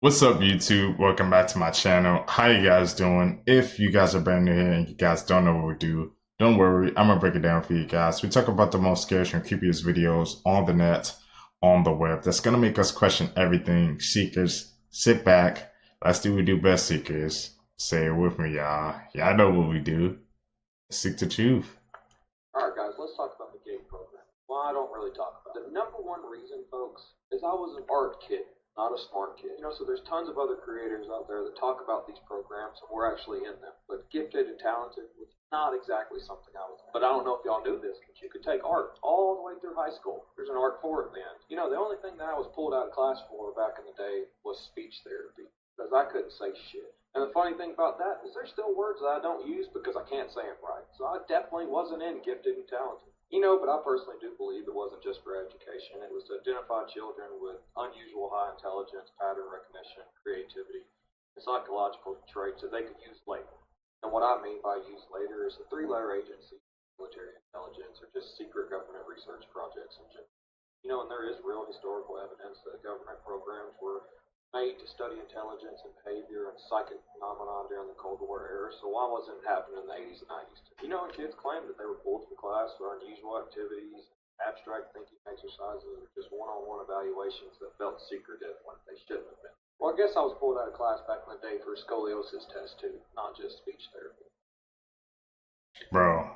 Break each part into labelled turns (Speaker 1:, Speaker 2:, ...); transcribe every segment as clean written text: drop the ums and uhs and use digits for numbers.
Speaker 1: What's up, YouTube? Welcome back to my channel. How you guys doing? If you guys are brand new here and you guys don't know what we do, don't worry, I'm gonna break it down for you guys. We talk about the most scariest and creepiest videos on the net, on the web. That's gonna make us question everything. Seekers, sit back. Let's do what we do best, Seekers. Say it with me, y'all. Y'all know what we do. Seek the truth.
Speaker 2: All right, guys, let's talk about the GATE program. Well, I don't really talk about it. The number one reason, folks, is I was an art kid, not a smart kid. So there's tons of other creators out there that talk about these programs, and we're actually in them. But gifted and talented was not exactly something I was in. But I don't know if y'all knew this, but you could take art all the way through high school. There's an art for it at the end. The only thing that I was pulled out of class for back in the day was speech therapy, because I couldn't say shit. And the funny thing about that is there's still words that I don't use because I can't say them right. So I definitely wasn't in gifted and talented. But I personally do believe it wasn't just for education. It was to identify children with unusual high intelligence, pattern recognition, creativity, and psychological traits that they could use later. And what I mean by use later is a three-letter agency, military intelligence, or just secret government research projects in general. And there is real historical evidence that government programs were made to study intelligence and behavior and psychic phenomena during the Cold War era, so why wasn't it happening in the 80s and 90s? And kids claimed that they were pulled from class for unusual activities, abstract thinking exercises, or just one-on-one evaluations that felt secretive when they shouldn't have been. Well, I guess I was pulled out of class back in the day for a scoliosis test too, not just speech therapy.
Speaker 1: Bro,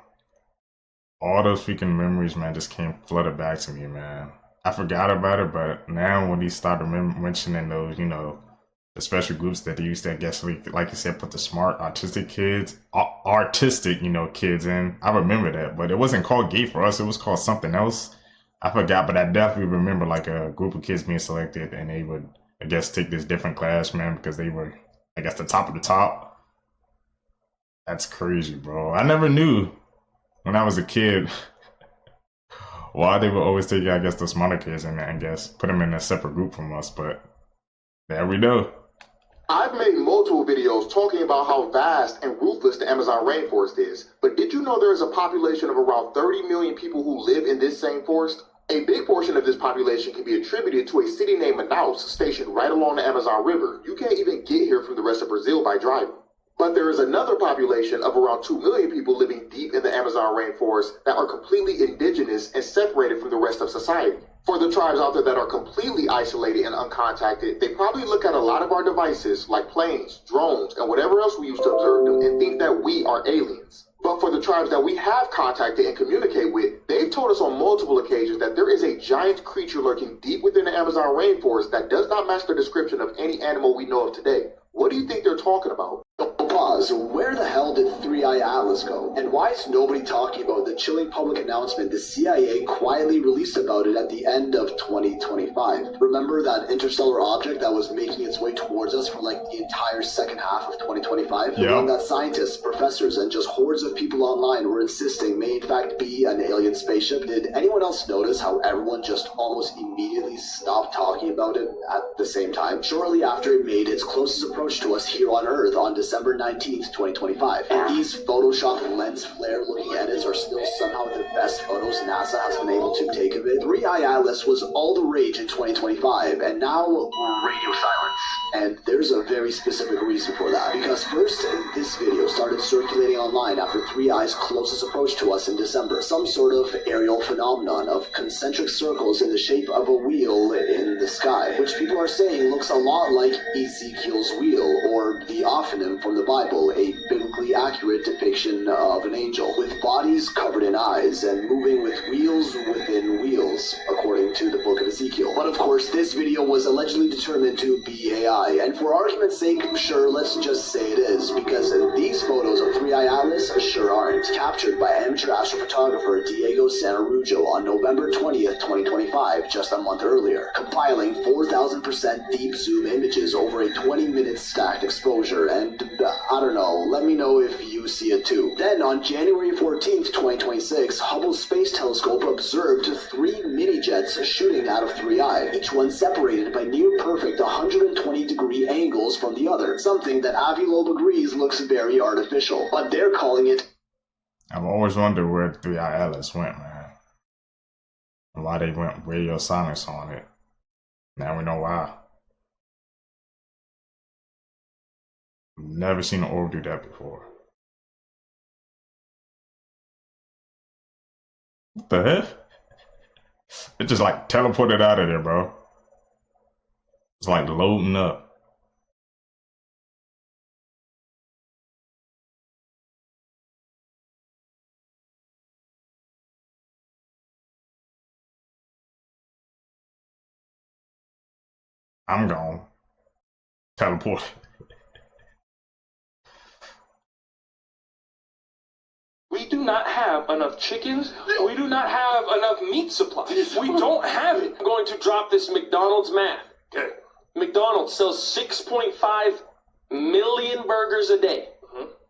Speaker 1: all those freaking memories, man, just came flooded back to me, man. I forgot about it, but now when he started mentioning those, the special groups that they used to, I guess, like you said, put the smart artistic kids, artistic, kids in. I remember that, but it wasn't called GATE for us. It was called something else. I forgot, but I definitely remember like a group of kids being selected, and they would, I guess, take this different class, man, because they were, I guess, the top of the top. That's crazy, bro. I never knew when I was a kid why they would always take, I guess, the smarter kids and I guess put them in a separate group from us. But there we go.
Speaker 3: I've made multiple videos talking about how vast and ruthless the Amazon rainforest is, but did you know there is a population of around 30 million people who live in this same forest? A big portion of this population can be attributed to a city named Manaus, stationed right along the Amazon River. You can't even get here from the rest of Brazil by driving. But there is another population of around 2 million people living deep in the Amazon rainforest that are completely indigenous and separated from the rest of society. For the tribes out there that are completely isolated and uncontacted, they probably look at a lot of our devices like planes, drones, and whatever else we use to observe them and think that we are aliens. But for the tribes that we have contacted and communicate with, they've told us on multiple occasions that there is a giant creature lurking deep within the Amazon rainforest that does not match the description of any animal we know of today. What do you think they're talking about?
Speaker 4: Pause. Where the hell did Three Eye Atlas go? And why is nobody talking about the chilling public announcement the CIA quietly released about it at the end of 2025? Remember that interstellar object that was making its way towards us for like the entire second half of 2025?
Speaker 1: Yeah.
Speaker 4: One that scientists, professors, and just hordes of people online were insisting may in fact be an alien spaceship. Did anyone else notice how everyone just almost immediately stopped talking about it at the same time? Shortly after it made its closest approach to us here on Earth on December 19th, 2025. And these Photoshop lens flare looking edits are still somehow the best photos NASA has been able to take of it. Three Eye Atlas was all the rage in 2025, and now radio silence. And there's a very specific reason for that. Because first, this video started circulating online after Three Eyes' closest approach to us in December. Some sort of aerial phenomenon of concentric circles in the shape of a wheel in the sky, which people are saying looks a lot like Ezekiel's wheel, or the Ophanim from the Bible, a biblically accurate depiction of an angel, with bodies covered in eyes and moving with wheels within wheels, according to the book of Ezekiel. But of course, this video was allegedly determined to be AI, and for argument's sake, sure, let's just say it is, because these photos of Three Eye Atlas sure aren't. Captured by amateur astrophotographer Diego Sanarrujo on November 20th, 2025, just a month earlier, compiling 4,000% deep zoom images over a 20-minute stacked exposure, and I don't know, let me know if you see it too. Then on January 14th, 2026, Hubble Space Telescope observed 3 mini-jets shooting out of Three Eye, each one separated by near-perfect 120-degree angles from the other, something that Avi Loeb agrees looks very artificial, but they're calling it...
Speaker 1: I've always wondered where Three Eye Atlas went, man. And why they went radio silence on it. Now we know why. Never seen an orb do that before. What the heck? It just like teleported out of there, bro. It's like loading up. I'm gone. Teleport.
Speaker 5: We do not have enough chickens. We do not have enough meat supply. We don't have it. I'm going to drop this McDonald's math. Okay. McDonald's sells 6.5 million burgers a day.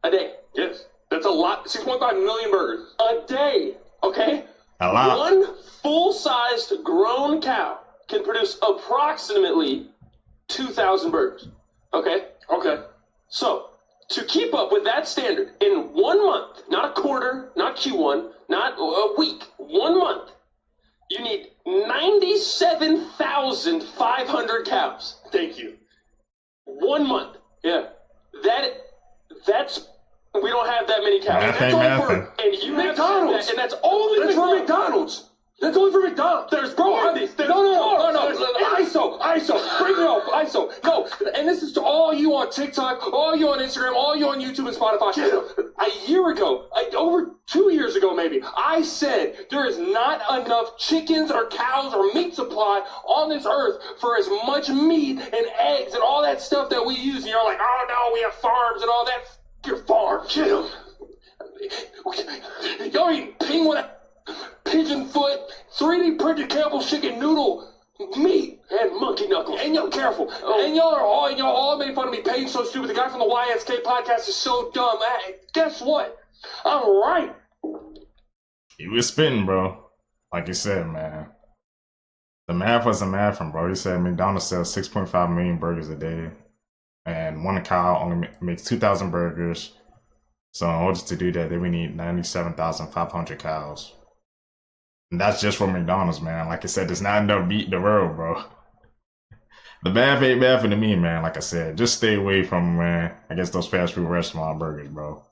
Speaker 5: A day. Yes. That's a lot. 6.5 million burgers. A day. Okay?
Speaker 1: A lot.
Speaker 5: One full-sized grown cow can produce approximately 2,000 burgers. Okay? Okay. So, to keep up with that standard, in 1 month, not a quarter, not Q1, not a week, 1 month, you need 97,500 cows. Thank you. 1 month. Yeah. That's we don't have that many cows.
Speaker 1: Math
Speaker 5: That's
Speaker 1: ain't
Speaker 5: all for,
Speaker 1: mathin'.
Speaker 5: and you McDonald's. Have that, and that's only that's McDonald's. For McDonald's. That's only for McDonald's. There's no. ISO, bring it up, ISO. No, and this is to all you on TikTok, all you on Instagram, all you on YouTube and Spotify. A year ago, over 2 years ago maybe, I said there is not enough chickens or cows or meat supply on this earth for as much meat and eggs and all that stuff that we use. And you're like, oh no, we have farms and all that. Your farm, Jim. Y'all eating penguin, pigeon foot, 3D printed Campbell's chicken noodle meat and monkey knuckles. And y'all careful. And y'all all made fun of me paying so stupid. The guy from the YSK podcast is so dumb. Guess what? I'm right.
Speaker 1: He was spitting, bro. Like you said, man. The math wasn't mathing, bro. He said McDonald's sells 6.5 million burgers a day. And one cow only makes 2,000 burgers. So in order to do that, then we need 97,500 cows. And that's just for McDonald's, man. Like I said, there's not enough meat in the world, bro. The math ain't mathing to me, man. Like I said, just stay away from, man, I guess those fast food restaurant burgers, bro.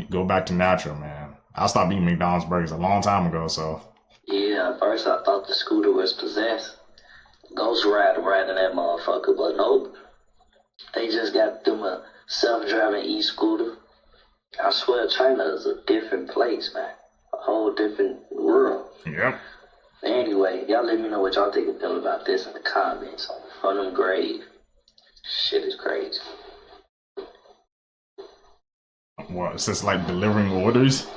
Speaker 1: Go back to natural, man. I stopped eating McDonald's burgers a long time ago, so.
Speaker 6: Yeah, at first I thought the scooter was possessed. Ghost Rider riding that motherfucker, but nope. They just got them a self-driving e-scooter. I swear China is a different place, man. A whole different world.
Speaker 1: Yep.
Speaker 6: Anyway, y'all let me know what y'all think and feel about this in the comments on them grave. Shit is crazy.
Speaker 1: What, it's just like delivering orders?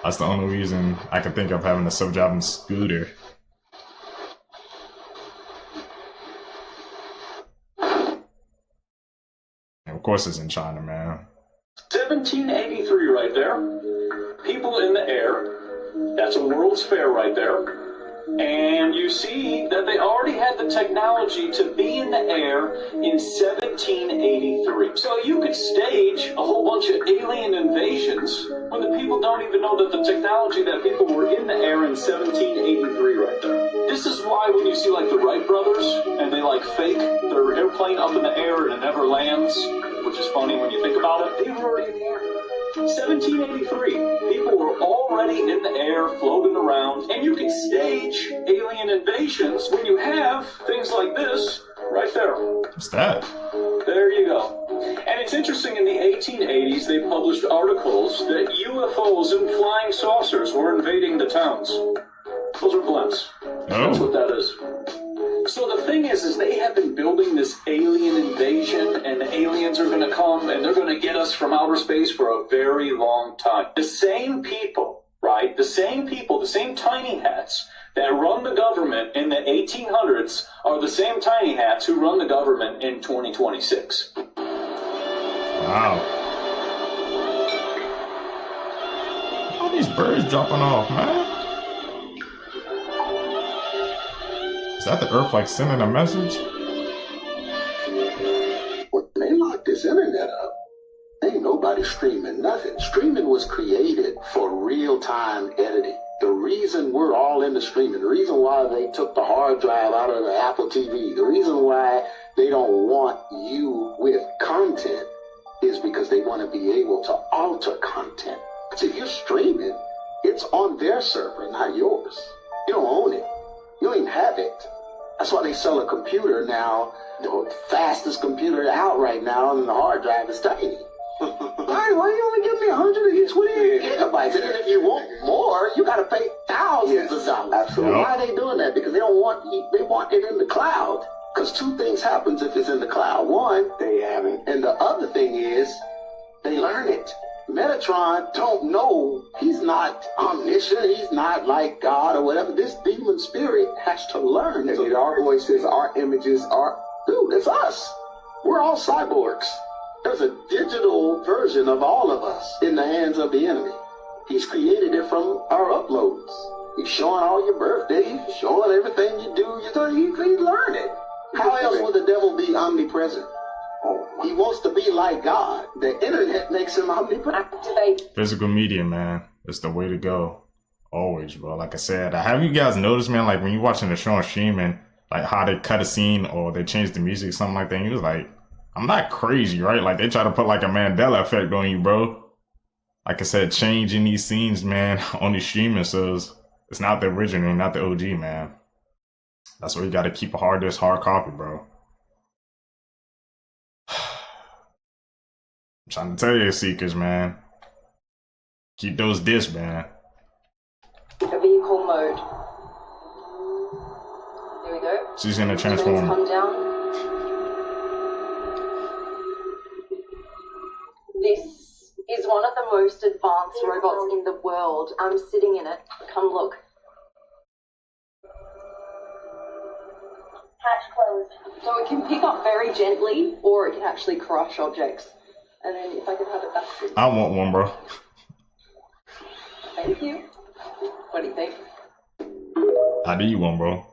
Speaker 1: That's the only reason I can think of having a self-driving scooter. And of course it's in China, man.
Speaker 5: 1783 right there. People in the air. That's a World's Fair right there. And you see that they already had the technology to be in the air in 1783. So you could stage a whole bunch of alien invasions when the people don't even know that the technology that people were in the air in 1783 right there. This is why when you see like the Wright brothers and they like fake their airplane up in the air and it never lands, which is funny when you think about it, they were already in the air. 1783, people were already in the air, floating around, and you can stage alien invasions when you have things like this right there.
Speaker 1: What's that?
Speaker 5: There you go. And it's interesting, in the 1880s, they published articles that UFOs and flying saucers were invading the towns. Those are blimps. That's what that is. So the thing is they have been building this alien invasion, and the aliens are going to come, and they're going to get us from outer space for a very long time. The same people, right? The same people, the same tiny hats that run the government in the 1800s are the same tiny hats who run the government in 2026.
Speaker 1: Wow. All these birds dropping off, man. Is that the Earth like sending a message?
Speaker 7: When they locked this internet up, ain't nobody streaming nothing. Streaming was created for real-time editing. The reason we're all into streaming, the reason why they took the hard drive out of the Apple TV, the reason why they don't want you with content is because they want to be able to alter content. So if you're streaming, it's on their server, not yours. You don't own it. You don't even have it. That's why they sell a computer now. The fastest computer out right now, and the hard drive is tiny. Why you only give me 128 gigabytes? And then if you want more, you got to pay thousands of dollars. Absolutely. Why are they doing that? Because they want it in the cloud. Because two things happens if it's in the cloud. One, they have it, and the other thing is they learn it. Metatron don't know. He's not omniscient. He's not like God or whatever. This demon spirit has to learn. So our voices, our images, dude, it's us. We're all cyborgs. There's a digital version of all of us in the hands of the enemy. He's created it from our uploads. He's showing all your birthdays, showing everything you do. He learned it. How else would the devil be omnipresent? He wants to be like God. The internet makes him omnipresent.
Speaker 1: Physical media, man, it's the way to go. Always, bro. Like I said, have you guys noticed, man, like when you're watching the show on streaming, like how they cut a scene or they change the music, something like that, and you was like, I'm not crazy, right? Like they try to put like a Mandela effect on you, bro. Like I said, changing these scenes, man, on the streaming, so it's not the original, not the OG, man. That's why you gotta keep a hard copy, bro. I'm trying to tell you, Seekers, man. Keep those discs, man.
Speaker 8: Vehicle mode. There we go.
Speaker 1: She's gonna transform.
Speaker 8: Come down. This is one of the most advanced robots in the world. I'm sitting in it. Come look. Hatch closed. So it can pick up very gently, or it can actually crush objects. And then if I could have it back.
Speaker 1: I want one, bro.
Speaker 8: Thank you. What do you think?
Speaker 1: I need one, bro.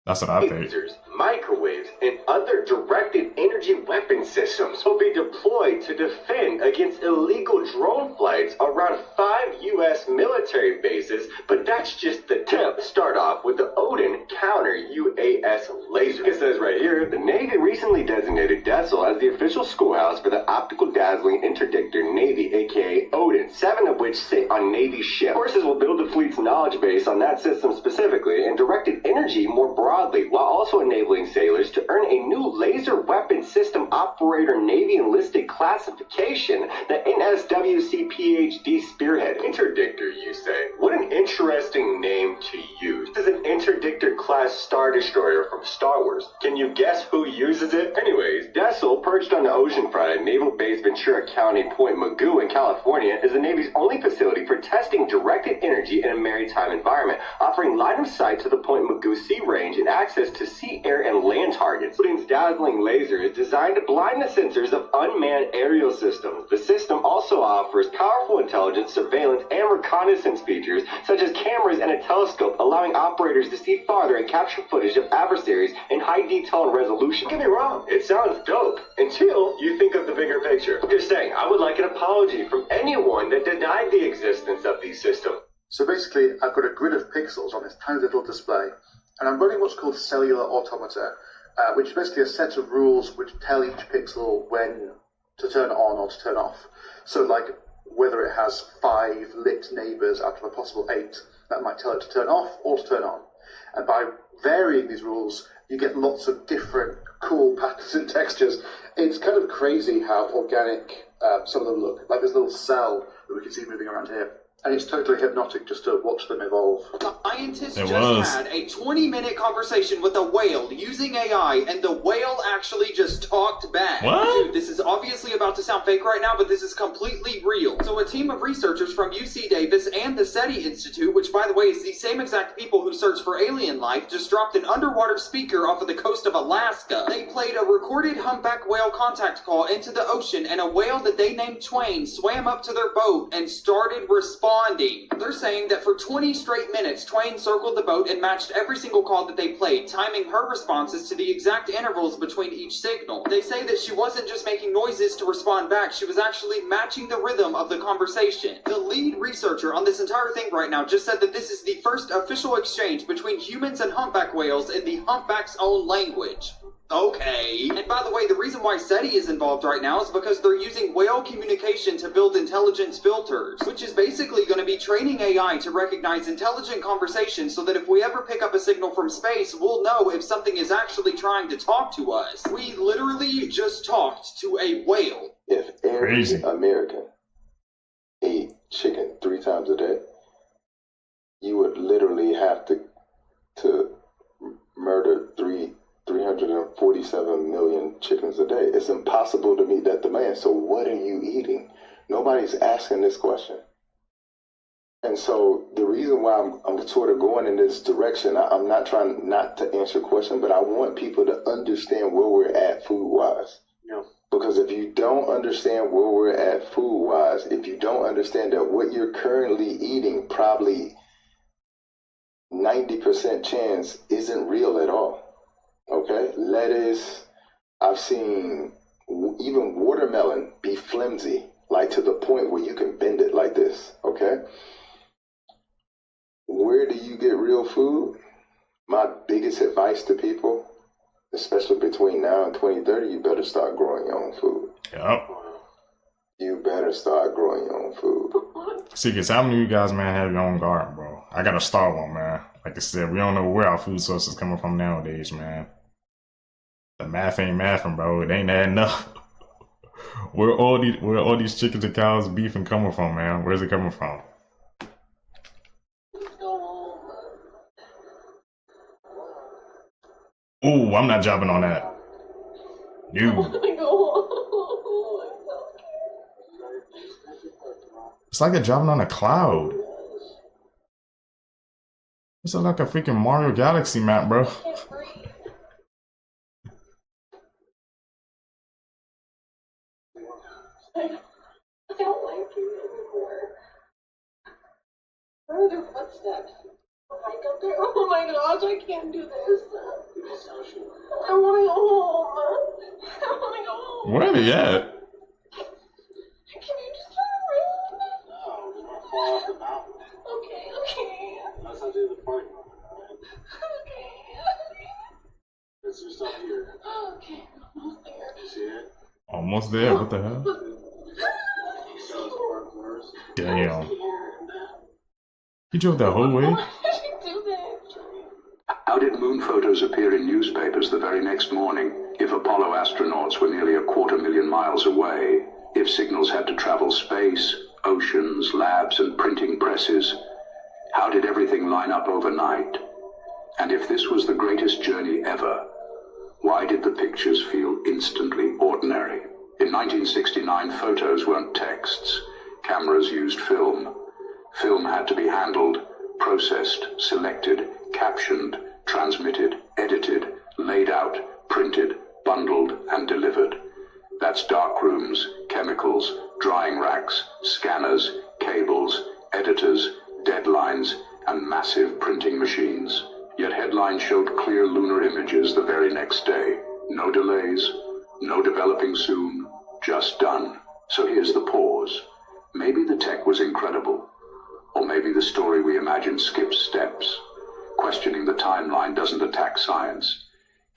Speaker 1: That's what I think.
Speaker 9: Lasers, microwaves, and other directed energy weapon systems will be deployed to defend against illegal drone flights around 5 U.S. military bases, but that's just the tip. Start off with the Odin counter-UAS laser. It says right here, the Navy recently designated DESL as the official schoolhouse for the Optical Dazzling Interdictor Navy, aka Odin, 7 of which sit on Navy ships. Forces will build the fleet's knowledge base on that system specifically, and directed energy more broadly, while also enabling sailors to earn a new laser weapon system operator Navy enlisted classification, the NSWC PhD Spearhead. Interdictor, you say? What an interesting name to use. This is an Interdictor class Star Destroyer from Star Wars. Can you guess who uses it? Anyways, DESL, perched on the oceanfront at Naval Base Ventura County, Point Mugu in California, is the Navy's only facility for testing directed energy in a maritime environment, offering line of sight to the Point Mugu Sea Range and access to sea, air, and land targets. Odin's dazzling laser is designed to blind the sensors of unmanned aerial systems. The system also offers powerful intelligence, surveillance, and reconnaissance features, such as cameras and a telescope, allowing operators to see farther and capture footage of adversaries in high detail and resolution. Don't get me wrong, it sounds dope, until you think of the bigger picture. I'm just saying, I would like an apology from anyone that denied the existence of these systems.
Speaker 10: So basically, I've got a grid of pixels on this tiny little display, and I'm running what's called cellular automata, which is basically a set of rules which tell each pixel when to turn on or to turn off. So like whether it has 5 lit neighbors out of a possible 8, that might tell it to turn off or to turn on. And by varying these rules, you get lots of different cool patterns and textures. It's kind of crazy how organic some of them look. Like this little cell that we can see moving around here. And it's totally hypnotic just to watch them evolve.
Speaker 11: Scientists had a 20-minute conversation with a whale using AI, and the whale actually just talked back.
Speaker 1: What?
Speaker 11: Dude, this is obviously about to sound fake right now, but this is completely real. So a team of researchers from UC Davis and the SETI Institute, which by the way is the same exact people who search for alien life, just dropped an underwater speaker off of the coast of Alaska. They played a recorded humpback whale contact call into the ocean, and a whale that they named Twain swam up to their boat and started responding responding. They're saying that for 20 straight minutes, Twain circled the boat and matched every single call that they played, timing her responses to the exact intervals between each signal. They say that she wasn't just making noises to respond back, she was actually matching the rhythm of the conversation. The lead researcher on this entire thing right now just said that this is the first official exchange between humans and humpback whales in the humpback's own language. Okay. And by the way, the reason why SETI is involved right now is because they're using whale communication to build intelligence filters, which is basically going to be training AI to recognize intelligent conversations so that if we ever pick up a signal from space, we'll know if something is actually trying to talk to us. We literally just talked to a whale.
Speaker 12: If every American ate chicken 3 times a day, you would literally have to murder 347 million chickens a day. It's impossible to meet that demand. So what are you eating? Nobody's asking this question. And so the reason why I'm sort of going in this direction, I'm not trying not to answer your question, but I want people to understand where we're at food-wise.
Speaker 10: Yeah.
Speaker 12: Because if you don't understand where we're at food-wise, if you don't understand that what you're currently eating probably 90% chance isn't real at all. Okay, lettuce, I've seen even watermelon be flimsy, like to the point where you can bend it like this, okay? Where do you get real food? My biggest advice to people, especially between now and 2030, you better start growing your own food.
Speaker 1: Yep.
Speaker 12: You better start growing your own food.
Speaker 1: See, because how many of you guys, man, have your own garden, bro? I gotta start one, man. Like I said, we don't know where our food source is coming from nowadays, man. The math ain't mathing, bro. It ain't adding up. Where all these chickens and cows, beef and coming from, man? Where's it coming from? Ooh, I'm not jumping on that. Dude. It's like they're driving on a cloud. It's like a freaking Mario Galaxy map, bro.
Speaker 8: I don't like it anymore. Where are their footsteps? Hike up there? Oh my gosh, I can't do this. I want to go home. I want to go home.
Speaker 1: Where are they at?
Speaker 8: Can you just turn around?
Speaker 13: No, we're not far off the mountain.
Speaker 8: Okay.
Speaker 13: That's not the parking lot, right?
Speaker 8: Okay.
Speaker 13: It's just up here.
Speaker 8: Okay, almost there.
Speaker 13: You see it?
Speaker 1: Almost there. What the hell? Damn. He drove that whole way?
Speaker 14: How did moon photos appear in newspapers the very next morning if Apollo astronauts were nearly 250,000 miles away, if signals had to travel space, oceans, labs, and printing presses? How did everything line up overnight? And if this was the greatest journey ever, why did the pictures feel instantly ordinary? In 1969, photos weren't texts. Cameras used film. Film had to be handled, processed, selected, captioned, transmitted, edited, laid out, printed, bundled, and delivered. That's darkrooms, chemicals, drying racks, scanners, cables, editors, deadlines, and massive printing machines. Yet headlines showed clear lunar images the very next day. No delays, no developing soon, just done. So here's the pause. Maybe the tech was incredible. Or maybe the story we imagined skips steps. Questioning the timeline doesn't attack science.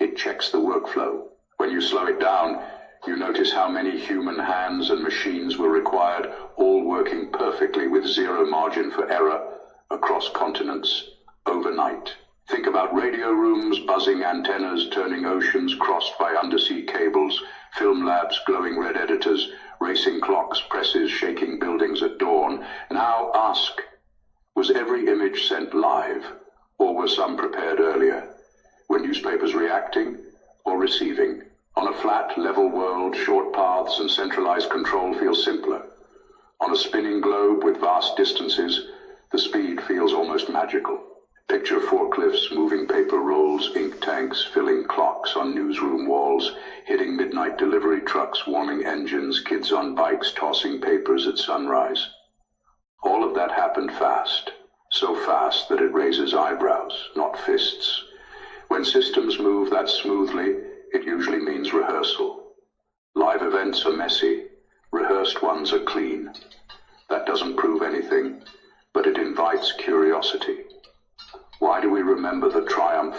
Speaker 14: It checks the workflow. When you slow it down, you notice how many human hands and machines were required, all working perfectly with zero margin for error across continents, overnight. Think about radio rooms, buzzing antennas, turning oceans crossed by undersea cables, film labs, glowing red editors, racing clocks, presses shaking buildings at dawn. Now ask, was every image sent live, or were some prepared earlier? Were newspapers reacting or receiving? On a flat, level world, short paths and centralized control feel simpler. On a spinning globe with vast distances, the speed feels almost magical. Picture forklifts, moving paper rolls, ink tanks, filling clocks on newsroom walls, hitting midnight delivery trucks, warming engines, kids on bikes tossing papers at sunrise. All of that happened fast. So fast that it raises eyebrows, not fists. When systems move that smoothly, it usually means rehearsal. Live events are messy. Rehearsed ones are clean. That doesn't prove anything, but it invites curiosity. Why do we remember the triumph,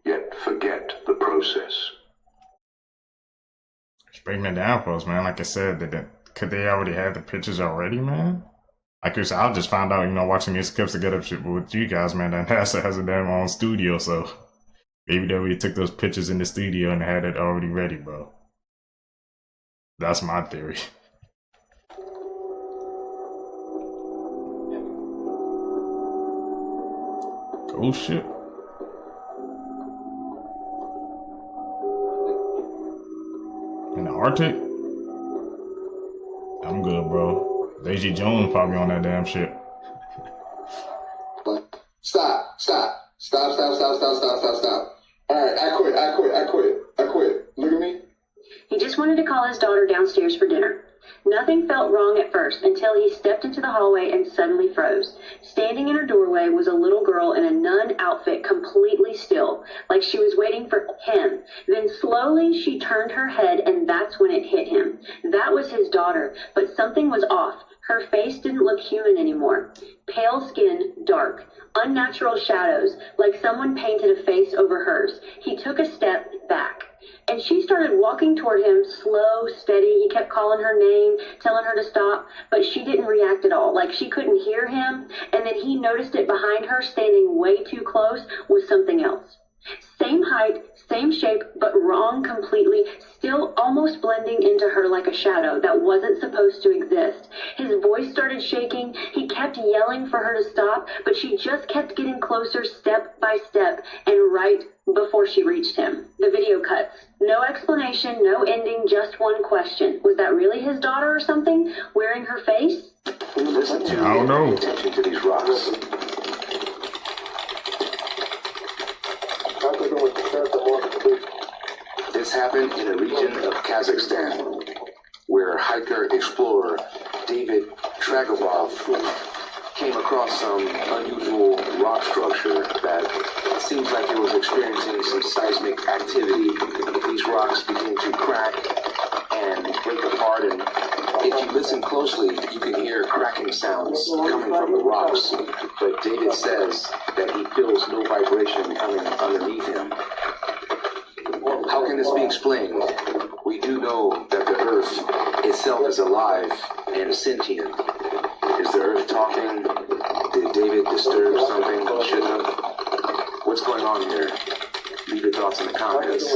Speaker 14: yet forget the process?
Speaker 1: Just breaking it down for us, man. Like I said, could they already have the pictures already, man? Like I said, I just found out, watching these clips to get up shit with you guys, man, that NASA has a damn own studio, so maybe they already took those pictures in the studio and had it already ready, bro. That's my theory. Oh shit. In the Arctic? I'm good, bro. Daisy Jones probably on that damn shit.
Speaker 3: Stop. Alright, I quit. Look at me.
Speaker 15: He just wanted to call his daughter downstairs for dinner. Nothing felt wrong at first until he stepped into the hallway and suddenly froze. Standing in her doorway was a little girl in a nun outfit, completely still, like she was waiting for him. Then slowly she turned her head, and that's when it hit him. That was his daughter, but something was off. Her face didn't look human anymore. Pale skin, dark, unnatural shadows, like someone painted a face over hers. He took a step back. And she started walking toward him, slow, steady. He kept calling her name, telling her to stop, but she didn't react at all, like she couldn't hear him. And then he noticed it behind her, standing way too close, was something else. Same height, same shape, but wrong completely, still almost blending into her like a shadow that wasn't supposed to exist. His voice started shaking. He kept yelling for her to stop, but she just kept getting closer step by step, and right before she reached him, the video cuts. No explanation, no ending, just one question. Was that really his daughter or something, wearing her face?
Speaker 14: Listen to
Speaker 1: I don't know.
Speaker 14: Pay attention to these rocks. This happened in a region of Kazakhstan, where hiker-explorer David Tragobov came across some unusual rock structure that seems like it was experiencing some seismic activity. These rocks began to crack and break apart, and if you listen closely, you can hear cracking sounds coming from the rocks. But David says that he feels no vibration coming underneath him. How can this be explained? We do know that the Earth itself is alive and sentient. Is the Earth talking? Did David disturb something he shouldn't have? What's going on here? Leave your thoughts in the comments.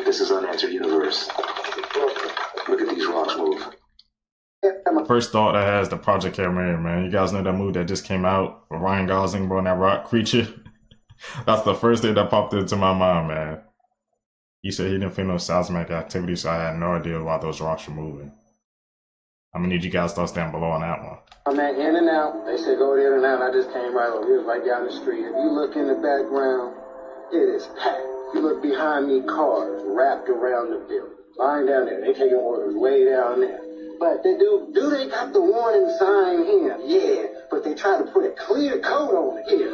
Speaker 14: This is Unanswered Universe. Look at these rocks move.
Speaker 1: First thought I had is the Project Hail Mary, man. You guys know that movie that just came out with Ryan Gosling, bro, and that rock creature? That's the first thing that popped into my mind, man. He said he didn't feel no seismic activity, so I had no idea why those rocks were moving. I'm gonna need you guys' thoughts down below on that one.
Speaker 16: I'm at In and Out. They said go to In and Out, and I just came right over. It was right down the street. If you look in the background, it is packed. You look behind me, cars wrapped around the building. Lying down there. They taking orders way down there. But they do they got the warning sign here? Yeah, but they try to put a clear coat on it here.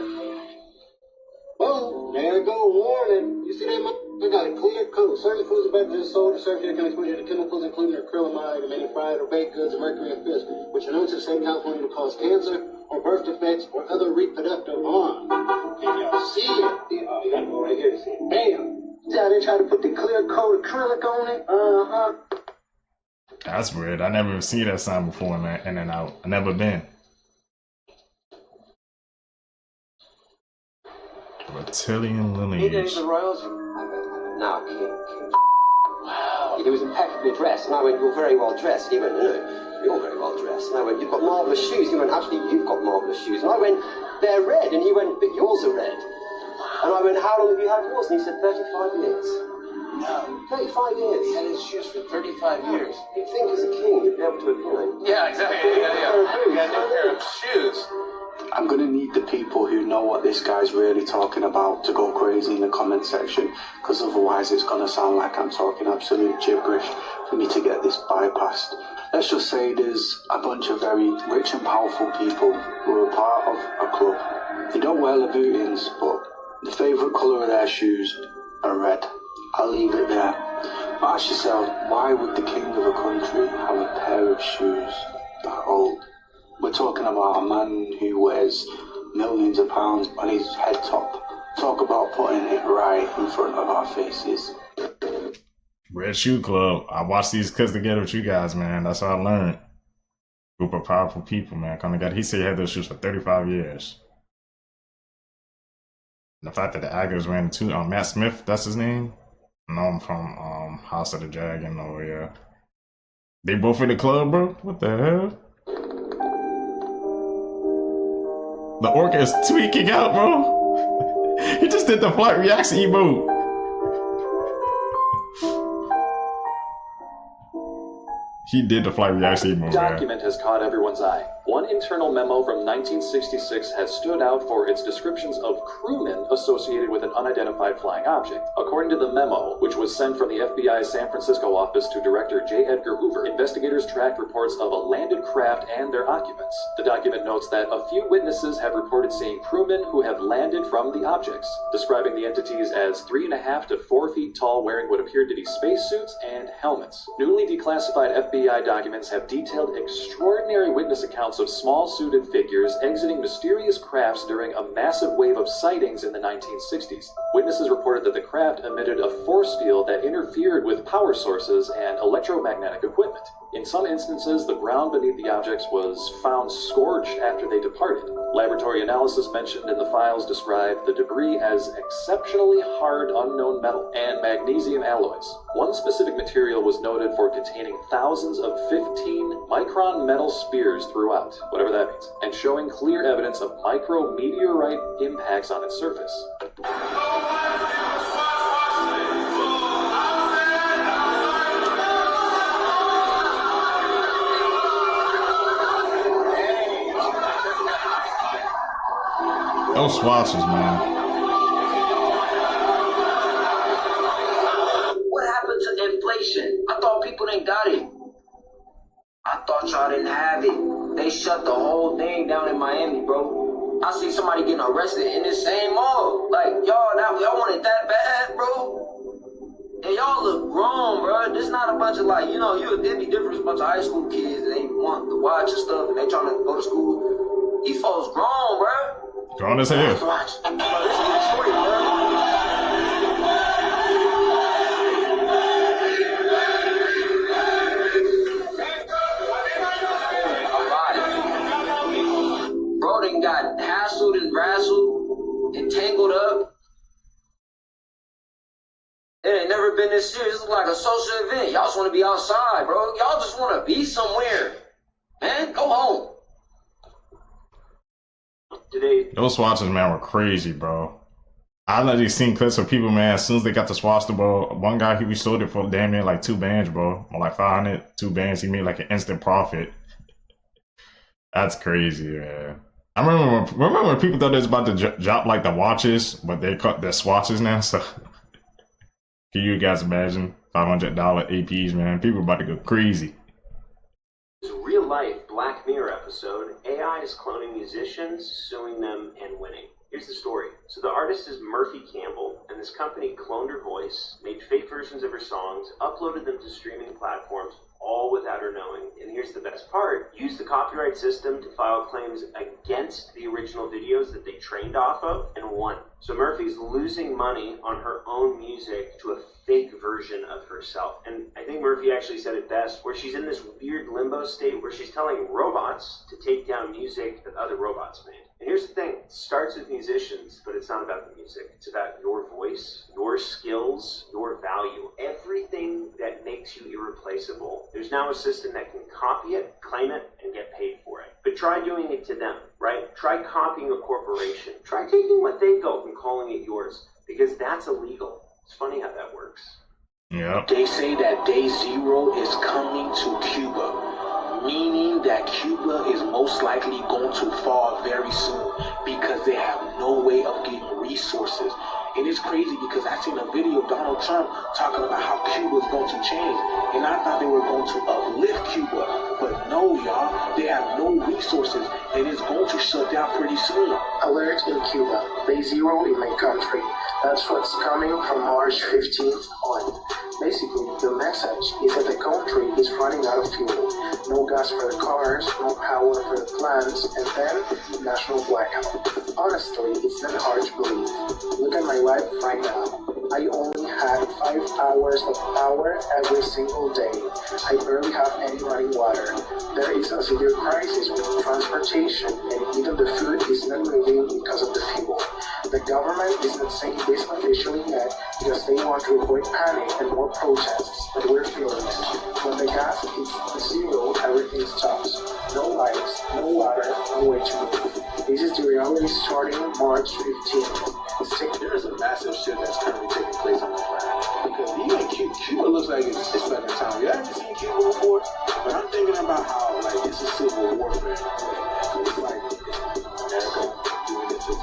Speaker 16: Boom, there go warning. You see they got a clear coat. Certain foods are better than sold or served here can exposure to chemicals including acrylamide and many fried or baked goods and mercury and fish, which are known to the state of California to cause cancer or birth defects or other reproductive harm. Can y'all see it? You gotta go right here to see it. Bam! See how they try to put the clear coat acrylic on it? Uh-huh.
Speaker 1: That's weird. I never seen that sign before in and Out. I never been. Reptilian
Speaker 17: Hey,
Speaker 1: lineage.
Speaker 17: the Royals. Now, King. Wow. He was impeccably dressed, and I went, you're very well dressed. He went, no, you're very well dressed. And I went, you've got marvellous shoes. He went, actually, you've got marvellous shoes. And I went, they're red. And he went, but yours are red. And I went, how long have you had yours? And he said, 35 years. No. 35 years. He had his shoes for 35 years. You'd think as a king you'd be able to,
Speaker 18: Yeah, exactly. You got a new pair of shoes. I'm going to need the people who know what this guy's really talking about to go crazy in the comment section, because otherwise it's going to sound like I'm talking absolute gibberish for me to get this bypassed. Let's just say there's a bunch of very rich and powerful people who are part of a club. They don't wear Louboutins, but the favourite colour of their shoes are red. I'll leave it there. But ask yourself, why would the king of a country have a pair of shoes that old? We're talking about a man who wears millions of pounds on his head top. Talk about putting it right in front of our faces.
Speaker 1: Red Shoe Club. I watched these cuts together with you guys, man. That's how I learned. Group of powerful people, man. Kind of got. He said he had those shoes for 35 years. And the fact that the actors ran too. Matt Smith, that's his name. I know him from House of the Dragon. Oh yeah. They both in the club, bro. What the hell? The orca is tweaking out, bro. He just did the flight reaction emote. He did the flight reaction emote, man.
Speaker 5: Document has caught everyone's eye. One internal memo from 1966 has stood out for its descriptions of crewmen associated with an unidentified flying object. According to the memo, which was sent from the FBI's San Francisco office to Director J. Edgar Hoover, investigators tracked reports of a landed craft and their occupants. The document notes that a few witnesses have reported seeing crewmen who have landed from the objects, describing the entities as 3.5 to 4 feet tall, wearing what appeared to be spacesuits and helmets. Newly declassified FBI documents have detailed extraordinary witness accounts of small suited figures exiting mysterious crafts during a massive wave of sightings in the 1960s. Witnesses reported that the craft emitted a force field that interfered with power sources and electromagnetic equipment. In some instances, the ground beneath the objects was found scorched after they departed. Laboratory analysis mentioned in the files described the debris as exceptionally hard unknown metal and magnesium alloys. One specific material was noted for containing thousands of 15-micron metal spears throughout, whatever that means, and showing clear evidence of micrometeorite impacts on its surface.
Speaker 1: Those swatches, man.
Speaker 19: What happened to inflation? I thought people didn't got it. I thought y'all didn't have it. They shut the whole thing down in Miami, bro. I see somebody getting arrested in this same mall. Like, y'all want it that bad, bro? And y'all look grown, bro. This not a bunch of like, it'd be different with a bunch of high school kids and they want to watch and stuff and they trying to go to school. These folks grown, bro.
Speaker 1: Grown as hell.
Speaker 19: Bro done got hassled and rassled and tangled up. It ain't never been this serious. It's like a social event. Y'all just want to be outside, bro. Y'all just want to be somewhere. Man, go home.
Speaker 1: Those swatches, man, were crazy, bro. I've already seen clips of people, man, as soon as they got the swatch, bro. One guy, he sold it for damn near like 2 bands, bro. Or like 500, 2 bands. He made like an instant profit. That's crazy, man. I remember when people thought they was about to drop like the watches, but they cut their swatches now, so. Can you guys imagine? $500 APs, man. People are about to go crazy.
Speaker 20: Real-life Black Mirror episode, AI is cloning musicians, suing them, and winning. Here's the story. So the artist is Murphy Campbell, and this company cloned her voice, made fake versions of her songs, uploaded them to streaming platforms, all without her knowing. And here's the best part. Used the copyright system to file claims against the original videos that they trained off of, and won. So Murphy's losing money on her own music to a fake version of herself. And I think Murphy actually said it best, where she's in this weird limbo state where she's telling robots to take down music that other robots made. And here's the thing, it starts with musicians, but it's not about the music. It's about your voice, your skills, your value. Everything that makes you irreplaceable. There's now a system that can copy it, claim it, and get paid for it. But try doing it to them, right? Try copying a corporation. Try taking what they built and calling it yours, because that's illegal. It's funny how that works.
Speaker 1: Yeah.
Speaker 18: They say that day 0 is coming to Cuba. meaning that Cuba is most likely going to fall very soon because they have no way of getting resources. And it's crazy because I seen a video of Donald Trump talking about how Cuba is going to change, and I thought they were going to uplift Cuba, but no, y'all, they have no resources, and it's going to shut down pretty soon.
Speaker 16: Alert in Cuba. Day zero in my country. That's what's coming from March 15th on. Basically, the message is that the country is running out of fuel. No gas for the cars, no power for the plants, and then national blackout. Honestly, it's not hard to believe. Look at my life right now. I only had 5 hours of power every single day. I barely have any running water. There is a severe crisis with transportation, and even the food is not moving because of the fuel. The government is not saying this officially yet because they want to avoid panic and more protests, but we're feeling it. When the gas hits zero, everything stops. No lights, no water, no way to move. This is the reality starting March 15th.
Speaker 18: There's a massive shit that's currently taking place on the planet. Because even Cuba looks like it's spending time. You haven't seen Cuba before? But I'm thinking about how, like, it's a civil warfare. It's like America doing this to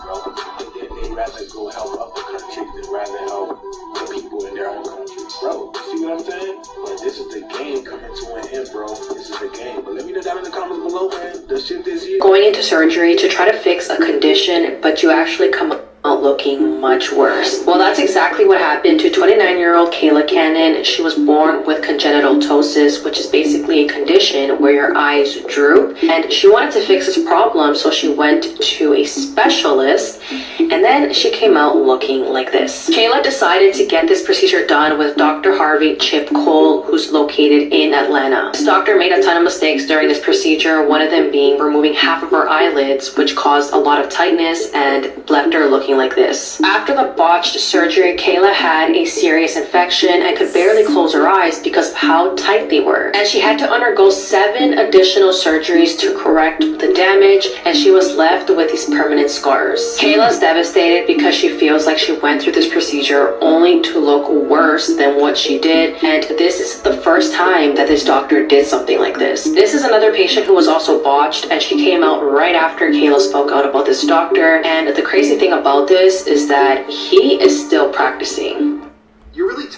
Speaker 18: bro. And then they'd rather go help other countries than rather help the people in their own country. Bro, you see what I'm saying? But this is the game coming to an end, bro. This is the game. But let me know down in the comments below, man. The shit this year.
Speaker 21: Going into surgery to try to fix a condition, but you actually come out looking much worse. Well, that's exactly what happened to 29-year-old Kayla Cannon. She was born with congenital ptosis, which is basically a condition where your eyes droop, and she wanted to fix this problem, so she went to a specialist, and then she came out looking like this. Kayla decided to get this procedure done with Dr. Harvey Chip Cole, who's located in Atlanta. This doctor made a ton of mistakes during this procedure, one of them being removing half of her eyelids, which caused a lot of tightness and left her looking like this. After the botched surgery, Kayla had a serious infection and could barely close her eyes because of how tight they were. And she had to undergo 7 additional surgeries to correct the damage, and she was left with these permanent scars. Kayla's devastated because she feels like she went through this procedure only to look worse than what she did, and this is the first time that this doctor did something like this. This is another patient who was also botched, and she came out right after Kayla spoke out about this doctor, and the crazy thing about this is that he is still practicing.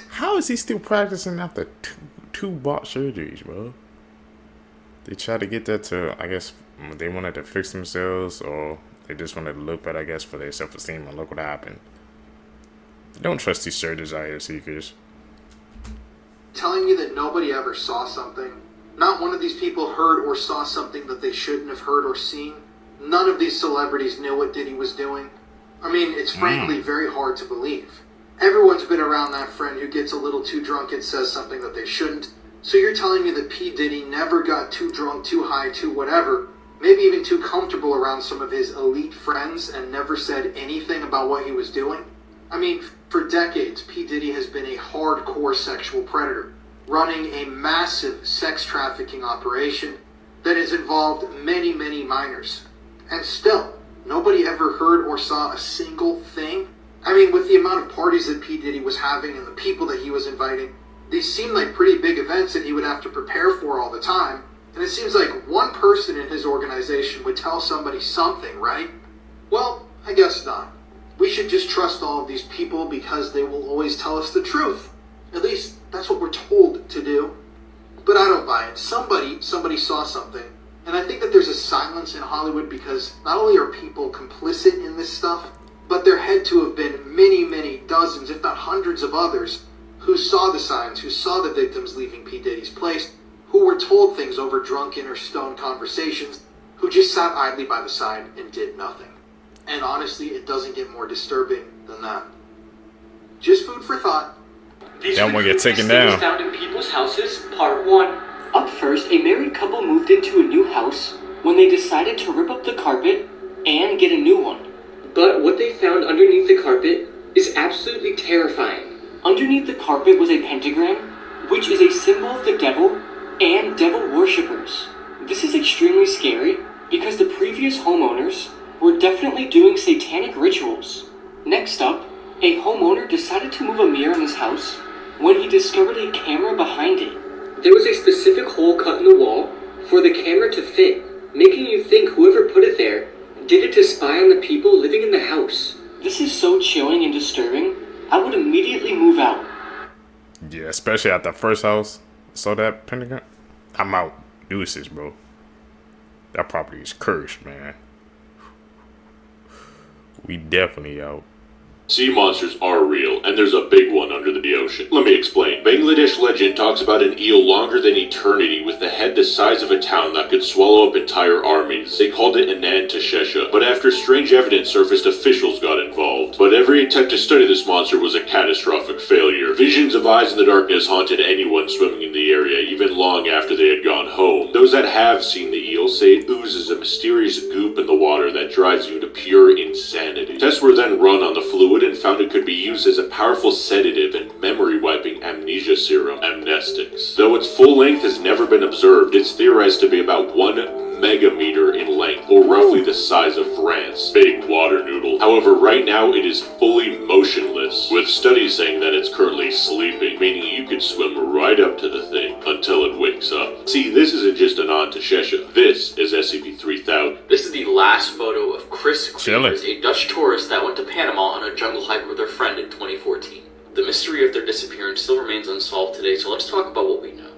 Speaker 1: How is he still practicing after two botched surgeries, bro? They tried to get that to, I guess, they wanted to fix themselves, or they just wanted to look better, I guess, for their self-esteem, and look what happened. Don't trust these surgeons out here, seekers.
Speaker 10: Telling you that nobody ever saw something. Not one of these people heard or saw something that they shouldn't have heard or seen. None of these celebrities knew what Diddy was doing. I mean, it's frankly very hard to believe. Everyone's been around that friend who gets a little too drunk and says something that they shouldn't. So you're telling me that P. Diddy never got too drunk, too high, too whatever, maybe even too comfortable around some of his elite friends and never said anything about what he was doing? I mean, for decades, P. Diddy has been a hardcore sexual predator, running a massive sex trafficking operation that has involved many, many minors. And still, nobody ever heard or saw a single thing? I mean, with the amount of parties that P. Diddy was having and the people that he was inviting, these seemed like pretty big events that he would have to prepare for all the time. And it seems like one person in his organization would tell somebody something, right? Well, I guess not. We should just trust all of these people because they will always tell us the truth. At least, that's what we're told to do. But I don't buy it. Somebody saw something. And I think that there's a silence in Hollywood because not only are people complicit in this stuff, but there had to have been many, many dozens, if not hundreds of others who saw the signs, who saw the victims leaving P. Diddy's place, who were told things over drunken or stoned conversations, who just sat idly by the side and did nothing. And honestly, it doesn't get more disturbing than that. Just food for thought.
Speaker 1: That one get taken down.
Speaker 22: Found in people's houses, part 1. Up first, a married couple moved into a new house when they decided to rip up the carpet and get a new one. But what they found underneath the carpet is absolutely terrifying. Underneath the carpet was a pentagram, which is a symbol of the devil and devil worshippers. This is extremely scary because the previous homeowners were definitely doing satanic rituals. Next up, a homeowner decided to move a mirror in his house when he discovered a camera behind it. There was a specific hole cut in the wall for the camera to fit, making you think whoever put it there did it to spy on the people living in the house. This is so chilling and disturbing, I would immediately move out.
Speaker 1: Yeah, especially at the first house. Saw that Pentagon? I'm out. Deuces, bro. That property is cursed, man. We definitely out.
Speaker 2: Sea monsters are real, and there's a big one under the ocean. Let me explain. Bangladesh legend talks about an eel longer than eternity with a head the size of a town that could swallow up entire armies. They called it Anantashesha, but after strange evidence surfaced, officials got involved. But every attempt to study this monster was a catastrophic failure. Visions of eyes in the darkness haunted anyone swimming in the area, even long after they had gone home. Those that have seen the eel say it oozes a mysterious goop in the water that drives you to pure insanity. Tests were then run on the fluid and found it could be used as a powerful sedative and memory-wiping amnesia serum, Amnestix. Though its full length has never been observed, it's theorized to be about 1 megameter in length, or roughly the size of France. Big water noodle. However, right now it is fully motionless, with studies saying that it's currently sleeping, meaning you could swim right up to the thing until it wakes up. See, this isn't just an Anantashesha. This is SCP-3000.
Speaker 4: This is the last photo of Chris Cleavers, a Dutch tourist that went to Panama on a jungle hike with her friend in 2014. The mystery of their disappearance still remains unsolved today, so let's talk about what we know.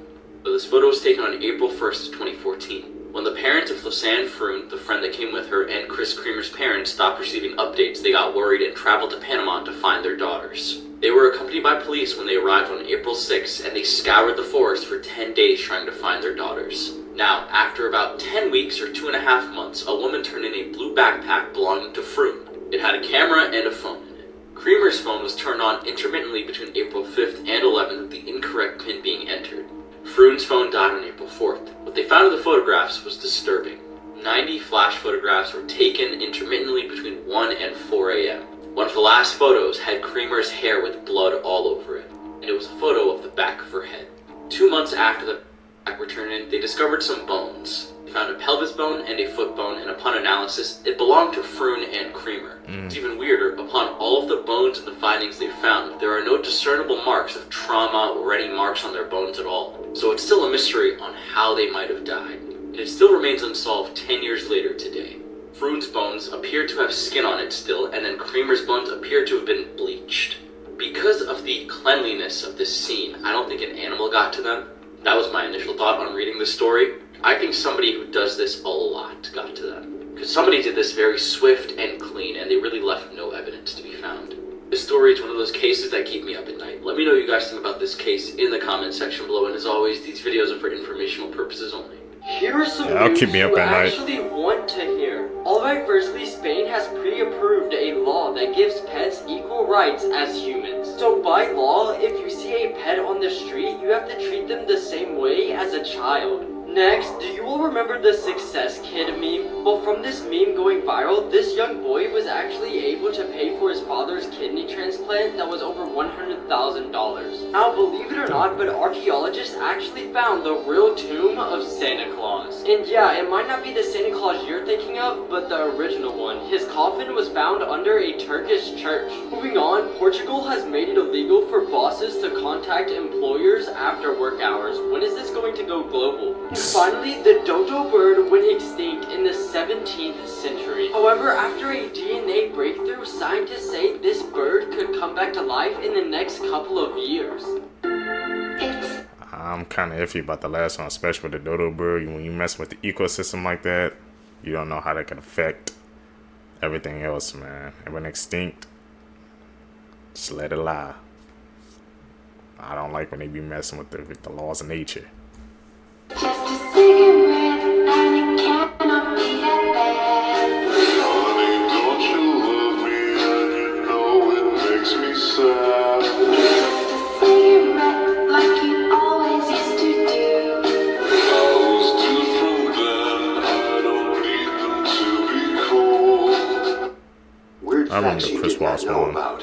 Speaker 4: So this photo was taken on April 1st, 2014. When the parents of Lisanne Froon, the friend that came with her, and Chris Creamer's parents stopped receiving updates, they got worried and traveled to Panama to find their daughters. They were accompanied by police when they arrived on April 6th, and they scoured the forest for 10 days trying to find their daughters. Now, after about 10 weeks or 2.5 months, a woman turned in a blue backpack belonging to Froon. It had a camera and a phone in it. Creamer's phone was turned on intermittently between April 5th and 11th with the incorrect pin being entered. Froon's phone died on April 4th. What they found in the photographs was disturbing. 90 flash photographs were taken intermittently between 1 and 4 a.m. One of the last photos had Creamer's hair with blood all over it, and it was a photo of the back of her head. 2 months after the back were turned in, they discovered some bones. They found a pelvis bone and a foot bone, and upon analysis, it belonged to Froon and Creamer. It's even weirder, upon all of the bones and the findings they found, there are no discernible marks of trauma or any marks on their bones at all. So it's still a mystery on how they might have died. And it still remains unsolved 10 years later today. Froon's bones appear to have skin on it still, and then Creamer's bones appear to have been bleached. Because of the cleanliness of this scene, I don't think an animal got to them. That was my initial thought on reading this story. I think somebody who does this a lot got to them. Because somebody did this very swift and clean, and they really left no evidence to be found. This story is one of those cases that keep me up at night. Let me know what you guys think about this case in the comment section below, and as always, these videos are for informational purposes only.
Speaker 22: Here are some
Speaker 1: I'll
Speaker 22: news
Speaker 1: keep me up
Speaker 22: you
Speaker 1: at night.
Speaker 22: actually want to hear. Alright, firstly, Spain has pre-approved a law that gives pets equal rights as humans. So by law, if you see a pet on the street, you have to treat them the same way as a child. Next, do you all remember the Success Kid meme? Well, from this meme going viral, this young boy was actually able to pay for his father's kidney transplant that was over $100,000. Now, believe it or not, but archaeologists actually found the real tomb of Santa Claus. And yeah, it might not be the Santa Claus you're thinking of, but the original one. His coffin was found under a Turkish church. Moving on, Portugal has made it illegal for bosses to contact employers after work hours. When is this going to go global? Finally, the dodo bird went extinct in the 17th century. However, after a DNA breakthrough, scientists say this bird could come back to life in the next couple of years.
Speaker 1: I'm kind of iffy about the last one, especially with the dodo bird. When you mess with the ecosystem like that, you don't know how that can affect everything else, man. It went extinct. Just let it lie. I don't like when they be messing with the laws of nature.
Speaker 8: Just a cigarette and it cannot be that bad.
Speaker 23: Honey, don't you love me and you know it makes me sad.
Speaker 8: Just a cigarette like you always used to do.
Speaker 23: I was different then, I don't need them to be cool.
Speaker 24: Weird
Speaker 1: I remember
Speaker 24: facts you
Speaker 1: Chris
Speaker 24: did not
Speaker 1: Wallace
Speaker 24: know
Speaker 1: one.
Speaker 24: about.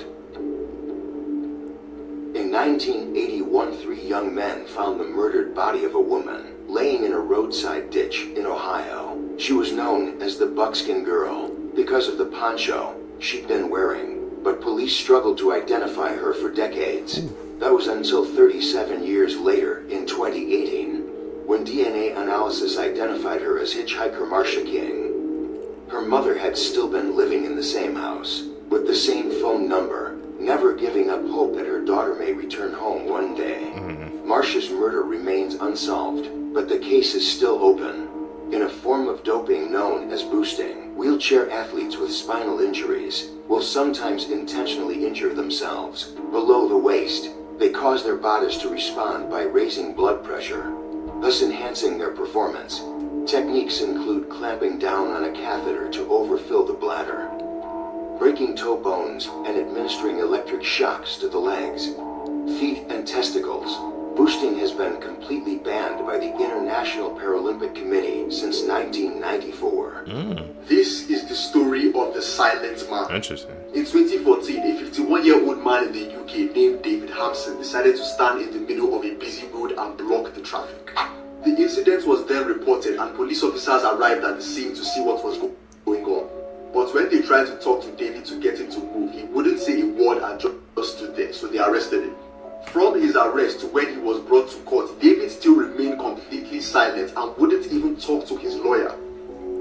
Speaker 24: In 1981, 3 young men found the murdered body of a woman laying in a roadside ditch in Ohio. She was known as the Buckskin Girl because of the poncho she'd been wearing, but police struggled to identify her for decades. That was until 37 years later, in 2018, when DNA analysis identified her as hitchhiker Marcia King. Her mother had still been living in the same house, with the same phone number, never giving up hope that her daughter may return home one day. Marcia's murder remains unsolved, but the case is still open. In a form of doping known as boosting, wheelchair athletes with spinal injuries will sometimes intentionally injure themselves. Below the waist, they cause their bodies to respond by raising blood pressure, thus enhancing their performance. Techniques include clamping down on a catheter to overfill the bladder, breaking toe bones, and administering electric shocks to the legs, feet, and testicles. Boosting has been completely banned by the International Paralympic Committee since 1994.
Speaker 3: This is the story of the Silent Man.
Speaker 1: Interesting.
Speaker 3: In 2014, a 51-year-old man in the UK named David Hampson decided to stand in the middle of a busy road and block the traffic. The incident was then reported and police officers arrived at the scene to see what was going on. But when they tried to talk to David to get him to move, he wouldn't say a word and just stood there, so they arrested him. From his arrest to when he was brought to court, David still remained completely silent and wouldn't even talk to his lawyer.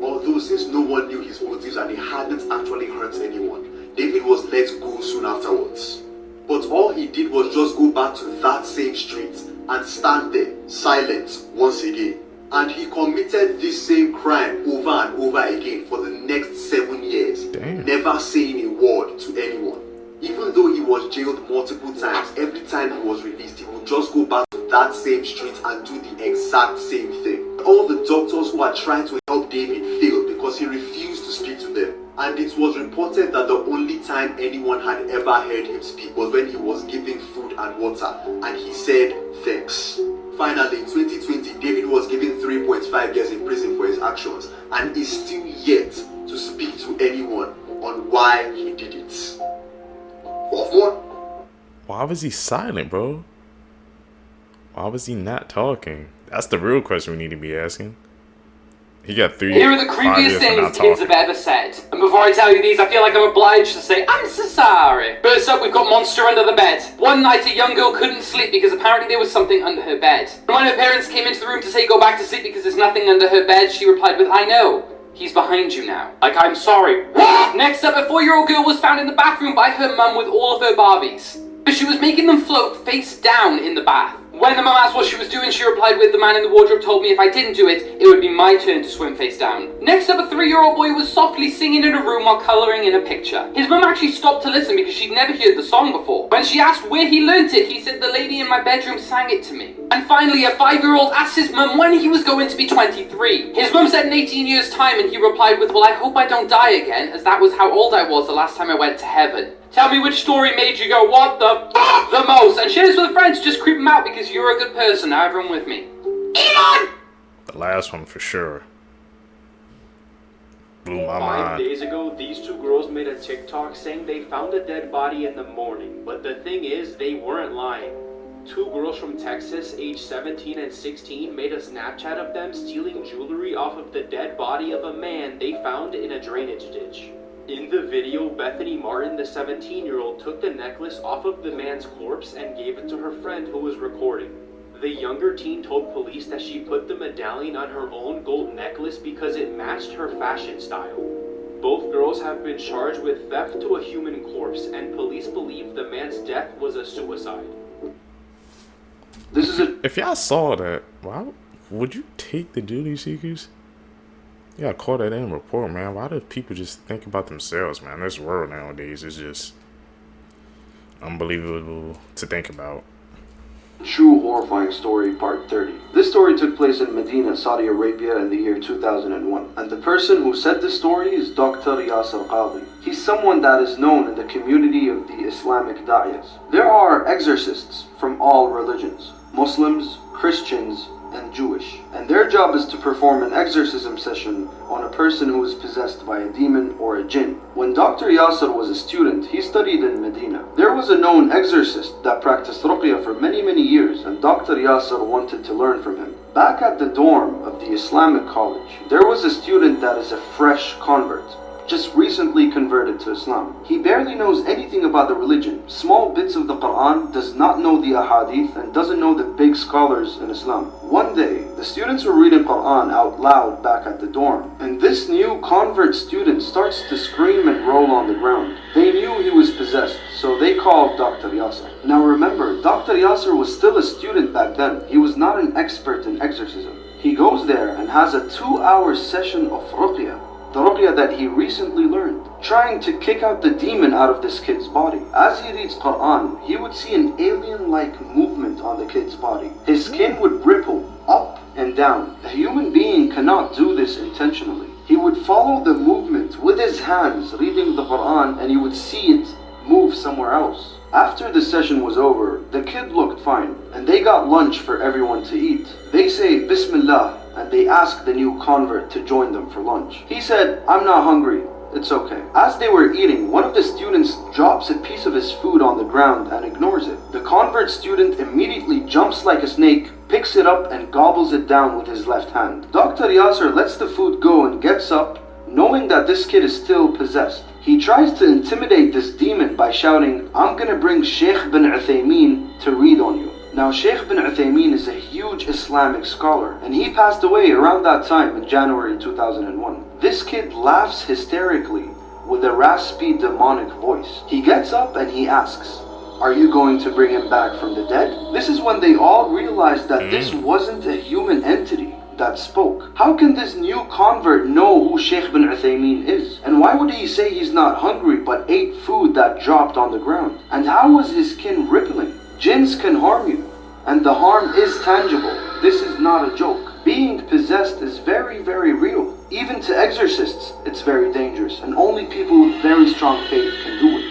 Speaker 3: Although since no one knew his motives and he hadn't actually hurt anyone, David was let go soon afterwards. But all he did was just go back to that same street and stand there, silent, once again. And he committed this same crime over and over again for the next 7 years, never saying a word to anyone. Even though he was jailed multiple times, every time he was released, he would just go back to that same street and do the exact same thing. All the doctors who had tried to help David failed because he refused to speak to them. And it was reported that the only time anyone had ever heard him speak was when he was giving food and water, and he said thanks. Finally, in 2020, David was given 3.5 years in prison for his actions, and is still yet to speak to anyone on why he did it.
Speaker 1: Why was he silent, bro? Why was he not talking? That's the real question we need to be asking. He got 3
Speaker 6: Here are the creepiest things kids have ever said. And before I tell you these, I feel like I'm obliged to say, I'm so sorry. First up, we've got Monster Under the Bed. One night, a young girl couldn't sleep because apparently there was something under her bed. When her parents came into the room to say go back to sleep because there's nothing under her bed, she replied with, I know. He's behind you now. Like, I'm sorry. Next up, a 4-year-old girl was found in the bathroom by her mum with all of her Barbies. But she was making them float face down in the bath. When the mum asked what she was doing, she replied with, the man in the wardrobe told me if I didn't do it, it would be my turn to swim face down. Next up, a 3-year-old boy was softly singing in a room while colouring in a picture. His mum actually stopped to listen because she'd never heard the song before. When she asked where he learnt it, he said the lady in my bedroom sang it to me. And finally, a 5-year-old asked his mum when he was going to be 23. His mum said in 18 years' time, and he replied with, well, I hope I don't die again, as that was how old I was the last time I went to heaven. Tell me which story made you go, what the fuck the most? And share this with friends, just creep them out because you're a good person. Now everyone with me. Elon!
Speaker 1: The last one for sure. Blew my
Speaker 22: 5
Speaker 1: mind.
Speaker 22: days ago, these two girls made a TikTok saying they found a dead body in the morning. But the thing is, they weren't lying. 2 girls from Texas, aged 17 and 16, made a Snapchat of them stealing jewelry off of the dead body of a man they found in a drainage ditch. In the video, Bethany Martin, the 17-year-old, took the necklace off of the man's corpse and gave it to her friend who was recording. The younger teen told police that she put the medallion on her own gold necklace because it matched her fashion style. Both girls have been charged with theft to a human corpse, and police believe the man's death was a suicide.
Speaker 1: If y'all saw that, why would you take the duty seekers? You gotta call that in and report, man. Why do people just think about themselves, man? This world nowadays is just unbelievable to think about.
Speaker 7: True horrifying story, part 30. This story took place in Medina, Saudi Arabia in the year 2001. And the person who said this story is Dr. Yasser Qadhi. He's someone that is known in the community of the Islamic Da'iyas. There are exorcists from all religions, Muslims, Christians, and Jewish. And their job is to perform an exorcism session on a person who is possessed by a demon or a jinn. When Dr. Yasser was a student, he studied in Medina. There was a known exorcist that practiced ruqya for many years, and Dr. Yasser wanted to learn from him. Back at the dorm of the Islamic college, there was a student that is a fresh convert, just recently converted to Islam. He barely knows anything about the religion. Small bits of the Quran, does not know the ahadith, and doesn't know the big scholars in Islam. One day, the students were reading Quran out loud back at the dorm, and this new convert student starts to scream and roll on the ground. They knew he was possessed, so they called Dr. Yasser. Now remember, Dr. Yasser was still a student back then. He was not an expert in exorcism. He goes there and has a 2-hour session of ruqya, the ruqya that he recently learned, trying to kick out the demon out of this kid's body. As he reads Quran, he would see an alien-like movement on the kid's body. His skin would ripple up and down. A human being cannot do this intentionally. He would follow the movement with his hands reading the Quran, and he would see it move somewhere else. After the session was over, the kid looked fine, and they got lunch for everyone to eat. They say Bismillah, and they ask the new convert to join them for lunch. He said, "I'm not hungry, it's okay." As they were eating, one of the students drops a piece of his food on the ground and ignores it. The convert student immediately jumps like a snake, picks it up and gobbles it down with his left hand. Dr. Yasser lets the food go and gets up, knowing that this kid is still possessed. He tries to intimidate this demon by shouting, "I'm gonna bring Sheikh bin Uthaymeen to read on you." Now, Sheikh bin Uthaymeen is a huge Islamic scholar, and he passed away around that time in January 2001. This kid laughs hysterically with a raspy demonic voice. He gets up and he asks, "Are you going to bring him back from the dead?" This is when they all realize that this wasn't a human entity that spoke. How can this new convert know who Sheikh bin Uthaymeen is? And why would he say he's not hungry but ate food that dropped on the ground? And how was his skin rippling? Jinns can harm you, and the harm is tangible. This is not a joke. Being possessed is very, very real. Even to exorcists, it's very dangerous, and only people with very strong faith can do it.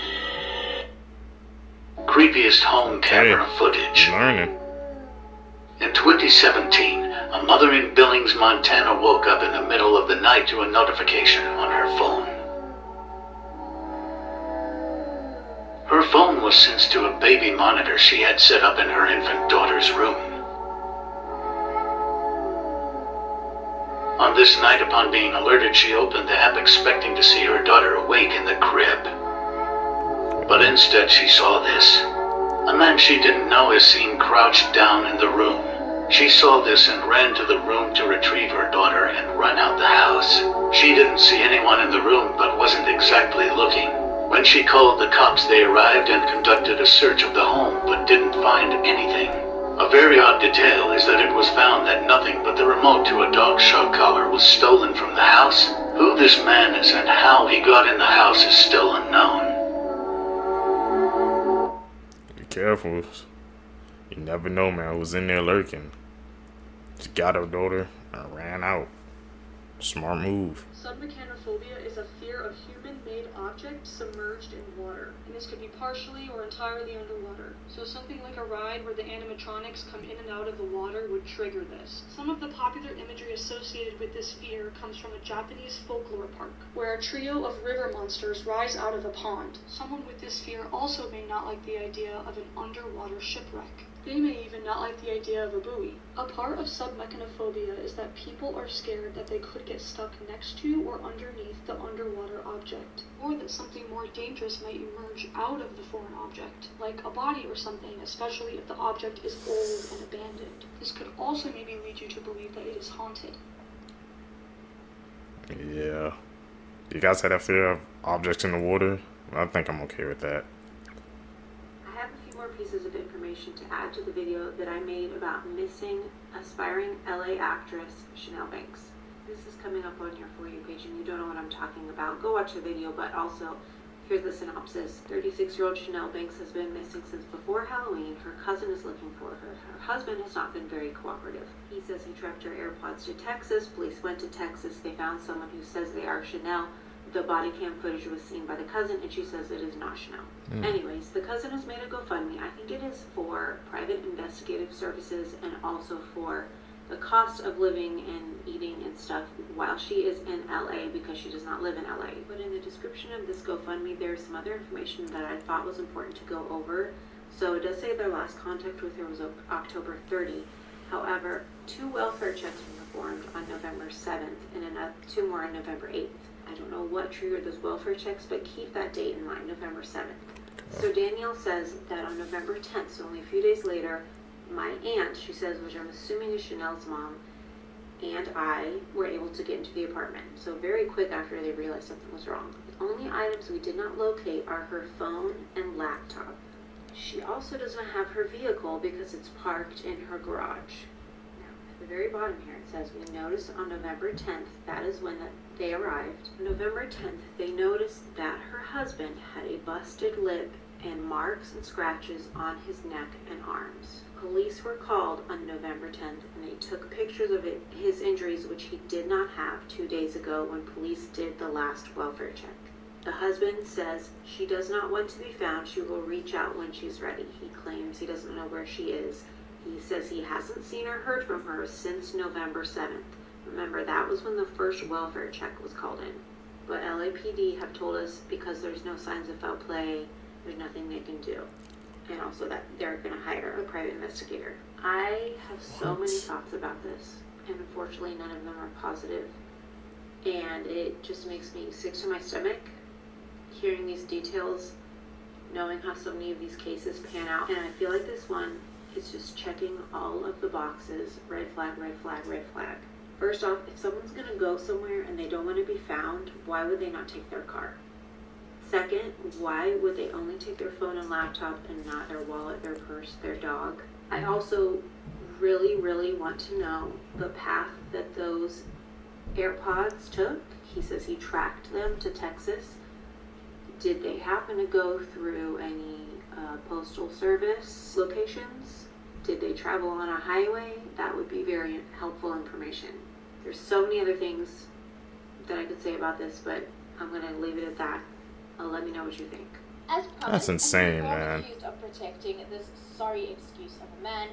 Speaker 9: Creepiest home camera footage. In 2017, a mother in Billings, Montana woke up in the middle of the night to a notification on her phone. Her phone was synced to a baby monitor she had set up in her infant daughter's room. On this night, upon being alerted, she opened the app expecting to see her daughter awake in the crib. But instead she saw this. A man she didn't know is seen crouched down in the room. She saw this and ran to the room to retrieve her daughter and run out the house. She didn't see anyone in the room but wasn't exactly looking. When she called the cops, they arrived and conducted a search of the home but didn't find anything. A very odd detail is that it was found that nothing but the remote to a dog shock collar was stolen from the house. Who this man is and how he got in the house is still unknown.
Speaker 1: Be careful. You never know, man, who's in there lurking. She got her daughter and ran out. Smart move.
Speaker 11: Submechanophobia is a fear of human-made objects submerged in water, and this could be partially or entirely underwater. So something like a ride where the animatronics come in and out of the water would trigger this. Some of the popular imagery associated with this fear comes from a Japanese folklore park, where a trio of river monsters rise out of a pond. Someone with this fear also may not like the idea of an underwater shipwreck. They may even not like the idea of a buoy. A part of submechanophobia is that people are scared that they could get stuck next to or underneath the underwater object, or that something more dangerous might emerge out of the foreign object, like a body or something, especially if the object is old and abandoned. This could also maybe lead you to believe that it is haunted.
Speaker 1: Yeah. You guys had that fear of objects in the water? I think I'm okay with that.
Speaker 12: I have a few more pieces of information to add to the video that I made about missing aspiring LA actress Chanel Banks. This is coming up on your For You page and you don't know what I'm talking about. Go watch the video, but also here's the synopsis. 36-year-old Chanel Banks has been missing since before Halloween. Her cousin is looking for her. Her husband has not been very cooperative. He says he tracked her AirPods to Texas. Police went to Texas. They found someone who says they are Chanel. The body cam footage was seen by the cousin, and she says it is not Chanel. Anyways, the cousin has made a GoFundMe. I think it is for private investigative services and also for the cost of living and eating and stuff while she is in LA, because she does not live in LA. But in the description of this GoFundMe, there's some other information that I thought was important to go over. So it does say their last contact with her was October 30. However, 2 welfare checks were performed on November 7th and 2 more on November 8th. I don't know what triggered those welfare checks, but keep that date in mind, November 7th. So Danielle says that on November 10th, so only a few days later, my aunt, she says, which I'm assuming is Chanel's mom, and I were able to get into the apartment. So very quick after they realized something was wrong. The only items we did not locate are her phone and laptop. She also does not have her vehicle because it's parked in her garage. Now, at the very bottom here, it says, we noticed on November 10th, that is when they arrived. November 10th, they noticed that her husband had a busted lip and marks and scratches on his neck and arms. Police were called on November 10th and they took pictures of his injuries, which he did not have 2 days ago when police did the last welfare check. The husband says she does not want to be found. She will reach out when she's ready. He claims he doesn't know where she is. He says he hasn't seen or heard from her since November 7th. Remember, that was when the first welfare check was called in. But LAPD have told us because there's no signs of foul play, there's nothing they can do. And also that they're going to hire a private investigator. I have so many thoughts about this, and unfortunately none of them are positive. And it just makes me sick to my stomach hearing these details, knowing how so many of these cases pan out. And I feel like this one is just checking all of the boxes. Red flag, red flag, red flag. First off, if someone's going to go somewhere and they don't want to be found, why would they not take their car? Second, why would they only take their phone and laptop and not their wallet, their purse, their dog? I also really, really want to know the path that those AirPods took. He says he tracked them to Texas. Did they happen to go through any postal service locations? Did they travel on a highway? That would be very helpful information. There's so many other things that I could say about this, but I'm going to leave it at that. Let me know what you think.
Speaker 13: As promised,
Speaker 1: That's insane, man.
Speaker 13: Accused of protecting this sorry excuse of a man,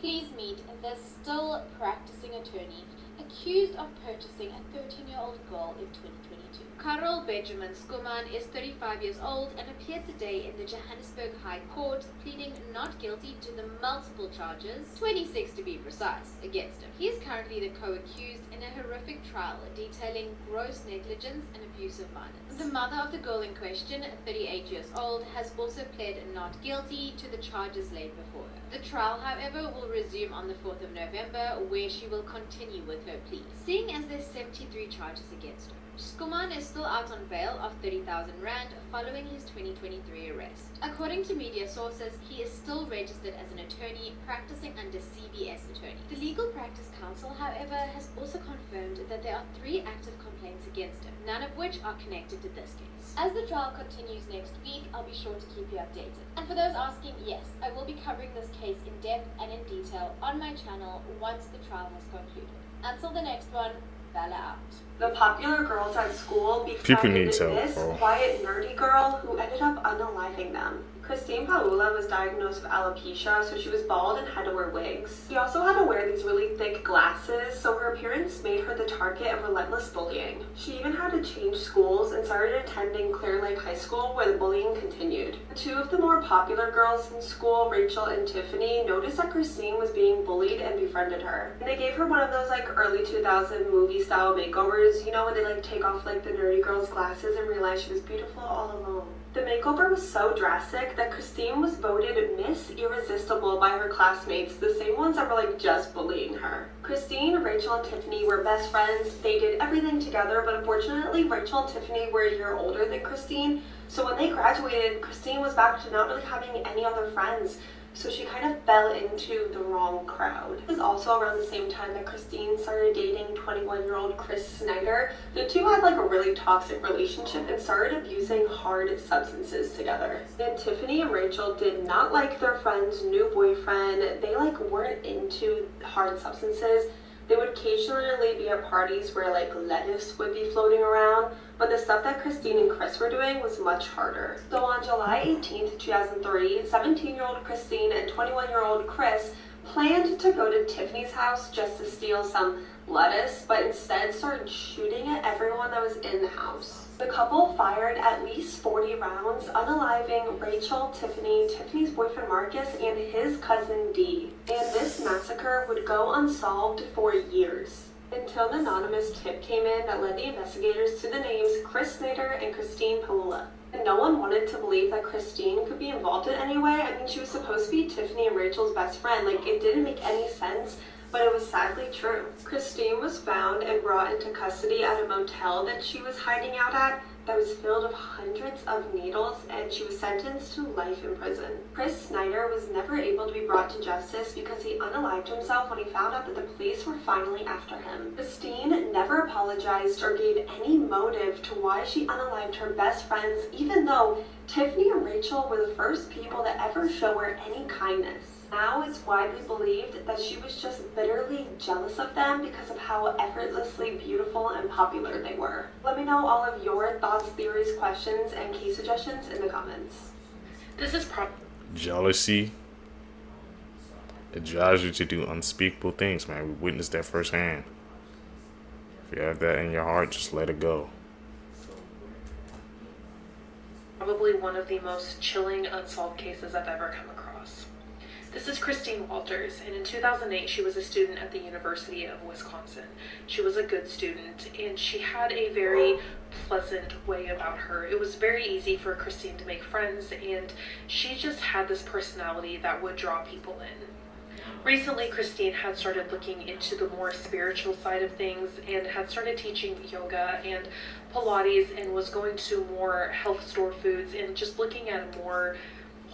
Speaker 13: please meet the still practicing attorney accused of purchasing a 13-year-old girl in 2022. Karol Benjamin Skuman is 35 years old and appeared today in the Johannesburg High Court, pleading not guilty to the multiple charges, 26 to be precise, against him. He is currently the co-accused in a horrific trial detailing gross negligence and abuse of minors. The mother of the girl in question, 38 years old, has also pled not guilty to the charges laid before her. The trial, however, will resume on the 4th of November, where she will continue with her plea. Seeing as there's 73 charges against her, Skuman is still out on bail of 30,000 rand following his 2023 arrest. According to media sources, he is still registered as an attorney practicing under CBS Attorney. The Legal Practice Council, however, has also confirmed that there are 3 active complaints against him, none of which are connected to this case. As the trial continues next week, I'll be sure to keep you updated. And for those asking, yes, I will be covering this case in depth and in detail on my channel once the trial has concluded. Until the next one, Bella out.
Speaker 14: The popular girls at school befriended this quiet, nerdy girl who ended up unaliving them. Christine Paula was diagnosed with alopecia, so she was bald and had to wear wigs. She also had to wear these really thick glasses, so her appearance made her the target of relentless bullying. She even had to change schools and started attending Clear Lake High School, where the bullying continued. 2 of the more popular girls in school, Rachel and Tiffany, noticed that Christine was being bullied and befriended her. And they gave her one of those early 2000 movie style makeovers, you know, when they take off the nerdy girl's glasses and realize she was beautiful all alone. The makeover was so drastic that Christine was voted Miss Irresistible by her classmates, the same ones that were just bullying her. Christine, Rachel, and Tiffany were best friends. They did everything together, but unfortunately Rachel and Tiffany were a year older than Christine, so when they graduated, Christine was back to not really having any other friends. So she kind of fell into the wrong crowd. It was also around the same time that Christine started dating 21-year-old Chris Snyder. The two had a really toxic relationship and started abusing hard substances together. And Tiffany and Rachel did not like their friend's new boyfriend. They weren't into hard substances. They would occasionally be at parties where lettuce would be floating around, but the stuff that Christine and Chris were doing was much harder. So on July 18th, 2003, 17-year-old Christine and 21-year-old Chris planned to go to Tiffany's house just to steal some lettuce, but instead started shooting at everyone that was in the house. The couple fired at least 40 rounds, unaliving Rachel, Tiffany, Tiffany's boyfriend Marcus, and his cousin Dee. And this massacre would go unsolved for years, until an anonymous tip came in that led the investigators to the names Chris Snyder and Christine Paula. And no one wanted to believe that Christine could be involved in any way. I mean, she was supposed to be Tiffany and Rachel's best friend. Like, it didn't make any sense, but it was sadly true. Christine was found and brought into custody at a motel that she was hiding out at that was filled with hundreds of needles, and she was sentenced to life in prison. Chris Snyder was never able to be brought to justice because he unalived himself when he found out that the police were finally after him. Christine never apologized or gave any motive to why she unalived her best friends, even though Tiffany and Rachel were the first people to ever show her any kindness. Now it's widely believed that she was just bitterly jealous of them because of how effortlessly beautiful and popular they were. Let me know all of your thoughts, theories, questions, and case suggestions in the comments.
Speaker 5: This is
Speaker 1: jealousy. It drives you to do unspeakable things, man. We witnessed that firsthand. If you have that in your heart, just let it go.
Speaker 5: Probably one of the most chilling unsolved cases I've ever come across. This is Christine Walters, and in 2008 she was a student at the University of Wisconsin. She was a good student, and she had a very pleasant way about her. It was very easy for Christine to make friends, and she just had this personality that would draw people in. Recently, Christine had started looking into the more spiritual side of things and had started teaching yoga and Pilates and was going to more health store foods and just looking at a more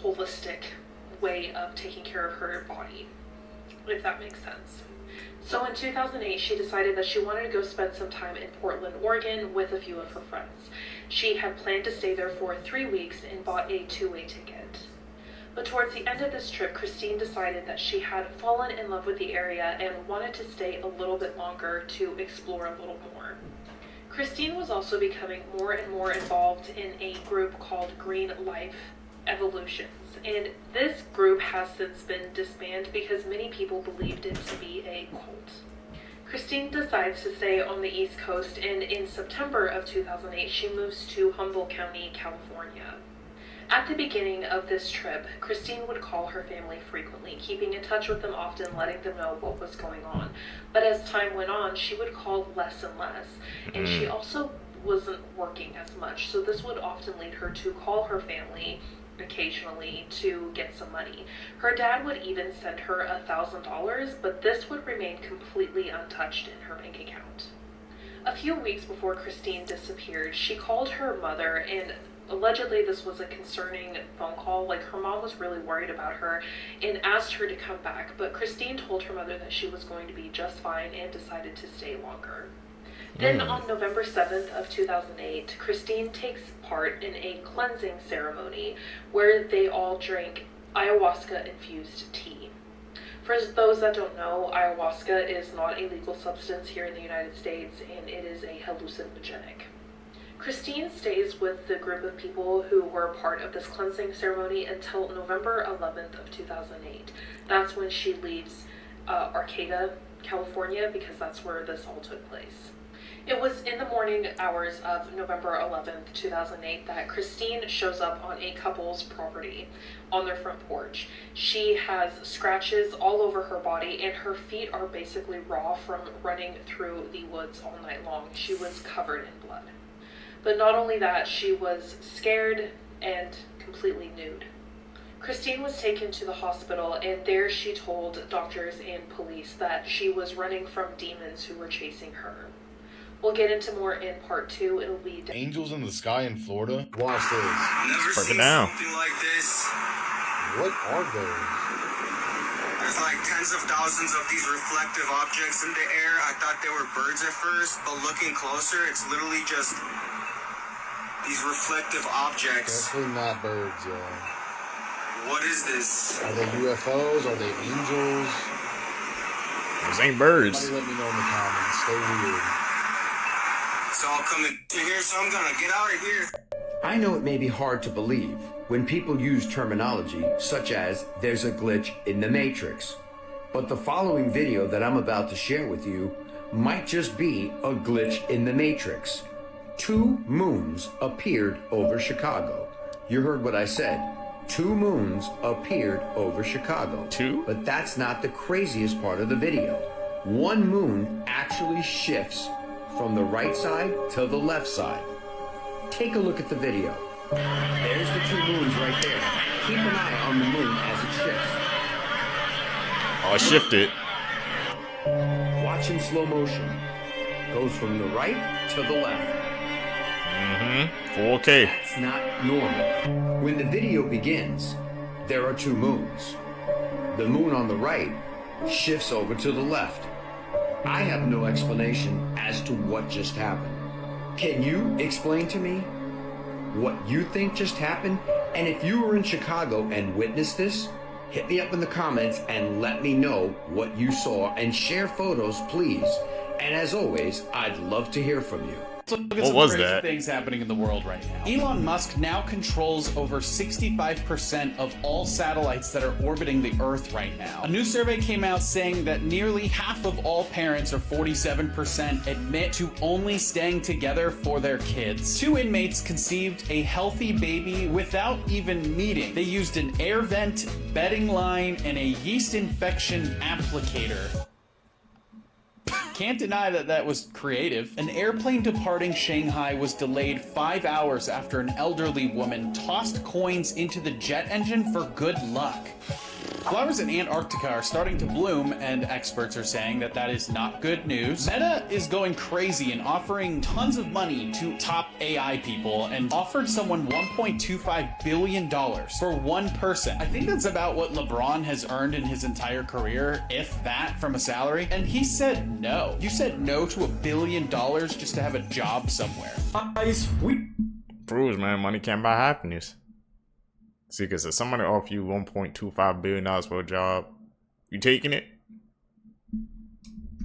Speaker 5: holistic way of taking care of her body, if that makes sense. So in 2008, she decided that she wanted to go spend some time in Portland, Oregon with a few of her friends. She had planned to stay there for 3 weeks and bought a two-way ticket. But towards the end of this trip, Christine decided that she had fallen in love with the area and wanted to stay a little bit longer to explore a little more. Christine was also becoming more and more involved in a group called Green Life Evolutions, and this group has since been disbanded because many people believed it to be a cult. Christine decides to stay on the East Coast, and in September of 2008, she moves to Humboldt County, California. At the beginning of this trip, Christine would call her family frequently, keeping in touch with them often, letting them know what was going on. But as time went on, she would call less and less, and she also wasn't working as much, so this would often lead her to call her family occasionally to get some money. Her dad would even send her $1,000, but this would remain completely untouched in her bank account. A few weeks before Christine disappeared, she called her mother, and allegedly this was a concerning phone call. Like, her mom was really worried about her and asked her to come back, but Christine told her mother that she was going to be just fine and decided to stay longer. Then on November 7th of 2008, Christine takes part in a cleansing ceremony where they all drank ayahuasca-infused tea. For those that don't know, ayahuasca is not a legal substance here in the United States, and it is a hallucinogenic. Christine stays with the group of people who were part of this cleansing ceremony until November 11th of 2008. That's when she leaves Arcata, California, because that's where this all took place. It was in the morning hours of November 11th, 2008 that Christine shows up on a couple's property on their front porch. She has scratches all over her body, and her feet are basically raw from running through the woods all night long. She was covered in blood. But not only that, she was scared and completely nude. Christine was taken to the hospital, and there she told doctors and police that she was running from demons who were chasing her. We'll get into more in part 2. It'll be
Speaker 15: angels in the sky in Florida.
Speaker 17: Watch this.
Speaker 15: Never
Speaker 17: seen
Speaker 15: something
Speaker 17: like this.
Speaker 15: What are those?
Speaker 17: There's like tens of thousands of these reflective objects in the air. I thought they were birds at first, but looking closer, it's literally just these reflective objects.
Speaker 15: Definitely not birds, y'all.
Speaker 17: What is this?
Speaker 15: Are they UFOs? Are they angels?
Speaker 1: Those ain't birds.
Speaker 15: Somebody let me know in the comments. Stay weird.
Speaker 17: It's all coming to here, so I'm gonna get out of here.
Speaker 19: I know it may be hard to believe when people use terminology such as "there's a glitch in the Matrix," but the following video that I'm about to share with you might just be a glitch in the Matrix. 2 moons appeared over Chicago. You heard what I said. 2 moons appeared over Chicago.
Speaker 1: 2?
Speaker 19: But that's not the craziest part of the video. 1 moon actually shifts from the right side to the left side. Take a look at the video. There's the two moons right there. Keep an eye on the moon as it shifts.
Speaker 1: Oh, it shifted.
Speaker 19: Watch in slow motion. Goes from the right to the left.
Speaker 1: 4K.
Speaker 19: That's not normal. When the video begins, there are two moons. The moon on the right shifts over to the left. I have no explanation as to what just happened. Can you explain to me what you think just happened? And if you were in Chicago and witnessed this, hit me up in the comments and let me know what you saw, and share photos, please. And as always, I'd love to hear from you.
Speaker 16: So look at some crazy things happening in the world right now. Elon Musk now controls over 65% of all satellites that are orbiting the Earth right now. A new survey came out saying that nearly half of all parents, or 47%, admit to only staying together for their kids. 2 inmates conceived a healthy baby without even meeting. They used an air vent, bedding line, and a yeast infection applicator. Can't deny that that was creative. An airplane departing Shanghai was delayed 5 hours after an elderly woman tossed coins into the jet engine for good luck. Flowers in Antarctica are starting to bloom, and experts are saying that that is not good news. Meta is going crazy and offering tons of money to top AI people, and offered someone $1.25 billion for one person. I think that's about what LeBron has earned in his entire career, if that, from a salary. And he said no. You said no to $1 billion just to have a job somewhere.
Speaker 1: Proves, man, money can't buy happiness. See, because if somebody offer you $1.25 billion for a job, you taking it?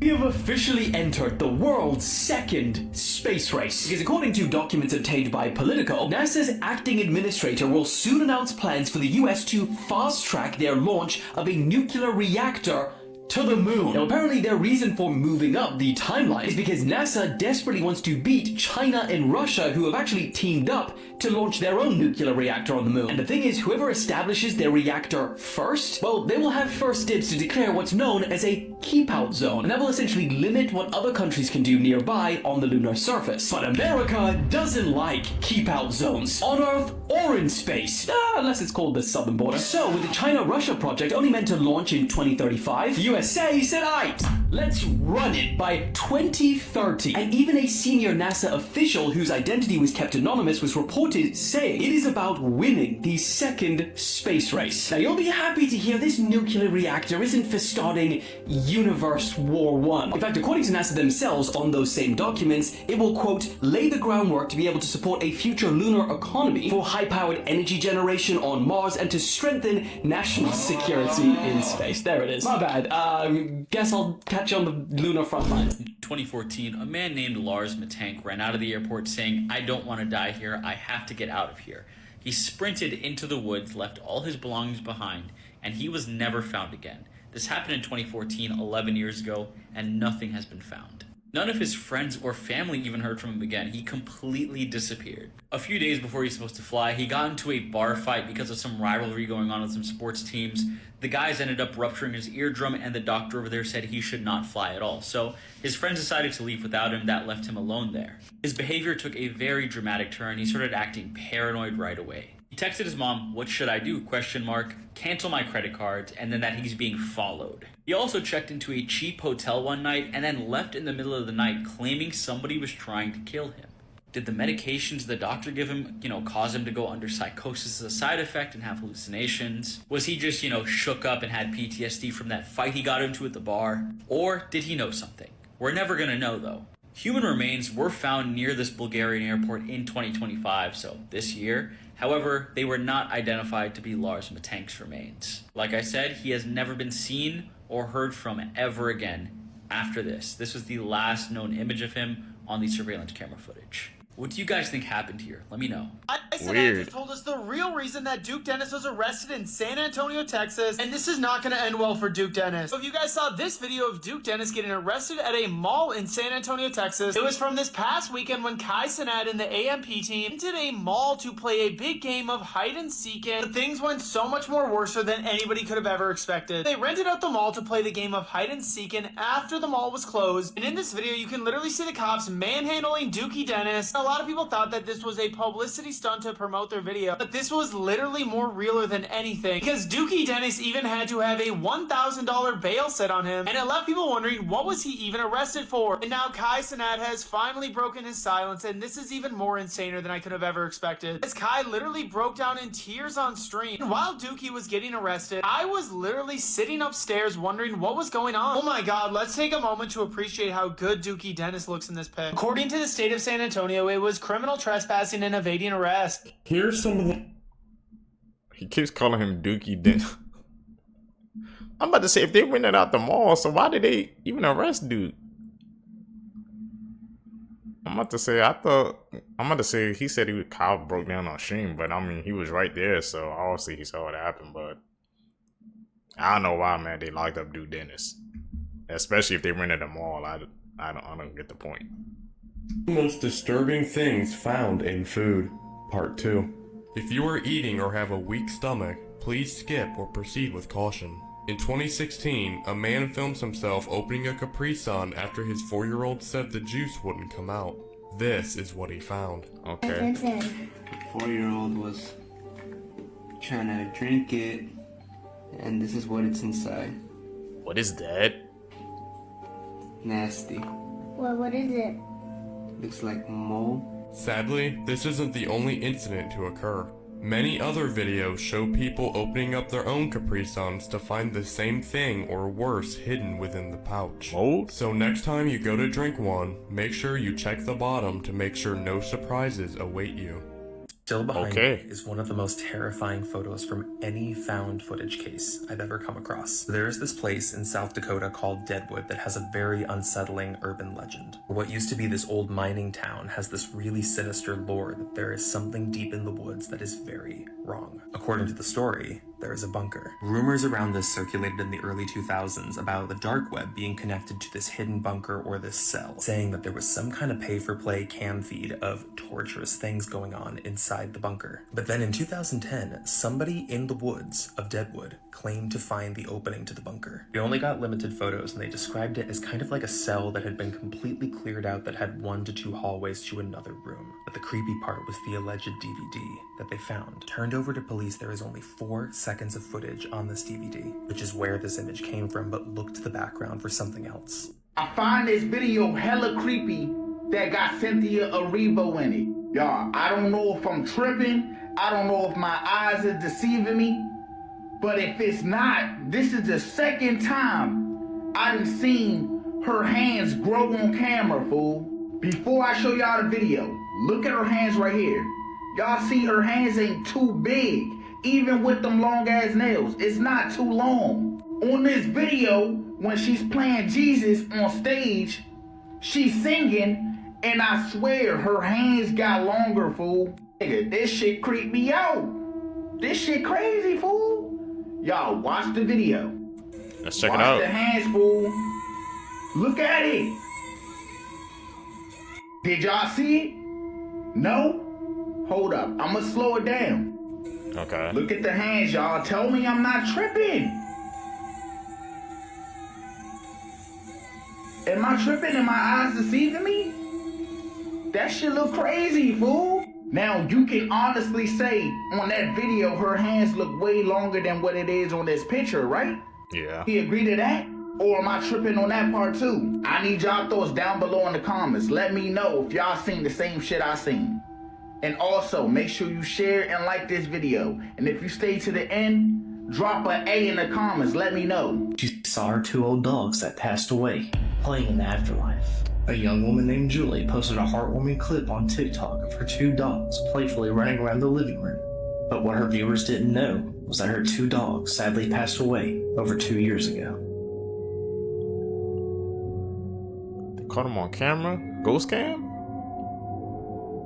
Speaker 18: We have officially entered the world's second space race. Because according to documents obtained by Politico, NASA's acting administrator will soon announce plans for the US to fast-track their launch of a nuclear reactor to the moon. Now, apparently their reason for moving up the timeline is because NASA desperately wants to beat China and Russia, who have actually teamed up to launch their own nuclear reactor on the moon. And the thing is, whoever establishes their reactor first, well, they will have first dibs to declare what's known as a keep-out zone. And that will essentially limit what other countries can do nearby on the lunar surface. But America doesn't like keep-out zones, on Earth or in space, unless it's called the southern border. So, with the China-Russia project only meant to launch in 2035, the USA said, aight, let's run it by 2030. And even a senior NASA official whose identity was kept anonymous was reported saying it is about winning the second space race. Now, you'll be happy to hear this nuclear reactor isn't for starting Universe War I. In fact, according to NASA themselves on those same documents, it will, quote, lay the groundwork to be able to support a future lunar economy for high-powered energy generation on Mars and to strengthen national security in space. There it is. My bad. Guess I'll catch you on the lunar front lines.
Speaker 4: In 2014, a man named Lars Matank ran out of the airport saying, "I don't want to die here, I have to get out of here." He sprinted into the woods, left all his belongings behind, and he was never found again. This happened in 2014, 11 years ago, and nothing has been found. None of his friends or family even heard from him again. He completely disappeared. A few days before he's supposed to fly, he got into a bar fight because of some rivalry going on with some sports teams. The guys ended up rupturing his eardrum, and the doctor over there said he should not fly at all. So his friends decided to leave without him. That left him alone there. His behavior took a very dramatic turn. He started acting paranoid right away. He texted his mom, "What should I do? ? Cancel my credit cards," and then that he's being followed. He also checked into a cheap hotel one night and then left in the middle of the night claiming somebody was trying to kill him. Did the medications the doctor give him, cause him to go under psychosis as a side effect and have hallucinations? Was he just, shook up and had PTSD from that fight he got into at the bar? Or did he know something? We're never gonna know though. Human remains were found near this Bulgarian airport in 2025, so this year. However, they were not identified to be Lars Matank's remains. Like I said, he has never been seen or heard from ever again after this. This was the last known image of him on the surveillance camera footage. What do you guys think happened here? Let me know.
Speaker 20: Tyson Andrews told us the real reason that Duke Dennis was arrested in San Antonio, Texas, and this is not going to end well for Duke Dennis. So if you guys saw this video of Duke Dennis getting arrested at a mall in San Antonio, Texas, it was from this past weekend when Kai Cenat and the AMP team entered a mall to play a big game of hide and seek, and things went so much more worse than anybody could have ever expected. They rented out the mall to play the game of hide and seek, and after the mall was closed, and in this video you can literally see the cops manhandling Dookie Dennis. A lot of people thought that this was a publicity stunt to promote their video, but this was literally more realer than anything, because Dookie Dennis even had to have a $1,000 bail set on him, and it left people wondering what was he even arrested for. And now Kai Cenat has finally broken his silence, and this is even more insaner than I could have ever expected, as Kai literally broke down in tears on stream. And while Dookie was getting arrested, I was literally sitting upstairs wondering what was going on. Oh my god, let's take a moment to appreciate how good Dookie Dennis looks in this pic. According to the state of San Antonio, it was criminal trespassing and evading arrest.
Speaker 1: Here's some of the... He keeps calling him Dookie Dennis. I'm about to say, if they rented out the mall, so why did they even arrest Duke? I'm about to say he said Kyle broke down on stream, but I mean he was right there, so obviously he saw it happen. But I don't know why, man, they locked up Duke Dennis, especially if they rented a mall. I don't get the point.
Speaker 2: Most disturbing things found in food, part 2. If you are eating or have a weak stomach, please skip or proceed with caution. In 2016, a man films himself opening a Capri Sun after his 4-year-old said the juice wouldn't come out. This is what he found.
Speaker 1: Okay.
Speaker 8: The 4-year-old was trying to drink it, and this is what it's inside.
Speaker 1: What is that?
Speaker 8: Nasty.
Speaker 12: Well, what is it?
Speaker 8: Looks like mold.
Speaker 2: Sadly, this isn't the only incident to occur. Many other videos show people opening up their own Capri Suns to find the same thing or worse hidden within the pouch.
Speaker 1: Mold?
Speaker 2: So next time you go to drink one, make sure you check the bottom to make sure no surprises await you.
Speaker 10: Still behind me is one of the most terrifying photos from any found footage case I've ever come across. There is this place in South Dakota called Deadwood that has a very unsettling urban legend. What used to be this old mining town has this really sinister lore that there is something deep in the woods that is very wrong. According to the story, there is a bunker. Rumors around this circulated in the early 2000s about the dark web being connected to this hidden bunker or this cell, saying that there was some kind of pay-for-play cam feed of torturous things going on inside the bunker. But then in 2010, somebody in the woods of Deadwood claimed to find the opening to the bunker. We only got limited photos, and they described it as kind of like a cell that had been completely cleared out that had 1 to 2 hallways to another room. But the creepy part was the alleged DVD that they found. Turned over to police, there is only 4 seconds of footage on this DVD, which is where this image came from, but look to the background for something else.
Speaker 21: I find this video hella creepy that got Cynthia Erivo in it. Y'all, I don't know if I'm tripping. I don't know if my eyes are deceiving me. But if it's not, this is the second time I done seen her hands grow on camera, fool. Before I show y'all the video, look at her hands right here. Y'all see her hands ain't too big. Even with them long ass nails, it's not too long. On this video, when she's playing Jesus on stage, she's singing, and I swear her hands got longer, fool. Nigga, this shit creeped me out. This shit crazy, fool. Y'all, watch the video.
Speaker 1: Let's check it out.
Speaker 21: Watch the hands, fool. Look at it. Did y'all see it? No? Hold up, I'ma slow it down.
Speaker 1: Okay.
Speaker 21: Look at the hands, y'all. Tell me I'm not tripping. Am I tripping? Am my eyes deceiving me? That shit look crazy, fool. Now, you can honestly say on that video, her hands look way longer than what it is on this picture, right?
Speaker 1: Yeah.
Speaker 21: You agree to that? Or am I tripping on that part too? I need y'all thoughts down below in the comments. Let me know if y'all seen the same shit I seen. And also, make sure you share and like this video. And if you stay to the end, drop an A in the comments. Let me know.
Speaker 8: She saw her 2 old dogs that passed away, playing in the afterlife. A young woman named Julie posted a heartwarming clip on TikTok of her 2 dogs playfully running around the living room. But what her viewers didn't know was that her 2 dogs sadly passed away over 2 years ago.
Speaker 1: They caught him on camera? Ghost cam?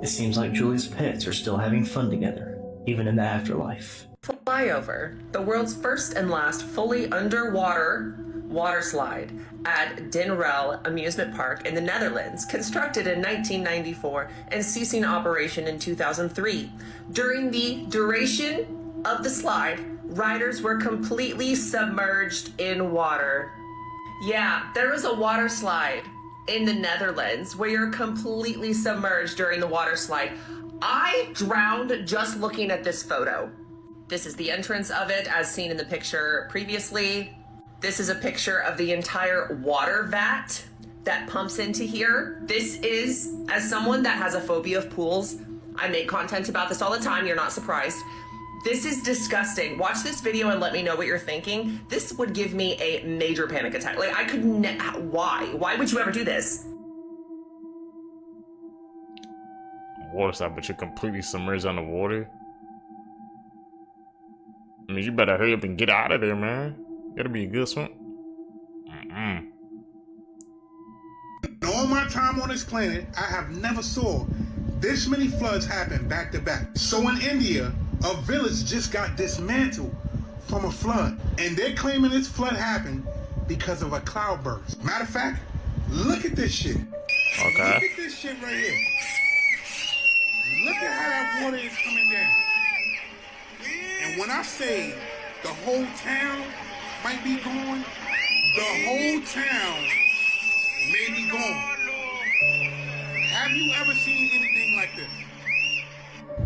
Speaker 8: It seems like Julie's pets are still having fun together, even in the afterlife.
Speaker 25: Flyover, the world's first and last fully underwater water slide at Den Rel Amusement Park in the Netherlands, constructed in 1994 and ceasing operation in 2003. During the duration of the slide, riders were completely submerged in water. Yeah, there was a water slide in the Netherlands where you're completely submerged during the water slide. I drowned just looking at this photo. This is the entrance of it as seen in the picture previously. This is a picture of the entire water vat that pumps into here. This is, as someone that has a phobia of pools, I make content about this all the time, you're not surprised. This is disgusting. Watch this video and let me know what you're thinking. This would give me a major panic attack. Like, I could why? Why would you ever do this?
Speaker 1: Water slide, but you're completely submerged underwater. I mean, you better hurry up and get out of there, man. Gotta be a good swim.
Speaker 3: In all my time on this planet, I have never saw this many floods happen back to back. So in India, a village just got dismantled from a flood. And they're claiming this flood happened because of a cloudburst. Matter of fact, look at this shit.
Speaker 1: Okay.
Speaker 3: Look at this shit right here. Look at how that water is coming down. And when I say the whole town might be gone, the whole town may be gone. Have you ever seen anything like this?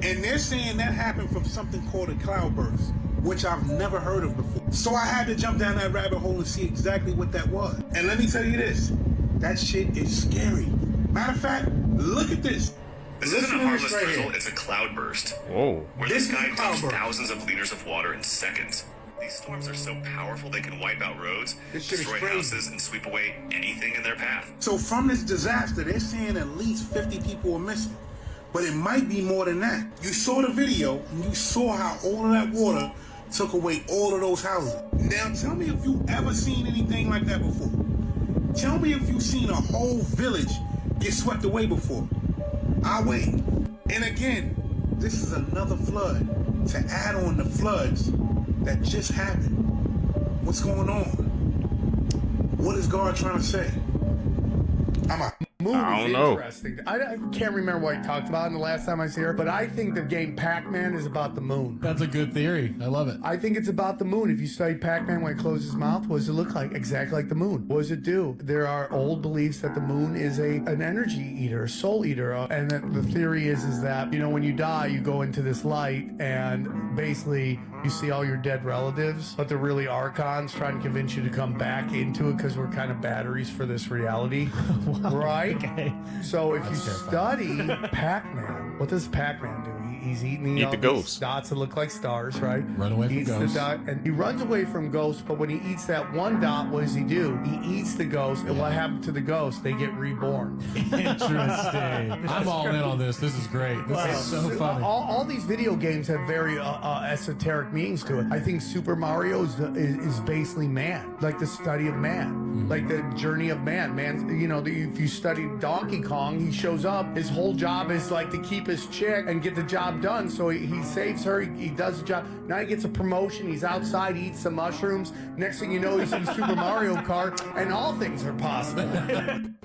Speaker 3: And they're saying that happened from something called a cloudburst, which I've never heard of before. So I had to jump down that rabbit hole and see exactly what that was. And let me tell you this, that shit is scary. Matter of fact, look at this.
Speaker 6: This isn't a harmless drizzle, it's a cloudburst.
Speaker 1: Whoa.
Speaker 6: Where the sky dumps thousands of liters of water in seconds. These storms are so powerful they can wipe out roads, destroy houses, and sweep away anything in their path.
Speaker 3: So from this disaster, they're saying at least 50 people are missing. But it might be more than that. You saw the video, and you saw how all of that water took away all of those houses. Now tell me if you've ever seen anything like that before. Tell me if you've seen a whole village get swept away before. I'll wait. And again, this is another flood to add on the floods that just happened. What's going on? What is God trying to say? I'm out.
Speaker 1: I don't know.
Speaker 22: Interesting. I can't remember what he talked about in the last time I was here, but I think the game Pac-Man is about the moon.
Speaker 23: That's a good theory. I love it.
Speaker 22: I think it's about the moon. If you study Pac-Man when he closes his mouth, what does it look like? Exactly like the moon. What does it do? There are old beliefs that the moon is an energy eater, a soul eater, and that the theory is that, you know, when you die, you go into this light and basically you see all your dead relatives, but they're really archons trying to convince you to come back into it because we're kind of batteries for this reality. Wow. Right?
Speaker 23: Okay.
Speaker 22: So if you study Pac-Man, what does Pac-Man do? He's eating
Speaker 1: Eat the ghosts.
Speaker 22: Dots that look like stars, right?
Speaker 23: Run away from ghosts.
Speaker 22: The dot, and he runs away from ghosts, but when he eats that one dot, what does he do? He eats the ghost, and what happens to the ghost? They get reborn.
Speaker 23: Interesting. I'm all in on this. This is great. This is so funny.
Speaker 22: All these video games have very esoteric meanings to it. I think Super Mario is basically man, like the study of man, like the journey of man. Man, you know, if you study Donkey Kong, he shows up. His whole job is like to keep his chick and get the job done. So he saves her. He does the job. Now he gets a promotion. He's outside. He eats some mushrooms. Next thing you know, he's in Super Mario Kart, and all things are possible.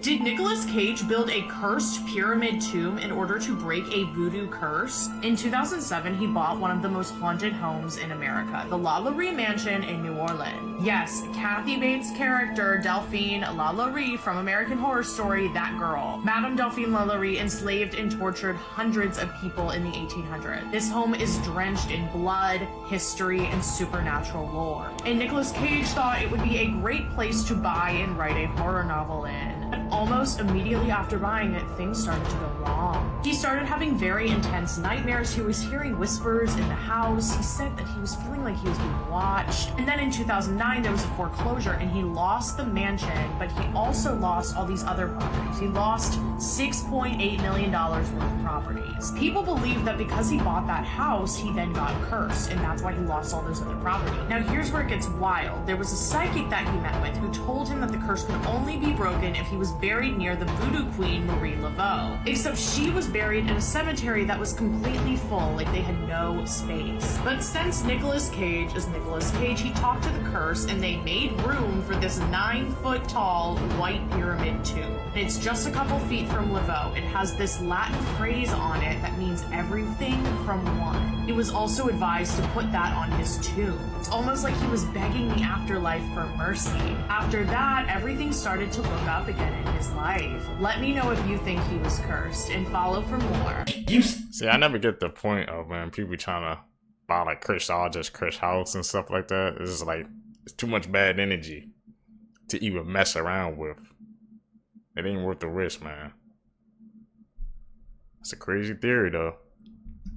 Speaker 5: Did Nicolas Cage build a cursed pyramid tomb in order to break a voodoo curse? In 2007, he bought one of the most haunted homes in America, the LaLaurie Mansion in New Orleans. Yes, Kathy Bates' character, Delphine LaLaurie from American Horror Story, that girl. Madame Delphine LaLaurie enslaved and tortured hundreds of people in the 1800s. This home is drenched in blood, history, and supernatural lore. And Nicolas Cage thought it would be a great place to buy and write a horror novel in. But almost immediately after buying it, things started to go wrong. He started having very intense nightmares. He was hearing whispers in the house. He said that he was feeling like he was being watched. And then in 2009, there was a foreclosure and he lost the mansion, but he also lost all these other properties. He lost $6.8 million worth of properties. People believe that because he bought that house, he then got cursed, and that's why he lost all those other properties. Now here's where it gets wild. There was a psychic that he met with who told him that the curse could only be broken if he was buried near the voodoo queen Marie Laveau. Except she was buried in a cemetery that was completely full, like they had no space. But since Nicolas Cage is Nicolas Cage, he talked to the curse and they made room for this 9-foot tall white pyramid tomb. And it's just a couple feet from Laveau. It has this Latin phrase on it that means everything from one. He was also advised to put that on his tomb. It's almost like he was begging the afterlife for mercy. After that, everything started to look up again in
Speaker 7: his life. Let me know if you think he was cursed and follow for more.
Speaker 1: See, I never get the point of when people trying to buy like Chris just Chris House and stuff like that. It's just like, it's too much bad energy to even mess around with. It ain't worth the risk, man. It's a crazy theory, though.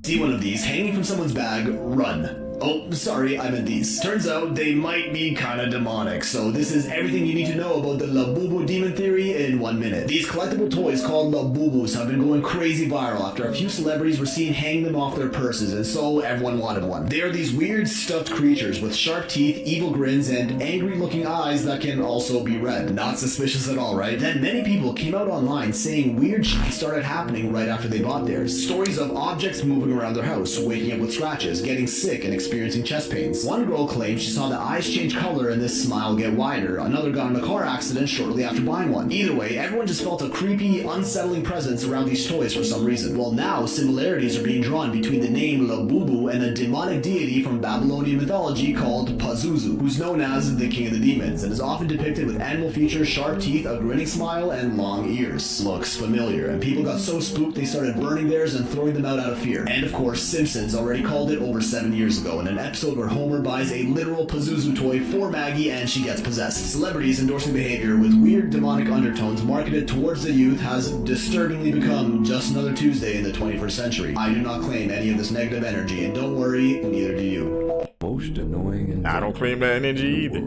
Speaker 9: See one of these hanging from someone's bag, run. Oh, sorry, I meant these. Turns out they might be kinda demonic, so this is everything you need to know about the Labubu demon theory in 1 minute. These collectible toys called Labubus have been going crazy viral after a few celebrities were seen hanging them off their purses, and so everyone wanted one. They are these weird stuffed creatures with sharp teeth, evil grins, and angry-looking eyes that can also be red. Not suspicious at all, right? Then many people came out online saying weird shit started happening right after they bought theirs. Stories of objects moving around their house, waking up with scratches, getting sick, and experiencing chest pains. One girl claimed she saw the eyes change color and this smile get wider. Another got in a car accident shortly after buying one. Either way, everyone just felt a creepy, unsettling presence around these toys for some reason. Well, now similarities are being drawn between the name Labubu and a demonic deity from Babylonian mythology called Pazuzu, who's known as the King of the Demons, and is often depicted with animal features, sharp teeth, a grinning smile, and long ears. Looks familiar, and people got so spooked they started burning theirs and throwing them out of fear. And of course, Simpsons already called it over 7 years ago in an episode where Homer buys a literal Pazuzu toy for Maggie and she gets possessed. Celebrities endorsing behavior with weird demonic undertones marketed towards the youth has disturbingly become just another Tuesday in the 21st century. I do not claim any of this negative energy, and don't worry, neither do you.
Speaker 11: Most annoying.
Speaker 1: I don't claim that energy either.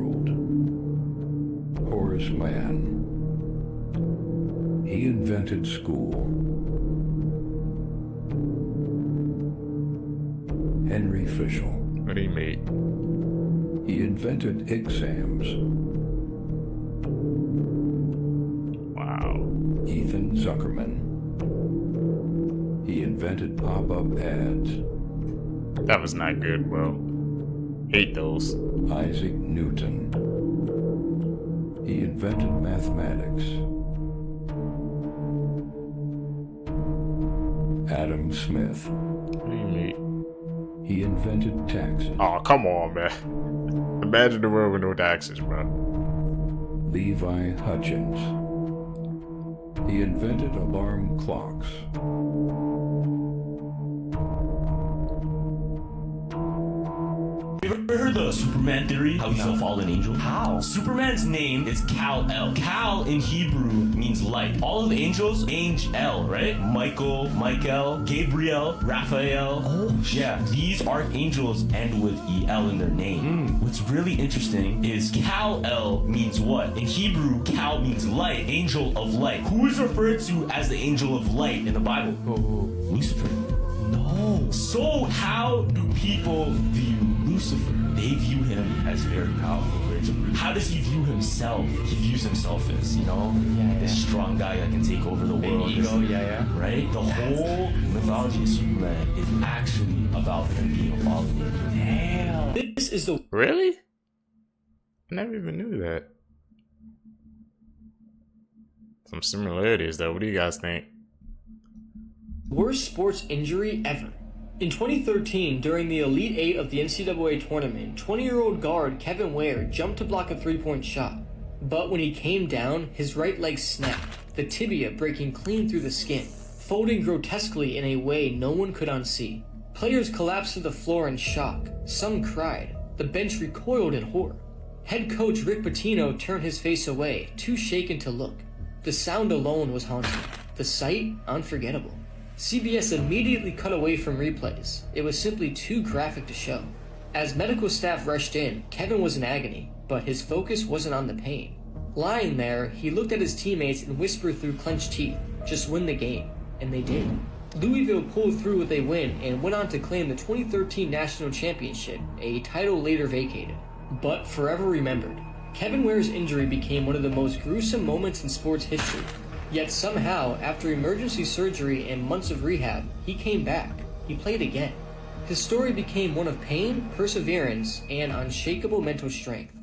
Speaker 11: Horace Mann. He invented school. Henry Fischel.
Speaker 1: What do you mean?
Speaker 11: He invented exams.
Speaker 1: Wow.
Speaker 11: Ethan Zuckerman. He invented pop-up ads.
Speaker 1: That was not good, bro. Hate those.
Speaker 11: Isaac Newton. He invented mathematics. Adam Smith.
Speaker 1: What do you mean?
Speaker 11: He invented taxes.
Speaker 1: Oh, come on, man. Imagine the world with no taxes, bro.
Speaker 11: Levi Hutchins. He invented alarm clocks.
Speaker 13: You ever heard the Superman theory? How he's a fallen angel? How? Superman's name is Kal-El. Kal in Hebrew means light. All of the angels, Angel, right? Michael, Gabriel, Raphael. Oh, shit. Yeah, these archangels end with El in their name. What's really interesting is Kal-El means what? In Hebrew, Kal means light, angel of light. Who is referred to as the angel of light in the Bible? Lucifer. No. So how do people view Lucifer? They view him as very powerful. How does he view himself? He views himself as, this strong guy that can take over the world.
Speaker 10: Ego,
Speaker 13: Right? The whole mythology of Superman is actually about him being a fallen angel.
Speaker 10: Damn. This is the...
Speaker 1: Really? I never even knew that. Some similarities, though. What do you guys think?
Speaker 18: Worst sports injury ever. In 2013, during the Elite Eight of the NCAA tournament, 20-year-old guard Kevin Ware jumped to block a three-point shot. But when he came down, his right leg snapped, the tibia breaking clean through the skin, folding grotesquely in a way no one could unsee. Players collapsed to the floor in shock. Some cried. The bench recoiled in horror. Head coach Rick Pitino turned his face away, too shaken to look. The sound alone was haunting. The sight, unforgettable. CBS immediately cut away from replays. It was simply too graphic to show. As medical staff rushed in, Kevin was in agony, but his focus wasn't on the pain. Lying there, he looked at his teammates and whispered through clenched teeth, "Just win the game." And they did. Louisville pulled through with a win and went on to claim the 2013 National Championship, a title later vacated. But forever remembered, Kevin Ware's injury became one of the most gruesome moments in sports history. Yet somehow, after emergency surgery and months of rehab, he came back. He played again. His story became one of pain, perseverance, and unshakable mental strength.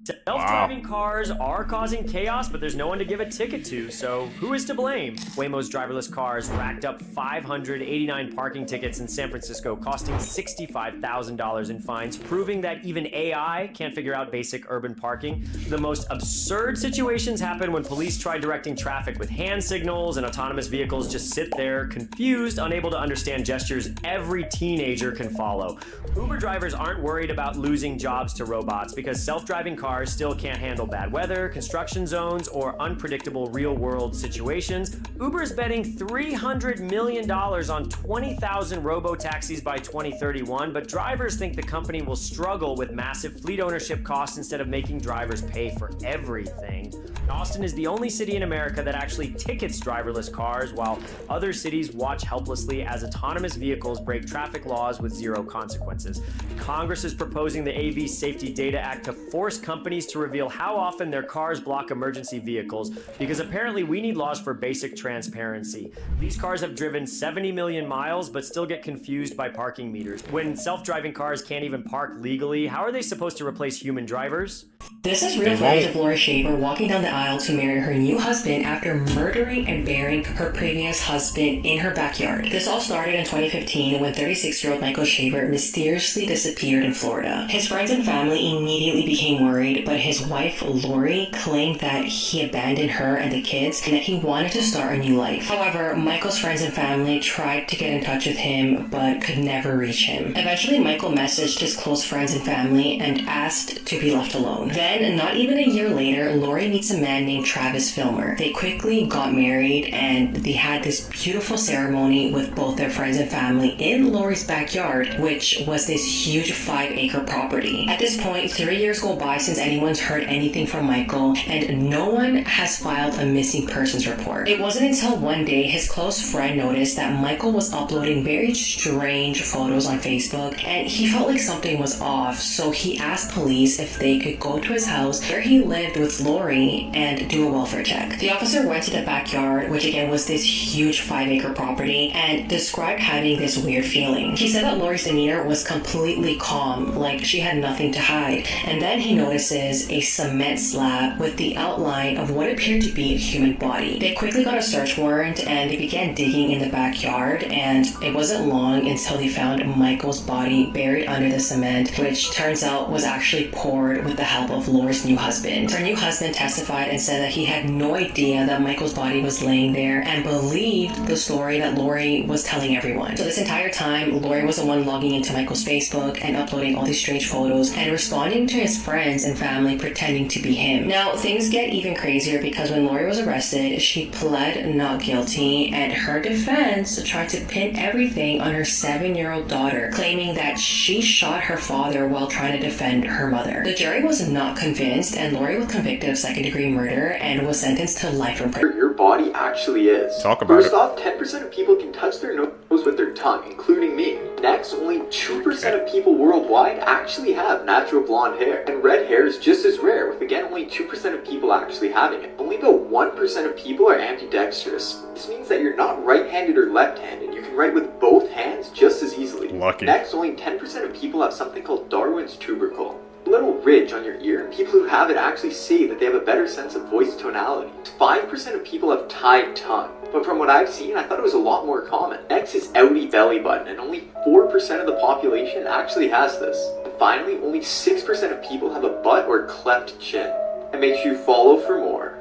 Speaker 14: Self-driving cars are causing chaos, but there's no one to give a ticket to, so who is to blame? Waymo's driverless cars racked up 589 parking tickets in San Francisco, costing $65,000 in fines, proving that even AI can't figure out basic urban parking. The most absurd situations happen when police try directing traffic with hand signals, and autonomous vehicles just sit there, confused, unable to understand gestures every teenager can follow. Uber drivers aren't worried about losing jobs to robots because self-driving cars still can't handle bad weather, construction zones, or unpredictable real-world situations. Uber is betting $300 million on 20,000 robo-taxis by 2031, but drivers think the company will struggle with massive fleet ownership costs instead of making drivers pay for everything. Austin is the only city in America that actually tickets driverless cars, while other cities watch helplessly as autonomous vehicles break traffic laws with zero consequences. Congress is proposing the AV Safety Data Act to force companies to reveal how often their cars block emergency vehicles, because apparently we need laws for basic transparency. These cars have driven 70 million miles but still get confused by parking meters. When self-driving cars can't even park legally, how are they supposed to replace human drivers?
Speaker 15: This is real footage of Lori Shaver walking down the aisle to marry her new husband after murdering and burying her previous husband in her backyard. This all started in 2015 when 36-year-old Michael Shaver mysteriously disappeared in Florida. His friends and family immediately became worried, but his wife Lori claimed that he abandoned her and the kids and that he wanted to start a new life. However, Michael's friends and family tried to get in touch with him but could never reach him. Eventually, Michael messaged his close friends and family and asked to be left alone. Then, not even a year later, Lori meets a man named Travis Filmer. They quickly got married and they had this beautiful ceremony with both their friends and family in Lori's backyard, which was this huge 5-acre property. At this point, 3 years go by since anyone's heard anything from Michael, and no one has filed a missing persons report. It wasn't until one day his close friend noticed that Michael was uploading very strange photos on Facebook, and he felt like something was off, so he asked police if they could go to his house where he lived with Lori and do a welfare check. The officer went to the backyard, which again was this huge 5-acre property, and described having this weird feeling. He said that Lori's demeanor was completely calm, like she had nothing to hide, and then he notices a cement slab with the outline of what appeared to be a human body. They quickly got a search warrant and they began digging in the backyard, and it wasn't long until they found Michael's body buried under the cement, which turns out was actually poured with the help of Lori's new husband. Her new husband testified and said that he had no idea that Michael's body was laying there and believed the story that Lori was telling everyone. So this entire time, Lori was the one logging into Michael's Facebook and uploading all these strange photos and responding to his friends and family pretending to be him. Now, things get even crazier because when Lori was arrested, she pled not guilty, and her defense tried to pin everything on her 7-year-old daughter, claiming that she shot her father while trying to defend her mother. The jury was not convinced, and Lori was convicted of second-degree murder and was sentenced to life in prison.
Speaker 17: Your body actually is.
Speaker 1: Talk about
Speaker 17: First off, 10% of people can touch their nose with their tongue, including me. Next, only 2% of people worldwide actually have natural blonde hair, and red hair is just as rare, with again only 2% of people actually having it. Only about 1% of people are ambidextrous. This means that you're not right-handed or left-handed. You can write with both hands just as easily.
Speaker 1: Lucky.
Speaker 17: Next, only 10% of people have something called Darwin's tubercle. A little ridge on your ear, and people who have it actually say that they have a better sense of voice tonality. 5% of people have tied tongue, but from what I've seen, I thought it was a lot more common. Next is outie belly button, and only 4% of the population actually has this. And finally, only 6% of people have a butt or cleft chin. And make sure you follow for more.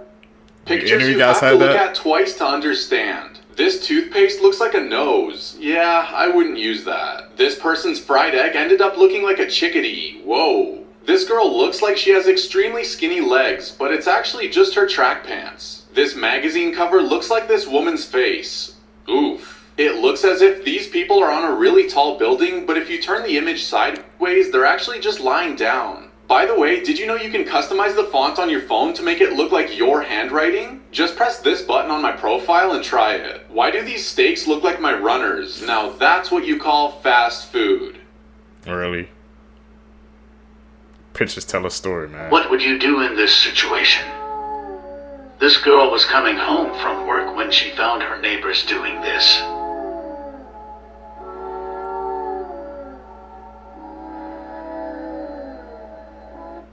Speaker 19: Pictures you have to look at twice to understand. This toothpaste looks like a nose. Yeah, I wouldn't use that. This person's fried egg ended up looking like a chickadee. Whoa. This girl looks like she has extremely skinny legs, but it's actually just her track pants. This magazine cover looks like this woman's face. Oof. It looks as if these people are on a really tall building, but if you turn the image sideways, they're actually just lying down. By the way, did you know you can customize the font on your phone to make it look like your handwriting? Just press this button on my profile and try it. Why do these steaks look like my runners? Now that's what you call fast food.
Speaker 1: Really? Pictures tell a story, man.
Speaker 24: What would you do in this situation? This girl was coming home from work when she found her neighbors doing this.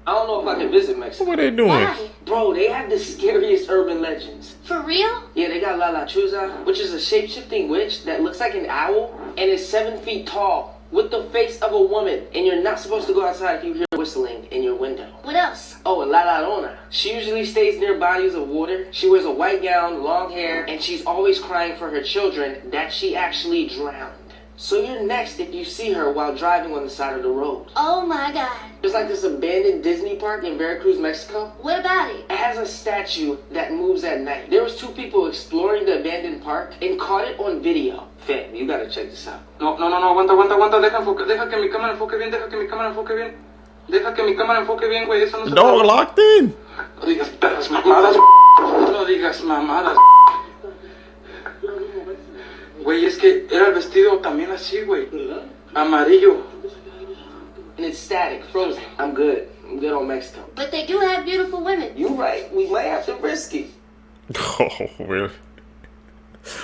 Speaker 26: I don't know if I
Speaker 2: to visit Mexico.
Speaker 1: What are they doing?
Speaker 2: Why? Bro, they have the scariest urban legends.
Speaker 4: For real?
Speaker 2: Yeah, they got La Chuza, which is a shape-shifting witch that looks like an owl and is 7 feet tall with the face of a woman. And you're not supposed to go outside if you hear whistling in your window.
Speaker 4: What else?
Speaker 2: Oh, and La Llorona. She usually stays near bodies of water. She wears a white gown, long hair, and she's always crying for her children that she actually drowned. So you're next if you see her while driving on the side of the road.
Speaker 4: Oh my god.
Speaker 2: There's like this abandoned Disney park in Veracruz, Mexico.
Speaker 4: What about it?
Speaker 2: It has a statue that moves at night. There was 2 people exploring the abandoned park and caught it on video. Fam, you gotta check this out.
Speaker 12: No, aguanta, deja que mi cámara enfoque bien, deja que mi cámara enfoque bien. Deja que mi cámara enfoque bien, güey, eso no se
Speaker 1: Dog locked in.
Speaker 12: No digas perras mamadas, no digas mamadas. Güey, es que era el vestido también así, güey. Amarillo.
Speaker 2: And it's static, frozen. I'm good on Mexico.
Speaker 4: But they do have beautiful women.
Speaker 2: You're right, we might have to risk it.
Speaker 1: Oh, really?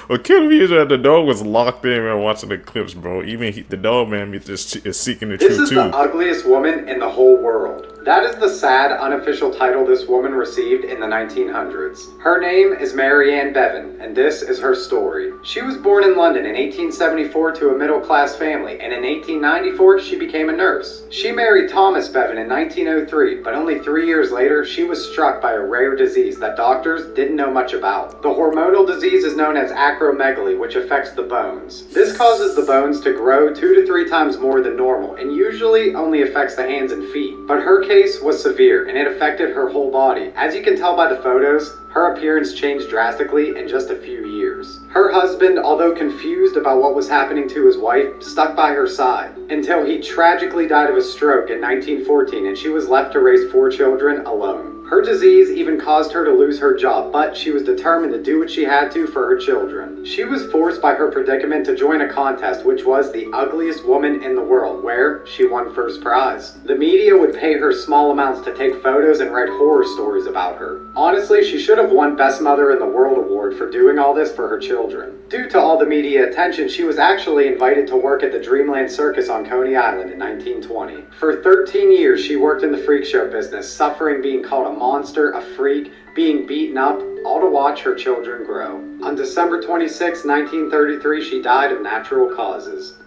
Speaker 1: Well, Kid Visa, the dog was locked in, man, watching the clips, bro. Even the dog, man, is seeking the
Speaker 16: This
Speaker 1: truth,
Speaker 16: is
Speaker 1: too.
Speaker 16: the ugliest woman in the whole world. That is the sad, unofficial title this woman received in the 1900s. Her name is Mary Ann Bevan, and this is her story. She was born in London in 1874 to a middle-class family, and in 1894 she became a nurse. She married Thomas Bevan in 1903, but only 3 years later she was struck by a rare disease that doctors didn't know much about. The hormonal disease is known as acromegaly, which affects the bones. This causes the bones to grow 2 to 3 times more than normal, and usually only affects the hands and feet. But her case was severe, and it affected her whole body. As you can tell by the photos, her appearance changed drastically in just a few years. Her husband, although confused about what was happening to his wife, stuck by her side until he tragically died of a stroke in 1914, and she was left to raise 4 children alone. Her disease even caused her to lose her job, but she was determined to do what she had to for her children. She was forced by her predicament to join a contest which was the ugliest woman in the world, where she won first prize. The media would pay her small amounts to take photos and write horror stories about her. Honestly, she should have won Best Mother in the World award for doing all this for her children. Due to all the media attention, she was actually invited to work at the Dreamland Circus on Coney Island in 1920. For 13 years, she worked in the freak show business, suffering being called a monster, a freak, being beaten up, all to watch her children grow. On December 26, 1933, she died of natural causes.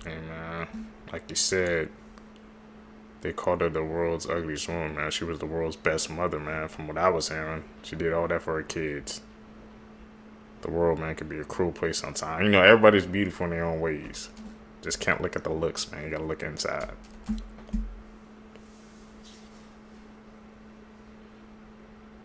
Speaker 1: Hey, man, like you said, they called her the world's ugliest woman, man. She was the world's best mother, man, from what I was hearing. She did all that for her kids. The world, man, can be a cruel place sometimes. You know, everybody's beautiful in their own ways. Just can't look at the looks, man. You gotta look inside.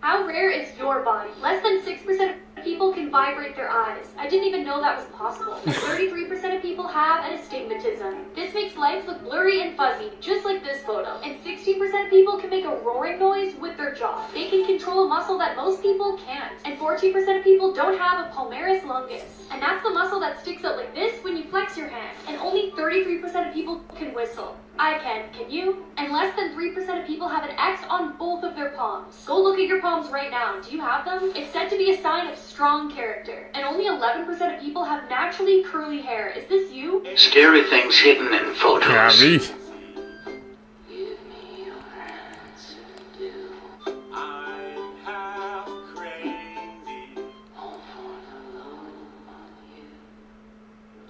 Speaker 20: How rare is your body? Less than 6% of people can vibrate their eyes. I didn't even know that was possible. 33% of people have an astigmatism. This makes lights look blurry and fuzzy, just like this photo. And 60% of people can make a roaring noise with their jaw. They can control a muscle that most people can't. And 14% of people don't have a palmaris longus. And that's the muscle that sticks out like this when you flex your hand. And only 33% of people can whistle. I can you? And less than 3% of people have an X on both of their palms. Go look at your palms right now. Do you have them? It's said to be a sign of strong character. And only 11% of people have naturally curly hair. Is this you?
Speaker 24: Scary things hidden in photos.
Speaker 1: Yeah, me.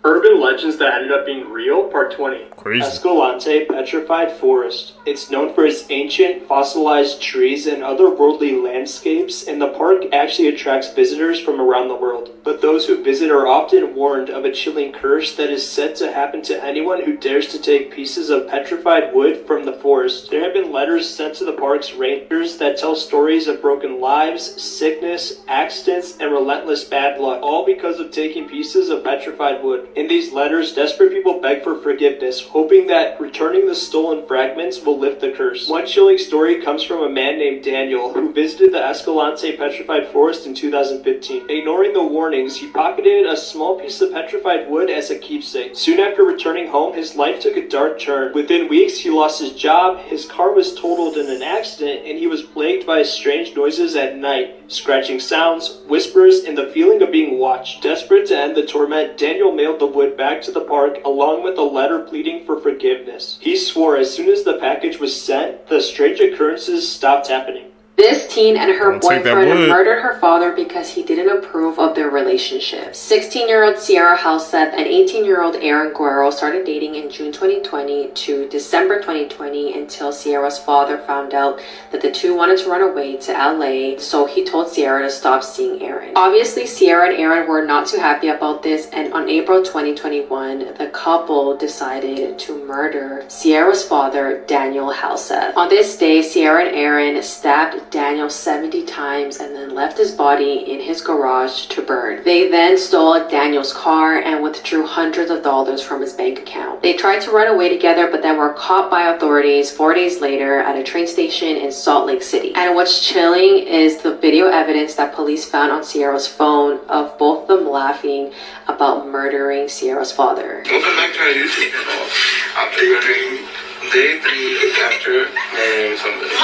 Speaker 26: Urban legends that ended up being real, part 20.
Speaker 1: Crazy.
Speaker 26: Escalante Petrified Forest. It's known for its ancient, fossilized trees and otherworldly landscapes, and the park actually attracts visitors from around the world. But those who visit are often warned of a chilling curse that is said to happen to anyone who dares to take pieces of petrified wood from the forest. There have been letters sent to the park's rangers that tell stories of broken lives, sickness, accidents, and relentless bad luck, all because of taking pieces of petrified wood. In these letters, desperate people beg for forgiveness, hoping that returning the stolen fragments will lift the curse. One chilling story comes from a man named Daniel, who visited the Escalante Petrified Forest in 2015. Ignoring the warnings, he pocketed a small piece of petrified wood as a keepsake. Soon after returning home, his life took a dark turn. Within weeks, he lost his job, his car was totaled in an accident, and he was plagued by strange noises at night, scratching sounds, whispers, and the feeling of being watched. Desperate to end the torment, Daniel mailed the wood went back to the park along with a letter pleading for forgiveness. He swore as soon as the package was sent, the strange occurrences stopped happening.
Speaker 15: This teen and her
Speaker 1: Don't take that
Speaker 15: boyfriend
Speaker 1: wood.
Speaker 15: murdered her father because he didn't approve of their relationship. 16-year-old Sierra Halseth and 18-year-old Aaron Guerrero started dating in June 2020 to December 2020 until Sierra's father found out that the two wanted to run away to LA, so he told Sierra to stop seeing Aaron. Obviously, Sierra and Aaron were not too happy about this, and on April 2021, the couple decided to murder Sierra's father, Daniel Halseth. On this day, Sierra and Aaron stabbed Daniel 70 times and then left his body in his garage to burn. They then stole Daniel's car and withdrew hundreds of dollars from his bank account. They tried to run away together but then were caught by authorities 4 days later at a train station in Salt Lake City. And what's chilling is the video evidence that police found on Sierra's phone of both of them laughing about murdering Sierra's father.
Speaker 3: Welcome back to our YouTube channel. After your dream, day 3 after marrying somebody.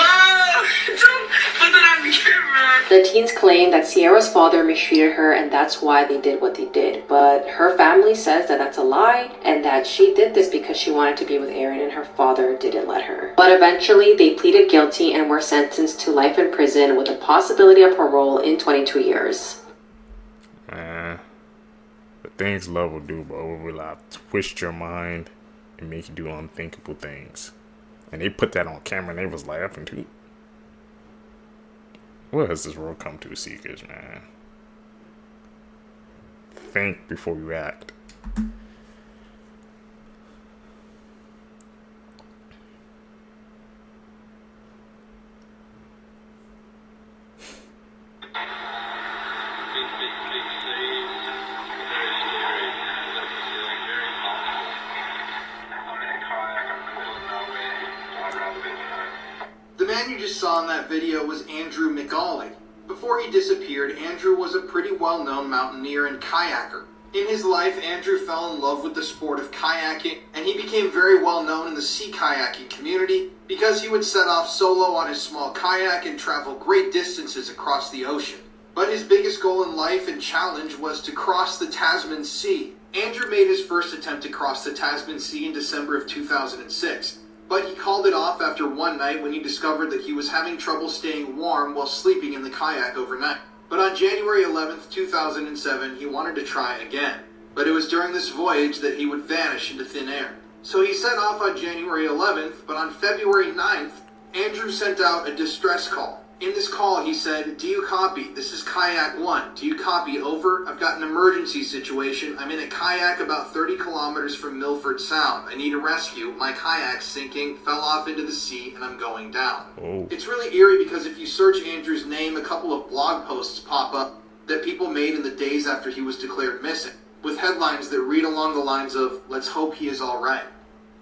Speaker 15: The teens claim that Sierra's father mistreated her and that's why they did what they did. But her family says that that's a lie and that she did this because she wanted to be with Aaron and her father didn't let her. But eventually they pleaded guilty and were sentenced to life in prison with a possibility of parole in 22 years.
Speaker 1: Man, the things love will do, bro, will like twist your mind and make you do unthinkable things. And they put that on camera and they was laughing too. What has this world come to, Seekers, man? Think before you act.
Speaker 6: The man you just saw in that video was Andrew McAuley. Before he disappeared, Andrew was a pretty well-known mountaineer and kayaker. In his life, Andrew fell in love with the sport of kayaking, and he became very well known in the sea kayaking community because he would set off solo on his small kayak and travel great distances across the ocean. But his biggest goal in life and challenge was to cross the Tasman Sea. Andrew made his first attempt to cross the Tasman Sea in December of 2006. But he called it off after one night when he discovered that he was having trouble staying warm while sleeping in the kayak overnight. But on January 11th, 2007, he wanted to try again. But it was during this voyage that he would vanish into thin air. So he set off on January 11th, but on February 9th, Andrew sent out a distress call. In this call, he said, "Do you copy? This is Kayak 1. Do you copy? Over. I've got an emergency situation. I'm in a kayak about 30 kilometers from Milford Sound. I need a rescue. My kayak's sinking, fell off into the sea, and I'm going down."
Speaker 1: Oh.
Speaker 6: It's really eerie because if you search Andrew's name, a couple of blog posts pop up that people made in the days after he was declared missing, with headlines that read along the lines of, "Let's hope he is all right."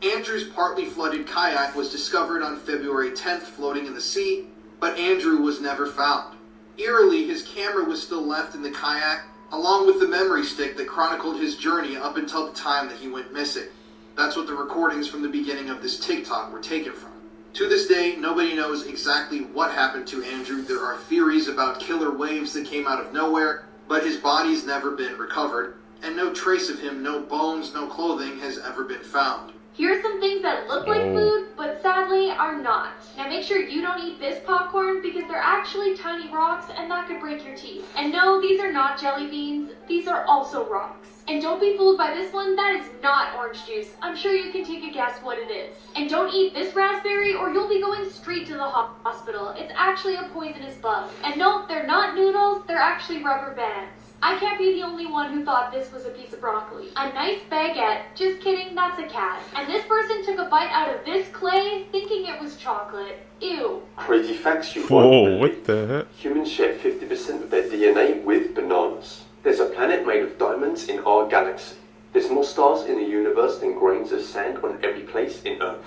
Speaker 6: Andrew's partly flooded kayak was discovered on February 10th floating in the sea, but Andrew was never found. Eerily, his camera was still left in the kayak, along with the memory stick that chronicled his journey up until the time that he went missing. That's what the recordings from the beginning of this TikTok were taken from. To this day, nobody knows exactly what happened to Andrew. There are theories about killer waves that came out of nowhere, but his body's never been recovered, and no trace of him, no bones, no clothing has ever been found.
Speaker 20: Here are some things that look like food, but sadly are not. Now make sure you don't eat this popcorn because they're actually tiny rocks and that could break your teeth. And no, these are not jelly beans, these are also rocks. And don't be fooled by this one, that is not orange juice. I'm sure you can take a guess what it is. And don't eat this raspberry or you'll be going straight to the hospital. It's actually a poisonous bug. And no, they're not noodles, they're actually rubber bands. I can't be the only one who thought this was a piece of broccoli. A nice baguette. Just kidding, that's a cat. And this person took a bite out of this clay thinking it was chocolate. Ew.
Speaker 8: Crazy facts you
Speaker 1: Whoa,
Speaker 8: won't believe.
Speaker 1: what the heck?
Speaker 8: Humans share 50% of their DNA with bananas. There's a planet made of diamonds in our galaxy. There's more stars in the universe than grains of sand on every place in Earth.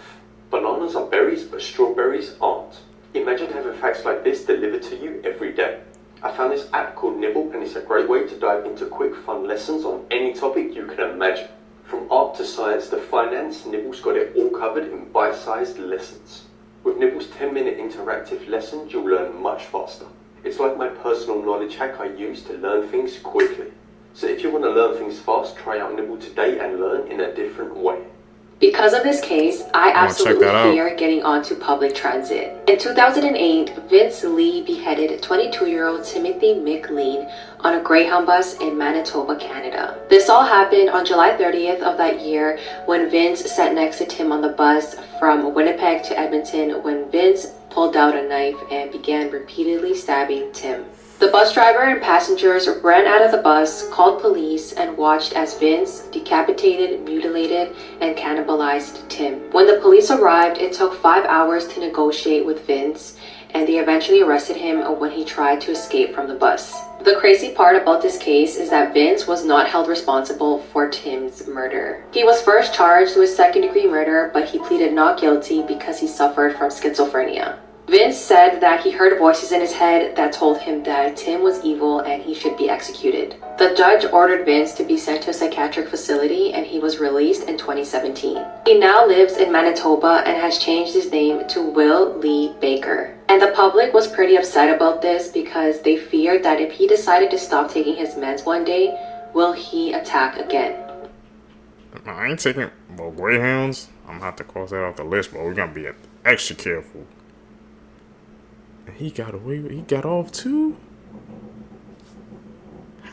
Speaker 8: Bananas are berries, but strawberries aren't. Imagine having facts like this delivered to you every day. I found this app called Nibble, and it's a great way to dive into quick, fun lessons on any topic you can imagine. From art to science to finance, Nibble's got it all covered in bite-sized lessons. With Nibble's 10-minute interactive lessons, you'll learn much faster. It's like my personal knowledge hack I use to learn things quickly. So if you want to learn things fast, try out Nibble today and learn in a different way.
Speaker 15: Because of this case, I absolutely fear getting onto public transit. In 2008, Vince Lee beheaded 22-year-old Timothy McLean on a Greyhound bus in Manitoba, Canada. This all happened on July 30th of that year when Vince sat next to Tim on the bus from Winnipeg to Edmonton when Vince pulled out a knife and began repeatedly stabbing Tim. The bus driver and passengers ran out of the bus, called police, and watched as Vince decapitated, mutilated, and cannibalized Tim. When the police arrived, it took 5 hours to negotiate with Vince, and they eventually arrested him when he tried to escape from the bus. The crazy part about this case is that Vince was not held responsible for Tim's murder. He was first charged with second-degree murder, but he pleaded not guilty because he suffered from schizophrenia. Vince said that he heard voices in his head that told him that Tim was evil and he should be executed. The judge ordered Vince to be sent to a psychiatric facility and he was released in 2017. He now lives in Manitoba and has changed his name to Will Lee Baker. And the public was pretty upset about this because they feared that if he decided to stop taking his meds one day, will he attack again?
Speaker 1: I ain't taking Greyhounds. I'm gonna have to cross that off the list, but we're gonna be extra careful. And he got away with, he got off too?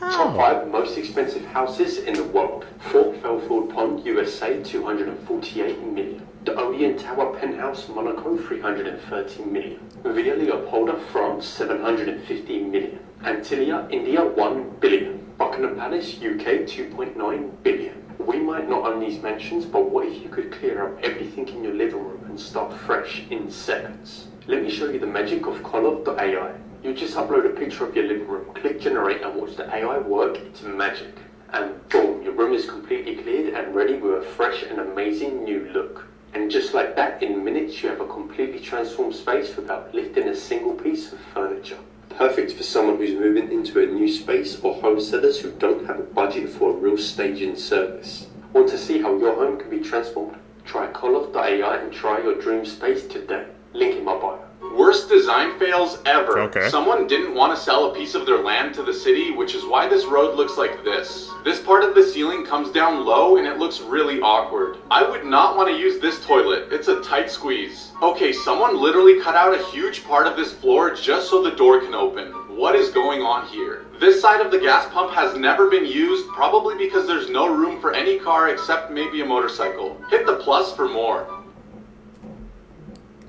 Speaker 8: Top 5 most expensive houses in the world. Fort Belfield Pond, USA, $248 million. The Odeon Tower Penthouse, Monaco, $330 million. Villa Leopolda, France, $750 million. Antillia, India, $1 billion. Buckingham Palace, UK, $2.9 billion. We might not own these mansions, but what if you could clear up everything in your living room and start fresh in seconds? Let me show you the magic of Color.ai. You just upload a picture of your living room, click generate and watch the AI work its magic. And boom, your room is completely cleared and ready with a fresh and amazing new look. And just like that, in minutes you have a completely transformed space without lifting a single piece of furniture. Perfect for someone who's moving into a new space or home sellers who don't have a budget for a real staging service. Want to see how your home can be transformed? Try Color.ai and try your dream space today. Link in my bio.
Speaker 19: Worst design fails ever.
Speaker 1: Okay.
Speaker 19: Someone didn't want to sell a piece of their land to the city, which is why this road looks like this. This part of the ceiling comes down low and it looks really awkward. I would not want to use this toilet. It's a tight squeeze. Okay, someone literally cut out a huge part of this floor just so the door can open. What is going on here? This side of the gas pump has never been used, probably because there's no room for any car except maybe a motorcycle. Hit the plus for more.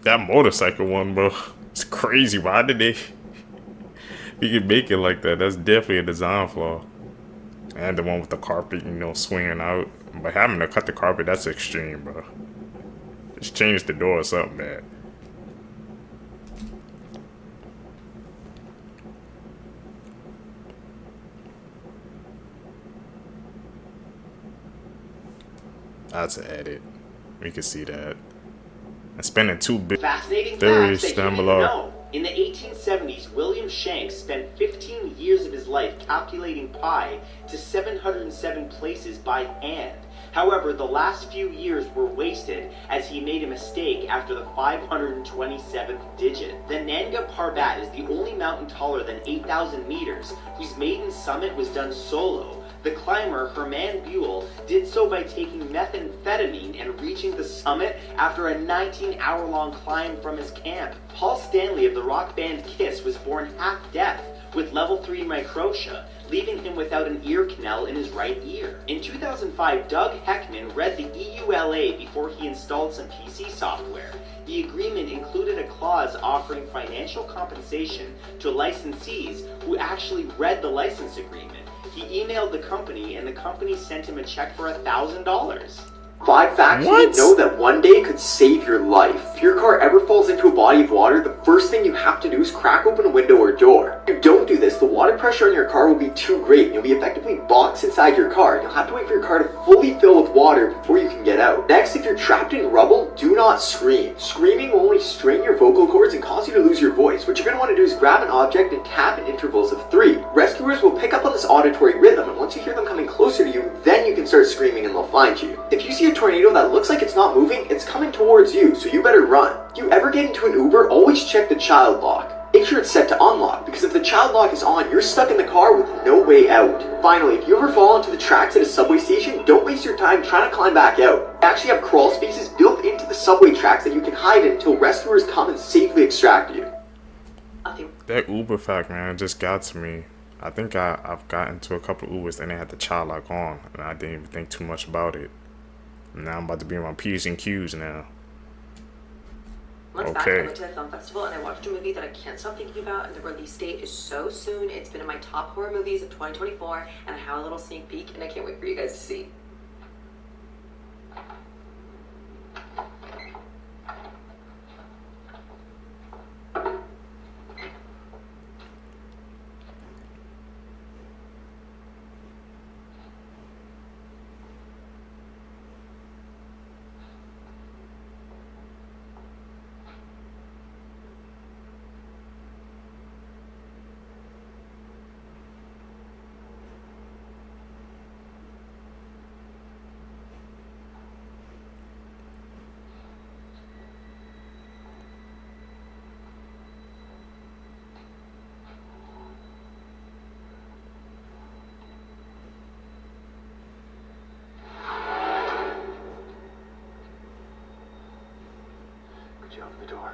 Speaker 1: That motorcycle one, bro, it's crazy. Why did they? You could make it like that. That's definitely a design flaw. And the one with the carpet, you know, swinging out. But having to cut the carpet, that's extreme, bro. Just change the door or something bad. That's an edit. We can see that. And spending $2 billion.
Speaker 5: Fascinating
Speaker 1: theories
Speaker 5: facts that
Speaker 1: down
Speaker 5: you
Speaker 1: below.
Speaker 5: didn't know. In the 1870s, William Shanks spent 15 years of his life calculating pi to 707 places by hand. However, the last few years were wasted as he made a mistake after the 527th digit. The Nanga Parbat is the only mountain taller than 8,000 meters whose maiden summit was done solo. The climber, Herman Buell, did so by taking methamphetamine and reaching the summit after a 19-hour-long climb from his camp. Paul Stanley of the rock band Kiss was born half-deaf with level 3 microtia, leaving him without an ear canal in his right ear. In 2005, Doug Heckman read the EULA before he installed some PC software. The agreement included a clause offering financial compensation to licensees who actually read the license agreement. He emailed the company, and the company sent him a check for $1,000.
Speaker 17: 5 facts you didn't know that one day could save your life. If your car ever falls into a body of water, the first thing you have to do is crack open a window or door. If you don't do this, the water pressure on your car will be too great and you'll be effectively boxed inside your car. You'll have to wait for your car to fully fill with water before you can get out. Next, if you're trapped in rubble, do not scream. Screaming will only strain your vocal cords and cause you to lose your voice. What you're going to want to do is grab an object and tap in intervals of 3. Rescuers will pick up on this auditory rhythm, and once you hear them coming closer to you, then you can start screaming and they'll find you. If you see a tornado that looks like it's not moving, it's coming towards you, so you better run. If you ever get into an Uber, always check the child lock. make sure it's set to unlock, because if the child lock is on, you're stuck in the car with no way out. Finally, if you ever fall onto the tracks at a subway station, don't waste your time trying to climb back out. They actually have crawl spaces built into the subway tracks that you can hide in until rescuers come and safely extract you.
Speaker 1: That Uber fact, man, it just got to me. I think I've gotten to a couple of Ubers and they had the child lock on, and I didn't even think too much about it. Now I'm about to be on my P's and Q's now.
Speaker 7: Months back, I went to the film festival and I watched a movie that I can't stop thinking about, and the release date is so soon. It's been in my top horror movies of 2024, and I have a little sneak peek, and I can't wait for you guys to see.
Speaker 8: Could you open the door?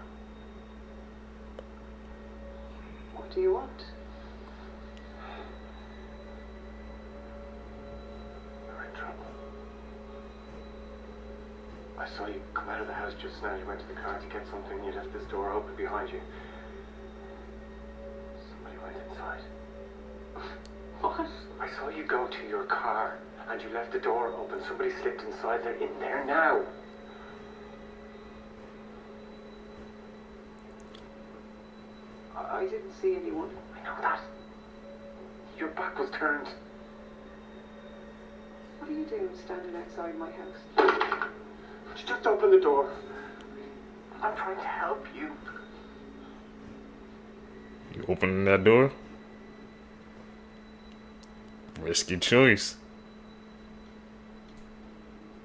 Speaker 8: What do you want? You're in trouble. I saw you come out of the house just now. You went to the car to get something. You left this door open behind you. Somebody went inside. What? I saw you go to your car and you left the door open. Somebody slipped inside. They're in there now. I didn't see anyone. I know that. Your back was turned. What are you doing standing outside my house? Just open the door. I'm trying to help you.
Speaker 1: You opening that door? Risky choice.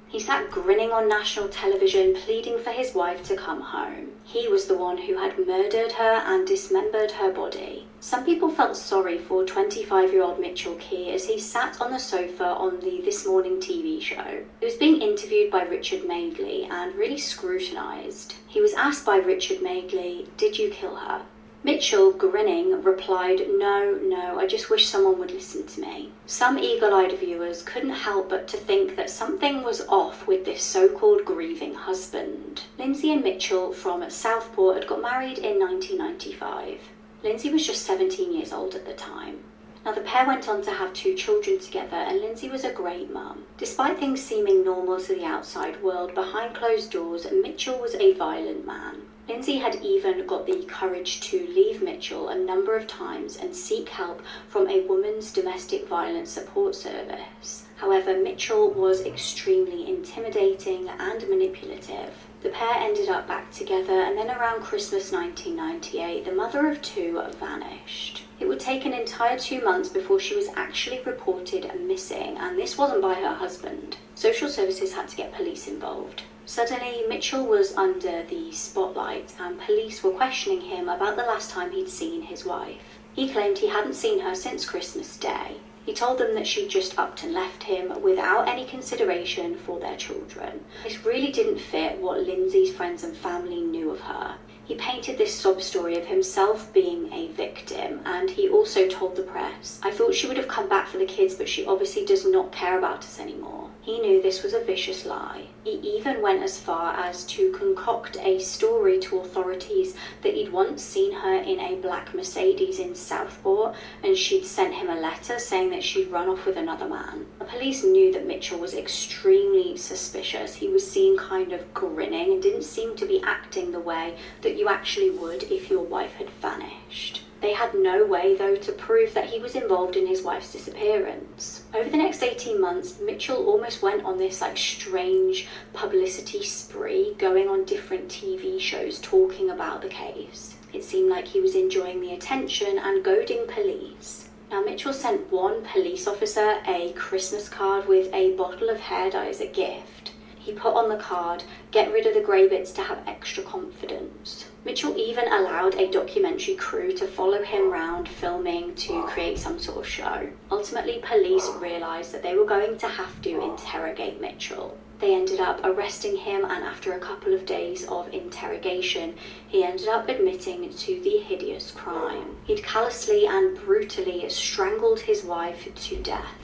Speaker 9: He sat grinning on national television, pleading for his wife to come home. He was the one who had murdered her and dismembered her body. Some people felt sorry for 25-year-old Mitchell Key as he sat on the sofa on the This Morning TV show. He was being interviewed by Richard Madeley and really scrutinised. He was asked by Richard Madeley, "Did you kill her?" Mitchell, grinning, replied, No, I just wish someone would listen to me." Some eagle-eyed viewers couldn't help but to think that something was off with this so-called grieving husband. Lindsay and Mitchell from Southport had got married in 1995. Lindsay was just 17 years old at the time. Now, the pair went on to have 2 children together, and Lindsay was a great mum. Despite things seeming normal to the outside world, behind closed doors, Mitchell was a violent man. Lindsay had even got the courage to leave Mitchell a number of times and seek help from a women's domestic violence support service. However, Mitchell was extremely intimidating and manipulative. The pair ended up back together, and then around Christmas 1998, the mother of 2 vanished. It would take an entire 2 months before she was actually reported missing, and this wasn't by her husband. Social services had to get police involved. Suddenly, Mitchell was under the spotlight, and police were questioning him about the last time he'd seen his wife. He claimed he hadn't seen her since Christmas Day. He told them that she'd just upped and left him without any consideration for their children. This really didn't fit what Lindsay's friends and family knew of her. He painted this sob story of himself being a victim, and he also told the press, "I thought she would have come back for the kids, but she obviously does not care about us anymore." He knew this was a vicious lie. He even went as far as to concoct a story to authorities that he'd once seen her in a black Mercedes in Southport, and she'd sent him a letter saying that she'd run off with another man. The police knew that Mitchell was extremely suspicious. He was seen kind of grinning and didn't seem to be acting the way that you actually would if your wife had vanished. They had no way, though, to prove that he was involved in his wife's disappearance. Over the next 18 months, Mitchell almost went on this strange publicity spree, going on different TV shows talking about the case. It seemed like he was enjoying the attention and goading police. Now, Mitchell sent one police officer a Christmas card with a bottle of hair dye as a gift. He put on the card, "Get rid of the grey bits to have extra confidence." Mitchell even allowed a documentary crew to follow him around filming to create some sort of show. Ultimately, police realised that they were going to have to interrogate Mitchell. They ended up arresting him, and after a couple of days of interrogation, he ended up admitting to the hideous crime. He'd callously and brutally strangled his wife to death.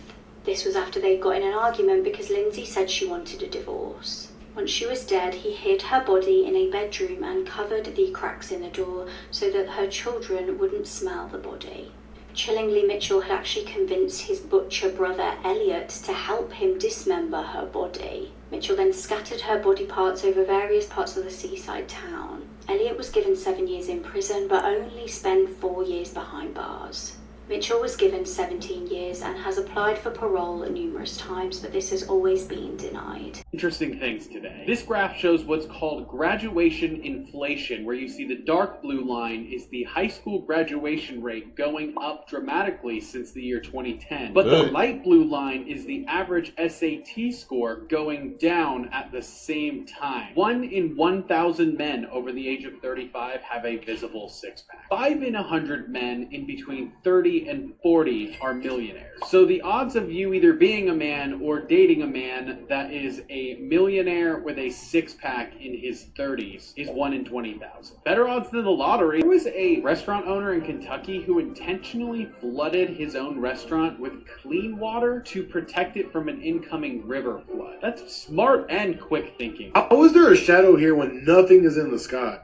Speaker 9: This was after they got in an argument because Lindsay said she wanted a divorce. Once she was dead, he hid her body in a bedroom and covered the cracks in the door so that her children wouldn't smell the body. Chillingly, Mitchell had actually convinced his butcher brother Elliot to help him dismember her body. Mitchell then scattered her body parts over various parts of the seaside town. Elliot was given 7 years in prison but only spent 4 years behind bars. Mitchell was given 17 years and has applied for parole numerous times, but this has always been denied.
Speaker 11: Interesting things today. This graph shows what's called graduation inflation, where you see the dark blue line is the high school graduation rate going up dramatically since the year 2010. But the light blue line is the average SAT score going down at the same time. 1 in 1,000 men over the age of 35 have a visible six-pack. 5 in 100 men in between 30 and 40 are millionaires. So the odds of you either being a man or dating a man that is a millionaire with a six-pack in his 30s is 1 in 20,000. Better odds than the lottery. There was a restaurant owner in Kentucky who intentionally flooded his own restaurant with clean water to protect it from an incoming river flood. That's smart and quick thinking.
Speaker 13: How is there a shadow here when nothing is in the sky?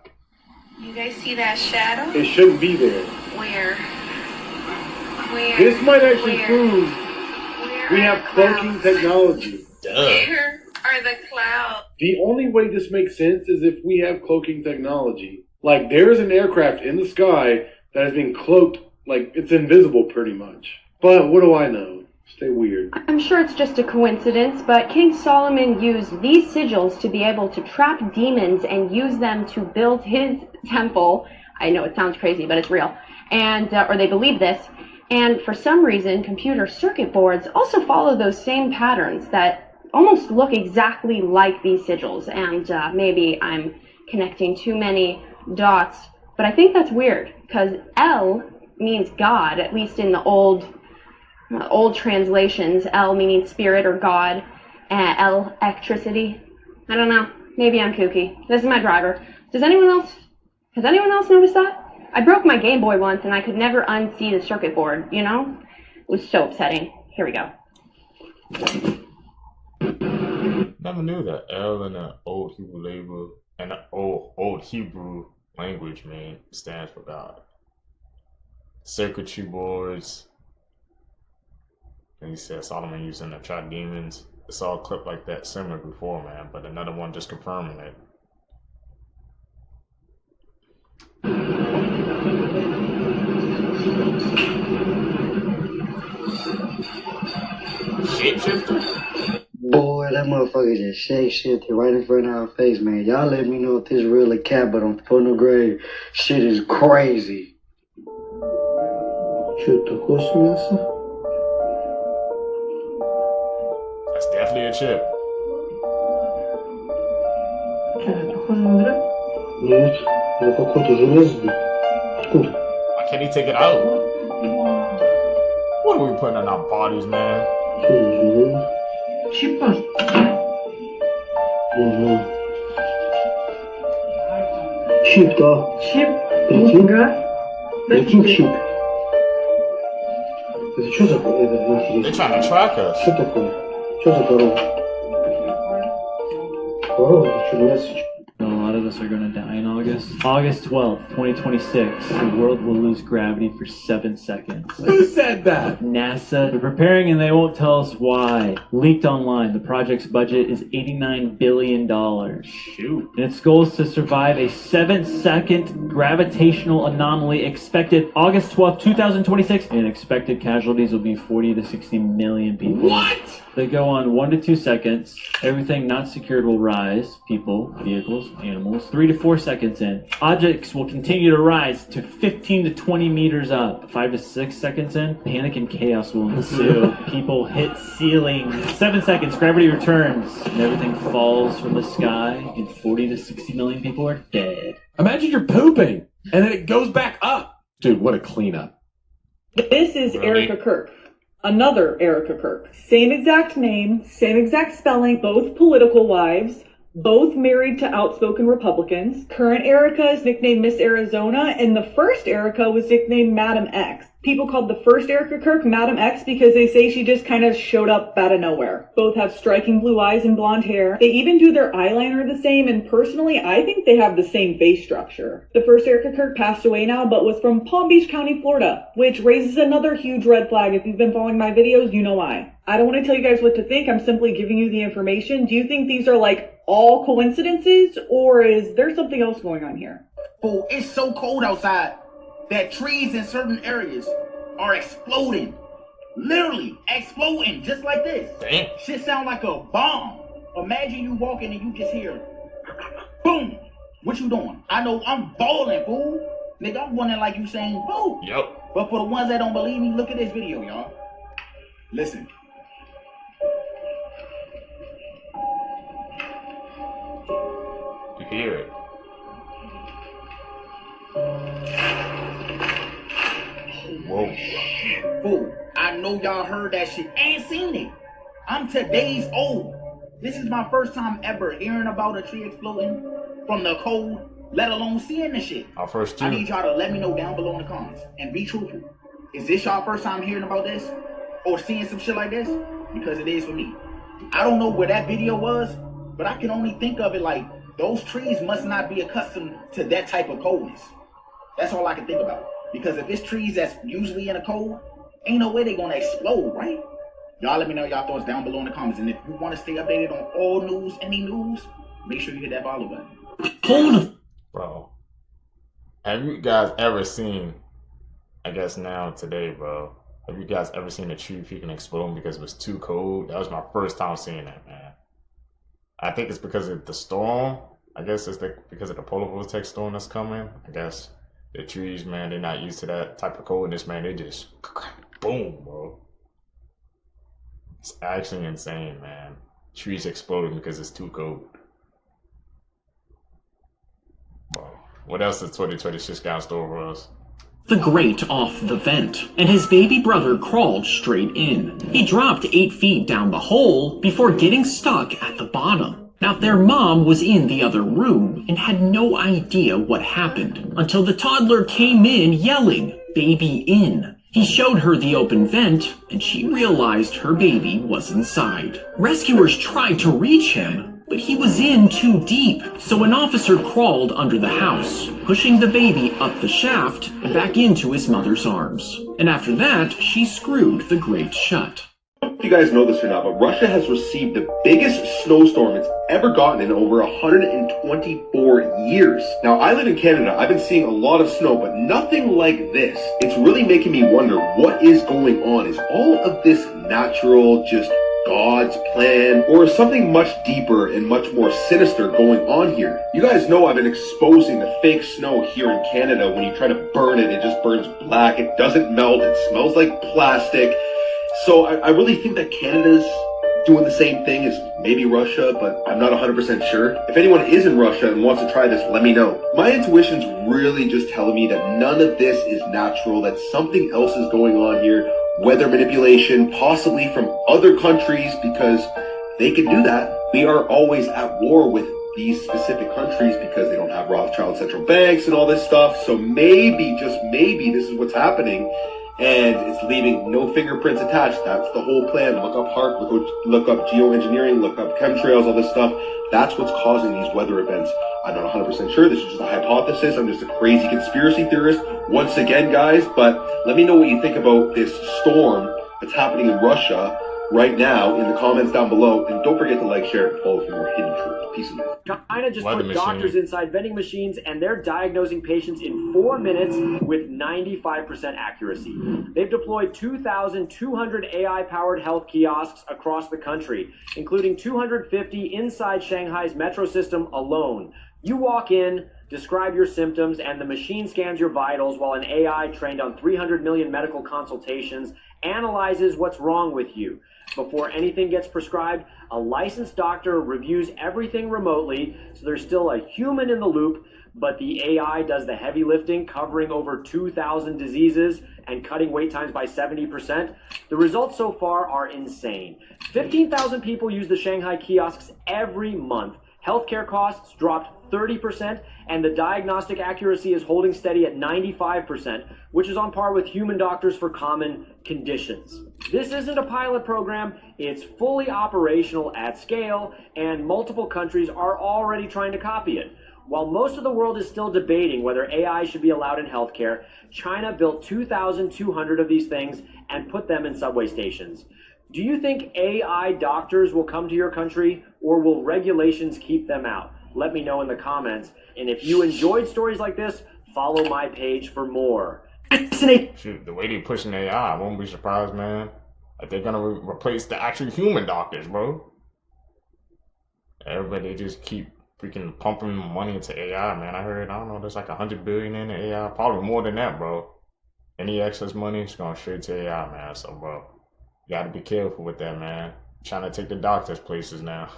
Speaker 21: You guys see that shadow?
Speaker 13: It shouldn't be there.
Speaker 21: Where?
Speaker 13: This might actually prove we have cloaking technology.
Speaker 21: Where are the clouds?
Speaker 13: The only way this makes sense is if we have cloaking technology. Like, there is an aircraft in the sky that has been cloaked, like, it's invisible pretty much. But what do I know? Stay weird.
Speaker 22: I'm sure it's just a coincidence, but King Solomon used these sigils to be able to trap demons and use them to build his temple. I know it sounds crazy, but it's real. And, or they believe this. And for some reason, computer circuit boards also follow those same patterns that almost look exactly like these sigils. And maybe I'm connecting too many dots, but I think that's weird because El means God, at least in the old translations. El meaning spirit or God, electricity. I don't know. Maybe I'm kooky. This is my driver. Has anyone else noticed that? I broke my Game Boy once and I could never unsee the circuit board, you know? It was so upsetting. Here we go.
Speaker 1: Never knew that El in the old Hebrew language stands for God. Circuitry boards. And he said Solomon using to trap demons. It's all clipped like that similar before, man, but another one just confirming it. Shapeshifter?
Speaker 23: Boy, that motherfucker just shapeshifted right in front of our face, man. Y'all let me know if this real a cat, but on Funnel Grave, shit is crazy.
Speaker 1: That's definitely a chip. Why can't he take it out? What are we putting in our bodies, man?
Speaker 23: Chip. Chip, dog. Chip? Каким чип? Это что за...
Speaker 1: They're trying to track us.
Speaker 23: Что такое? Что за корова? Корова? Это что, мясо?
Speaker 25: A lot of us are going to die in August. August 12th, 2026, the world will lose gravity for 7 seconds.
Speaker 13: Who said that?
Speaker 25: NASA. They're preparing and they won't tell us why. Leaked online, the project's budget is $89 billion.
Speaker 11: Shoot.
Speaker 25: And its goal is to survive a 7-second gravitational anomaly expected August 12th, 2026. And expected casualties will be 40 to 60 million people.
Speaker 11: What?
Speaker 25: They go on 1 to 2 seconds. Everything not secured will rise. People, vehicles, animals. 3 to 4 seconds in. Objects will continue to rise to 15 to 20 meters up. 5 to 6 seconds in. Panic and chaos will ensue. People hit ceiling. 7 seconds. Gravity returns. And everything falls from the sky. And 40 to 60 million people are dead.
Speaker 2: Imagine you're pooping, and then it goes back up. Dude, what a cleanup.
Speaker 4: This is Erica Kirk. Another Erica Kirk. Same exact name, same exact spelling, both political wives, both married to outspoken Republicans. Current Erica is nicknamed Miss Arizona, and the first Erica was nicknamed Madam X. People called the first Erica Kirk Madam X because they say she just kind of showed up out of nowhere. Both have striking blue eyes and blonde hair. They even do their eyeliner the same, and personally, I think they have the same face structure. The first Erica Kirk passed away now, but was from Palm Beach County, Florida, which raises another huge red flag. If you've been following my videos, you know why. I don't want to tell you guys what to think. I'm simply giving you the information. Do you think these are like all coincidences, or is there something else going on here?
Speaker 10: Oh, it's so cold outside that trees in certain areas are exploding. Literally exploding just like this.
Speaker 1: Damn.
Speaker 10: Shit sound like a bomb. Imagine you walking and you just hear boom. What you doing? I know I'm balling, fool. Nigga, I'm running like you saying fool.
Speaker 1: Yup.
Speaker 10: But for the ones that don't believe me, look at this video, y'all. Listen.
Speaker 1: You hear it. Whoa.
Speaker 10: Fool, I know y'all heard that shit. Ain't seen it. I'm today's old. This is my first time ever hearing about a tree exploding from the cold, let alone seeing the shit.
Speaker 1: Our first two.
Speaker 10: I need y'all to let me know down below in the comments and be truthful. Is this y'all first time hearing about this or seeing some shit like this? Because it is for me. I don't know where that video was, but I can only think of it like those trees must not be accustomed to that type of coldness. That's all I can think about. Because if it's trees that's usually in a cold, ain't no way they're gonna explode, right? Y'all let me know y'all thoughts down below in the comments. And if you want to stay updated on all news, any news, make sure you hit that follow button.
Speaker 1: Bro, have you guys ever seen, I guess now today, bro, have you guys ever seen a tree freaking explode because it was too cold? That was my first time seeing that, man. I think it's because of the storm. I guess it's because of the polar vortex storm that's coming. I guess the trees, man, they're not used to that type of coldness, man. They just boom, bro. It's actually insane, man. Trees exploding because it's too cold. Bro, what else does 2026 got in store for us?
Speaker 12: The grate off the vent, and his baby brother crawled straight in. He dropped 8 feet down the hole before getting stuck at the bottom. Now, their mom was in the other room and had no idea what happened until the toddler came in yelling, "Baby in." He showed her the open vent, and she realized her baby was inside. Rescuers tried to reach him, but he was in too deep, so an officer crawled under the house, pushing the baby up the shaft and back into his mother's arms. And after that, she screwed the grate shut.
Speaker 14: If you guys know this or not, but Russia has received the biggest snowstorm it's ever gotten in over 124 years. Now, I live in Canada. I've been seeing a lot of snow, but nothing like this. It's really making me wonder what is going on. Is all of this natural, just God's plan, or is something much deeper and much more sinister going on here? You guys know I've been exposing the fake snow here in Canada. When you try to burn it, it just burns black. It doesn't melt. It smells like plastic. So I really think that Canada's doing the same thing as maybe Russia, but I'm not 100% sure. If anyone is in Russia and wants to try this, let me know. My intuition's really just telling me that none of this is natural, that something else is going on here. Weather manipulation, possibly from other countries, because they can do that. We are always at war with these specific countries because they don't have Rothschild central banks and all this stuff. So maybe, just maybe, this is what's happening. And it's leaving no fingerprints attached. That's the whole plan. Look up HAARP, look up geoengineering, look up chemtrails, all this stuff. That's what's causing these weather events. I'm not 100% sure. This is just a hypothesis. I'm just a crazy conspiracy theorist once again, guys. But let me know what you think about this storm that's happening in Russia right now in the comments down below. And don't forget to like, share, and follow for more hidden truth. Peace and love.
Speaker 3: China just
Speaker 1: Weather
Speaker 3: put
Speaker 1: machine.
Speaker 3: doctors inside vending machines, and they're diagnosing patients in 4 minutes with 95% accuracy. They've deployed 2,200 AI-powered health kiosks across the country, including 250 inside Shanghai's metro system alone. You walk in, describe your symptoms, and the machine scans your vitals while an AI trained on 300 million medical consultations analyzes what's wrong with you. Before anything gets prescribed, a licensed doctor reviews everything remotely, so there's still a human in the loop, but the AI does the heavy lifting, covering over 2,000 diseases and cutting wait times by 70%. The results so far are insane. 15,000 people use the Shanghai kiosks every month. Healthcare costs dropped 30%, and the diagnostic accuracy is holding steady at 95%, which is on par with human doctors for common conditions. This isn't a pilot program, it's fully operational at scale, and multiple countries are already trying to copy it. While most of the world is still debating whether AI should be allowed in healthcare, China built 2,200 of these things and put them in subway stations. Do you think AI doctors will come to your country, or will regulations keep them out? Let me know in the comments. And if you enjoyed stories like this, follow my page for more.
Speaker 1: Shoot, the way they pushing AI, I won't be surprised, man. Like they're gonna replace the actual human doctors, bro. Everybody just keep freaking pumping money into AI, man. I heard, I don't know, there's like 100 billion in AI, probably more than that, bro. Any excess money is going straight to AI, man. So, bro, you gotta be careful with that, man. Trying to take the doctors' places now.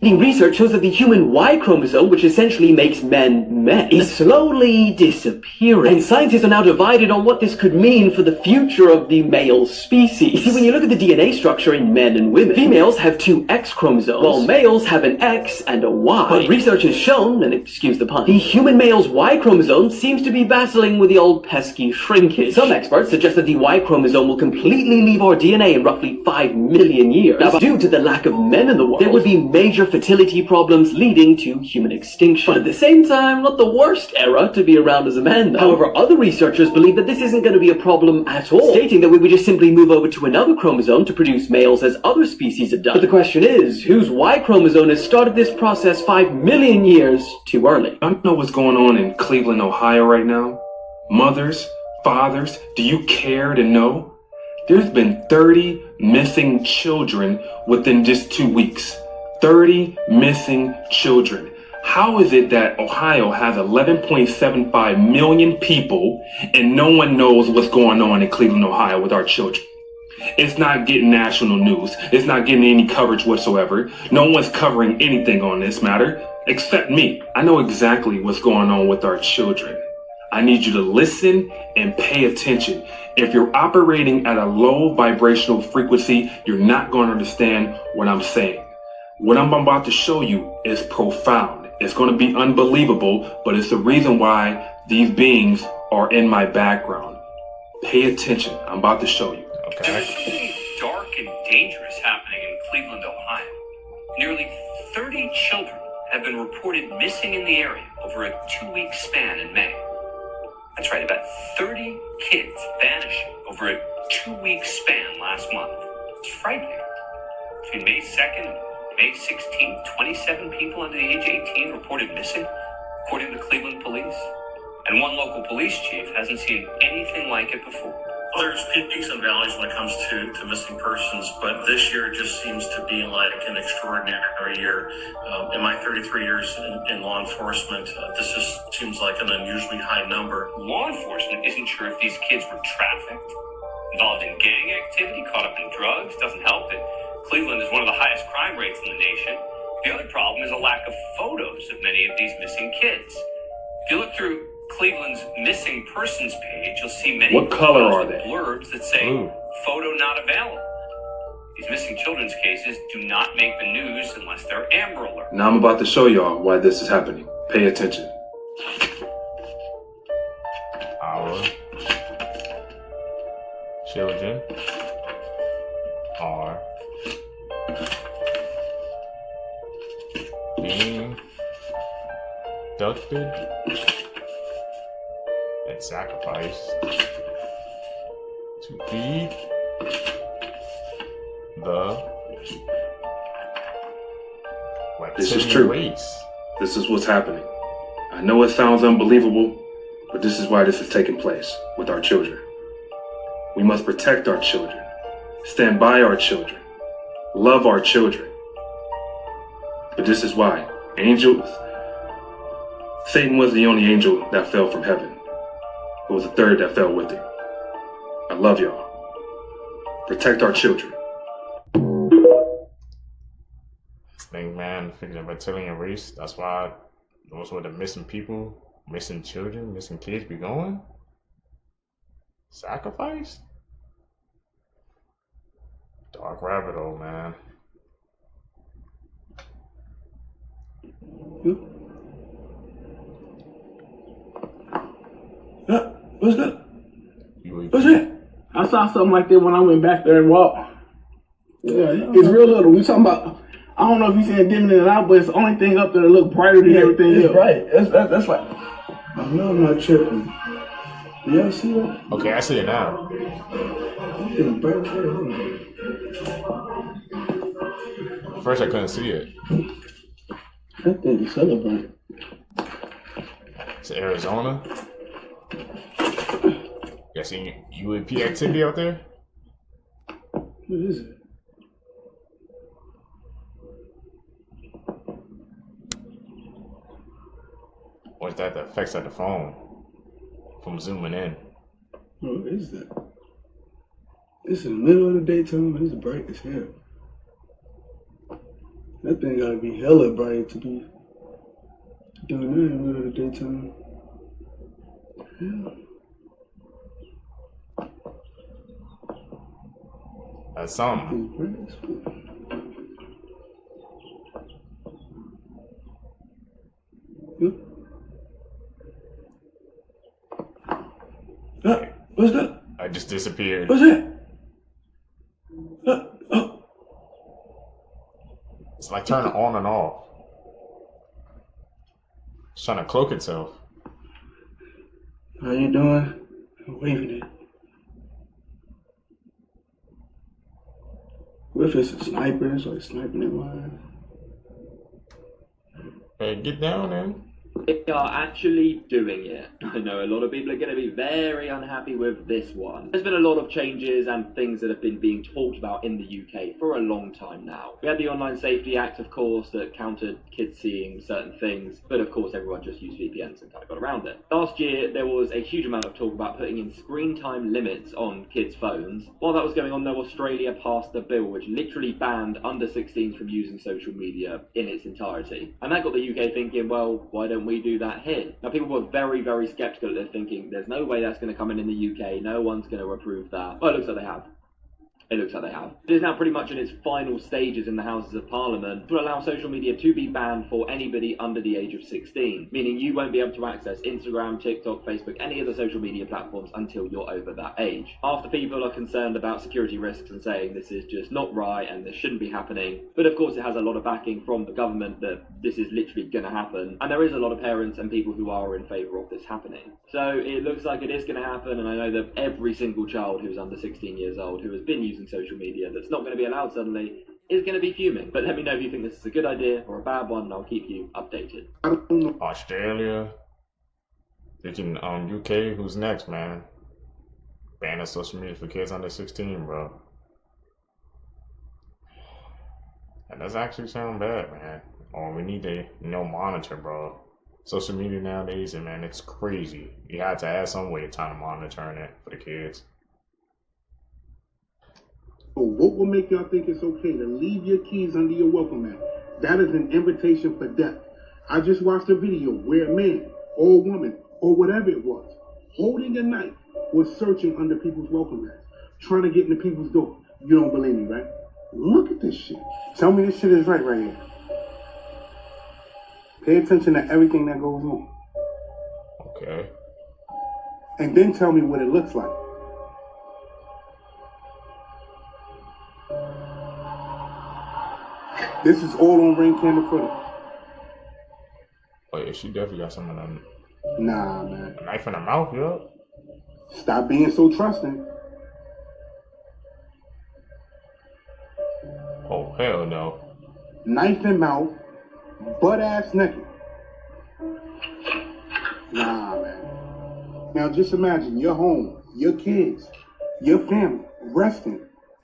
Speaker 6: Research shows that the human Y chromosome, which essentially makes men, is slowly disappearing. And scientists are now divided on what this could mean for the future of the male species. See, when you look at the DNA structure in men and women, females have 2 X chromosomes, while males have an X and a Y. But research has shown, and excuse the pun, the human male's Y chromosome seems to be battling with the old pesky shrinkage. Some experts suggest that the Y chromosome will completely leave our DNA in roughly 5 million years. Now, due to the lack of men in the world, there would be major fertility problems leading to human extinction. But at the same time, not the worst era to be around as a man, though. However, other researchers believe that this isn't going to be a problem at all, stating that we would just simply move over to another chromosome to produce males as other species have done. But the question is, whose Y chromosome has started this process 5 million years too early?
Speaker 16: I don't know what's going on in Cleveland, Ohio right now. Mothers, fathers, do you care to know? There's been 30 missing children within just 2 weeks. 30 missing children. How is it that Ohio has 11.75 million people and no one knows what's going on in Cleveland, Ohio with our children? It's not getting national news. It's not getting any coverage whatsoever. No one's covering anything on this matter except me. I know exactly what's going on with our children. I need you to listen and pay attention. If you're operating at a low vibrational frequency, you're not going to understand what I'm saying. What I'm about to show you is profound. It's going to be unbelievable, but it's the reason why these beings are in my background. Pay attention. I'm about to show you.
Speaker 18: There's something dark and dangerous happening in Cleveland, Ohio. Nearly 30 children have been reported missing in the area over a 2-week span in May. That's right, about 30 kids vanishing over a 2-week span last month. It's frightening. Between May 2nd and May 16th, 27 people under the age of 18 reported missing, according to Cleveland police. And one local police chief hasn't seen anything like it before.
Speaker 24: Well, there's peaks and valleys when it comes to missing persons, but this year just seems to be like an extraordinary year. In my 33 years in law enforcement, this just seems like an unusually high number.
Speaker 18: Law enforcement isn't sure if these kids were trafficked, involved in gang activity, caught up in drugs. Doesn't help that Cleveland is one of the highest crime rates in the nation. The other problem is a lack of photos of many of these missing kids. If you look through Cleveland's missing persons page, you'll see many
Speaker 16: What color are they?
Speaker 18: blurbs that say photo not available. These missing children's cases do not make the news unless they're Amber Alert.
Speaker 16: Now I'm about to show y'all why this is happening. Pay attention.
Speaker 1: Our children are being abducted and sacrificed to feed
Speaker 16: This is true. This is what's happening. I know it sounds unbelievable, but this is why this is taking place with our children. We must protect our children, stand by our children, love our children. But this is why Satan was the only angel that fell from heaven. It was a third that fell with it. I love y'all. Protect our children.
Speaker 1: This thing, man, figuring the reptilian race, that's why those were the missing people, missing children, missing kids be going? Sacrifice? Dark rabbit hole, man.
Speaker 10: What's that? What's that? I saw something like that when I went back there and walked. Yeah, it's real little. We talking about, I don't know if you saying dimming it out, but it's the only thing up there that look brighter than everything else. Right. That's like, I know I'm not tripping. You ever see that?
Speaker 1: Okay, I see it now. First, I couldn't see it.
Speaker 10: That thing is celebrating.
Speaker 1: It's Arizona. You guys see UAP activity out there?
Speaker 10: What is it?
Speaker 1: Or is that the effects of the phone from zooming in?
Speaker 10: What is that? It's in the middle of the daytime and it's bright as hell. That thing gotta be hella bright to be doing that in the middle of the daytime. Yeah.
Speaker 1: That's something.
Speaker 10: What's that?
Speaker 1: I just disappeared.
Speaker 10: What's that?
Speaker 1: It's like turning on and off. It's trying to cloak itself.
Speaker 10: How you doing? I'm waving it. What if it's a sniper? It's like sniping in mine.
Speaker 1: Hey, get down then.
Speaker 5: They are actually doing it. I know a lot of people are going to be very unhappy with this one. There's been a lot of changes and things that have been being talked about in the UK for a long time now. We had the Online Safety Act, of course, that countered kids seeing certain things, but of course everyone just used VPNs and kind of got around it. Last year, there was a huge amount of talk about putting in screen time limits on kids' phones. While that was going on, though, Australia passed a bill which literally banned under 16s from using social media in its entirety. And that got the UK thinking, well, why don't we do that here? Now, people were very, very skeptical. They're thinking, there's no way that's going to come in the UK. No one's going to approve that. Well, it looks like they have. It looks like they have. It is now pretty much in its final stages in the Houses of Parliament to allow social media to be banned for anybody under the age of 16, meaning you won't be able to access Instagram, TikTok, Facebook, any of the social media platforms until you're over that age. After people are concerned about security risks and saying this is just not right and this shouldn't be happening, but of course it has a lot of backing from the government that this is literally going to happen, and there is a lot of parents and people who are in favour of this happening. So it looks like it is going to happen, and I know that every single child who's under 16 years old who has been using social media that's not going to be allowed suddenly is going to be fuming. But let me know if you think this is a good idea or a bad one, and I'll keep you updated.
Speaker 1: Australia. Thinking UK, who's next, man? Banning social media for kids under 16, bro. That does actually sound bad, man. Oh, we need to, monitor, bro. Social media nowadays, and man, it's crazy. You have to add some way of time to monitoring it for the kids.
Speaker 10: So what will make y'all think it's okay to leave your keys under your welcome mat? That is an invitation for death. I just watched a video where a man or a woman or whatever it was, holding a knife, was searching under people's welcome mats, trying to get into people's door. You don't believe me, right? Look at this shit. Tell me this shit is right here. Pay attention to everything that goes on.
Speaker 1: Okay.
Speaker 10: And then tell me what it looks like. This is all on Ring camera footage.
Speaker 1: Oh yeah, she definitely got some of them.
Speaker 10: Nah, man.
Speaker 1: A knife in her mouth, yo.
Speaker 10: Stop being so trusting.
Speaker 1: hell no.
Speaker 7: Knife in mouth, butt ass naked. Nah, man. Now just imagine you're home, your kids, your family, resting,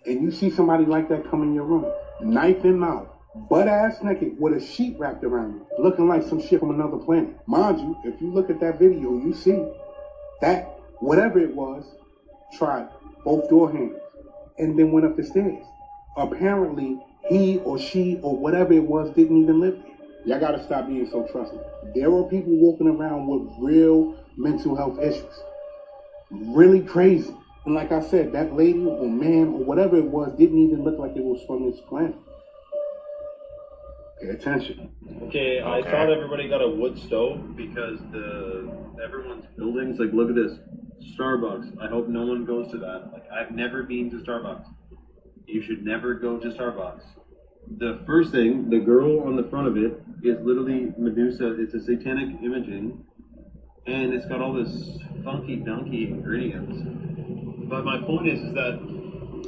Speaker 7: and you see somebody like that come in your room. Knife in mouth, butt ass naked with a sheet wrapped around you, looking like some shit from another planet. Mind you, if you look at that video, you see that whatever it was tried both door handles and then went up the stairs. Apparently, he or she or whatever it was didn't even live there. Y'all gotta stop being so trusting. There are people walking around with real mental health issues. Really crazy. And like I said, that lady or man or whatever it was didn't even look like it was from this planet. Pay attention.
Speaker 15: Okay, I thought everybody got a wood stove because everyone's buildings, like look at this. Starbucks. I hope no one goes to that. Like I've never been to Starbucks. You should never go to Starbucks. The first thing, the girl on the front of it is literally Medusa. It's a satanic imaging, and it's got all this funky dunky ingredients. But my point is that,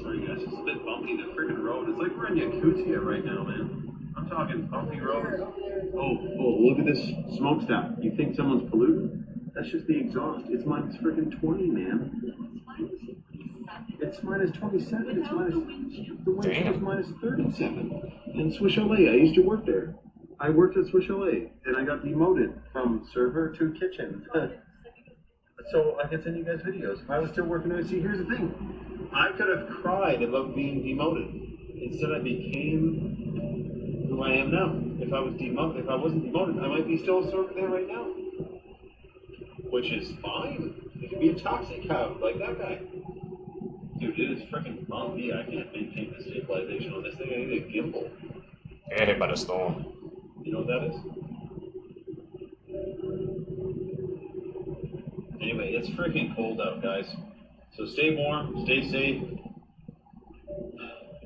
Speaker 15: sorry guys, it's a bit bumpy. The freaking road. It's like we're in Yakutia right now, man. I'm talking bumpy roads. Oh, look at this smokestack. You think someone's polluting? That's just the exhaust. It's minus freaking 20, man. It's minus 27. It's minus. The wind was minus 37. In Swiss Chalet, I used to work there. I worked at Swiss Chalet, and I got demoted from server to kitchen. So I could send you guys videos. If I was still working there, see, here's the thing. I could have cried about being demoted. Instead, I became who I am now. If I was demoted, if I wasn't demoted, I might be still a server there right now. Which is fine. It could be a toxic house like that guy. Dude, it is freaking bumpy. I can't maintain the stabilization on this thing. I need a gimbal.
Speaker 1: Yeah, hit by the storm.
Speaker 15: You know what that is? Anyway, it's freaking cold out, guys. So stay warm, stay safe,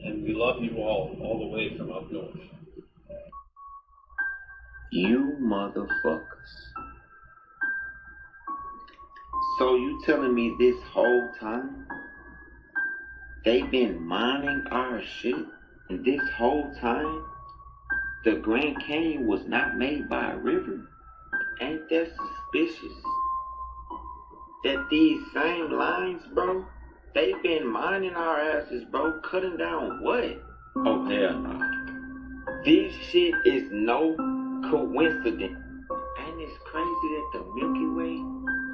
Speaker 15: and we love you all the way from up north.
Speaker 17: You motherfuckers. So you telling me this whole time they've been mining our shit, and this whole time the Grand Canyon was not made by a river? Ain't that suspicious? That these same lines, bro, they've been mining our asses, bro, cutting down what? Oh hell no. This shit is no coincidence. And it's crazy that the Milky Way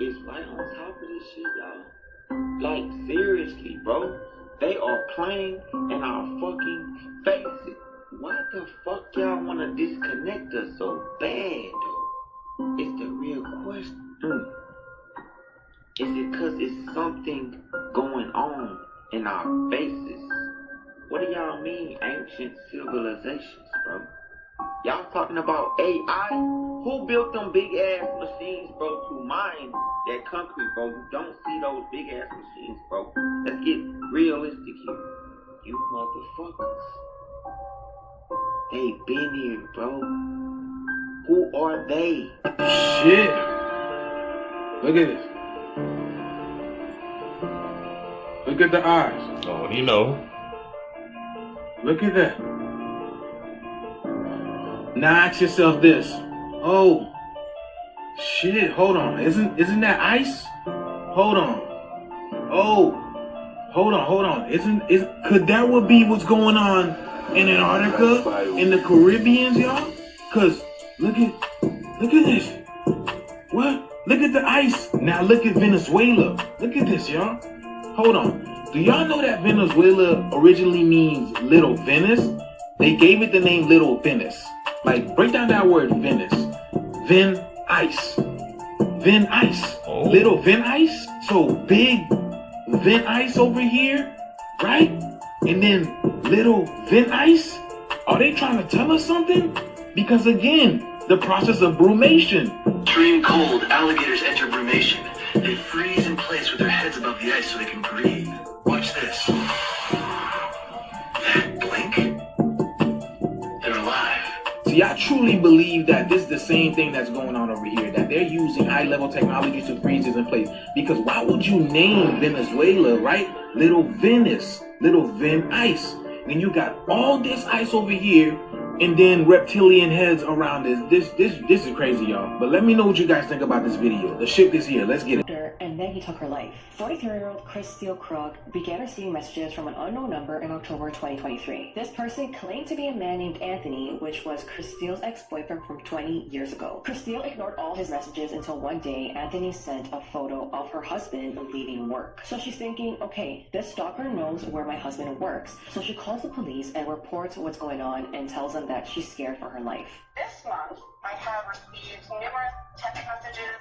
Speaker 17: is right on top of this shit, y'all. Like, seriously, bro. They are playing in our fucking faces. Why the fuck y'all wanna disconnect us so bad, though? It's the real question. Is it cause it's something going on in our faces? What do y'all mean, ancient civilizations, bro? Y'all talking about AI? Who built them big ass machines, bro, to mine that concrete, bro? You don't see those big ass machines, bro. Let's get realistic here. You motherfuckers. They been here, bro. Who are they?
Speaker 15: Shit. Look at this. Look at the eyes.
Speaker 1: Oh, you know.
Speaker 15: Look at that. Now ask yourself this. Oh, shit, hold on. Isn't that ice? Hold on. Oh, hold on. Could that would be what's going on in Antarctica, in the Caribbeans, y'all? Cause look at this. What? Look at the ice. Now look at Venezuela. Look at this, y'all. Hold on. Do y'all know that Venezuela originally means Little Venice? They gave it the name Little Venice. Like, break down that word Venice. Ven ice. Ven ice. Oh. Little Ven ice. So big Ven ice over here, right? And then little Ven ice. Are they trying to tell us something? Because again, the process of brumation.
Speaker 19: Extreme cold, alligators enter brumation. They freeze in place with their heads above the ice so they can breathe. Watch this. Blink. They're alive.
Speaker 15: See, I truly believe that this is the same thing that's going on over here, that they're using high-level technology to freeze this in place. Because why would you name Venezuela, right? Little Venice, Little Ven Ice. and you got all this ice over here, and then reptilian heads around this. This is crazy, y'all. But let me know what you guys think about this video. The ship is here. Let's get it.
Speaker 8: And then he took her life. 43-year-old Chris Steele Krug began receiving messages from an unknown number in October 2023. This person claimed to be a man named Anthony, which was Chris Steele's ex-boyfriend from 20 years ago. Chris Steele ignored all his messages until one day Anthony sent a photo of her husband leaving work. So she's thinking, okay, this stalker knows where my husband works. So she calls the police and reports what's going on and tells them that she's scared for her life.
Speaker 9: This month, I have received numerous text messages,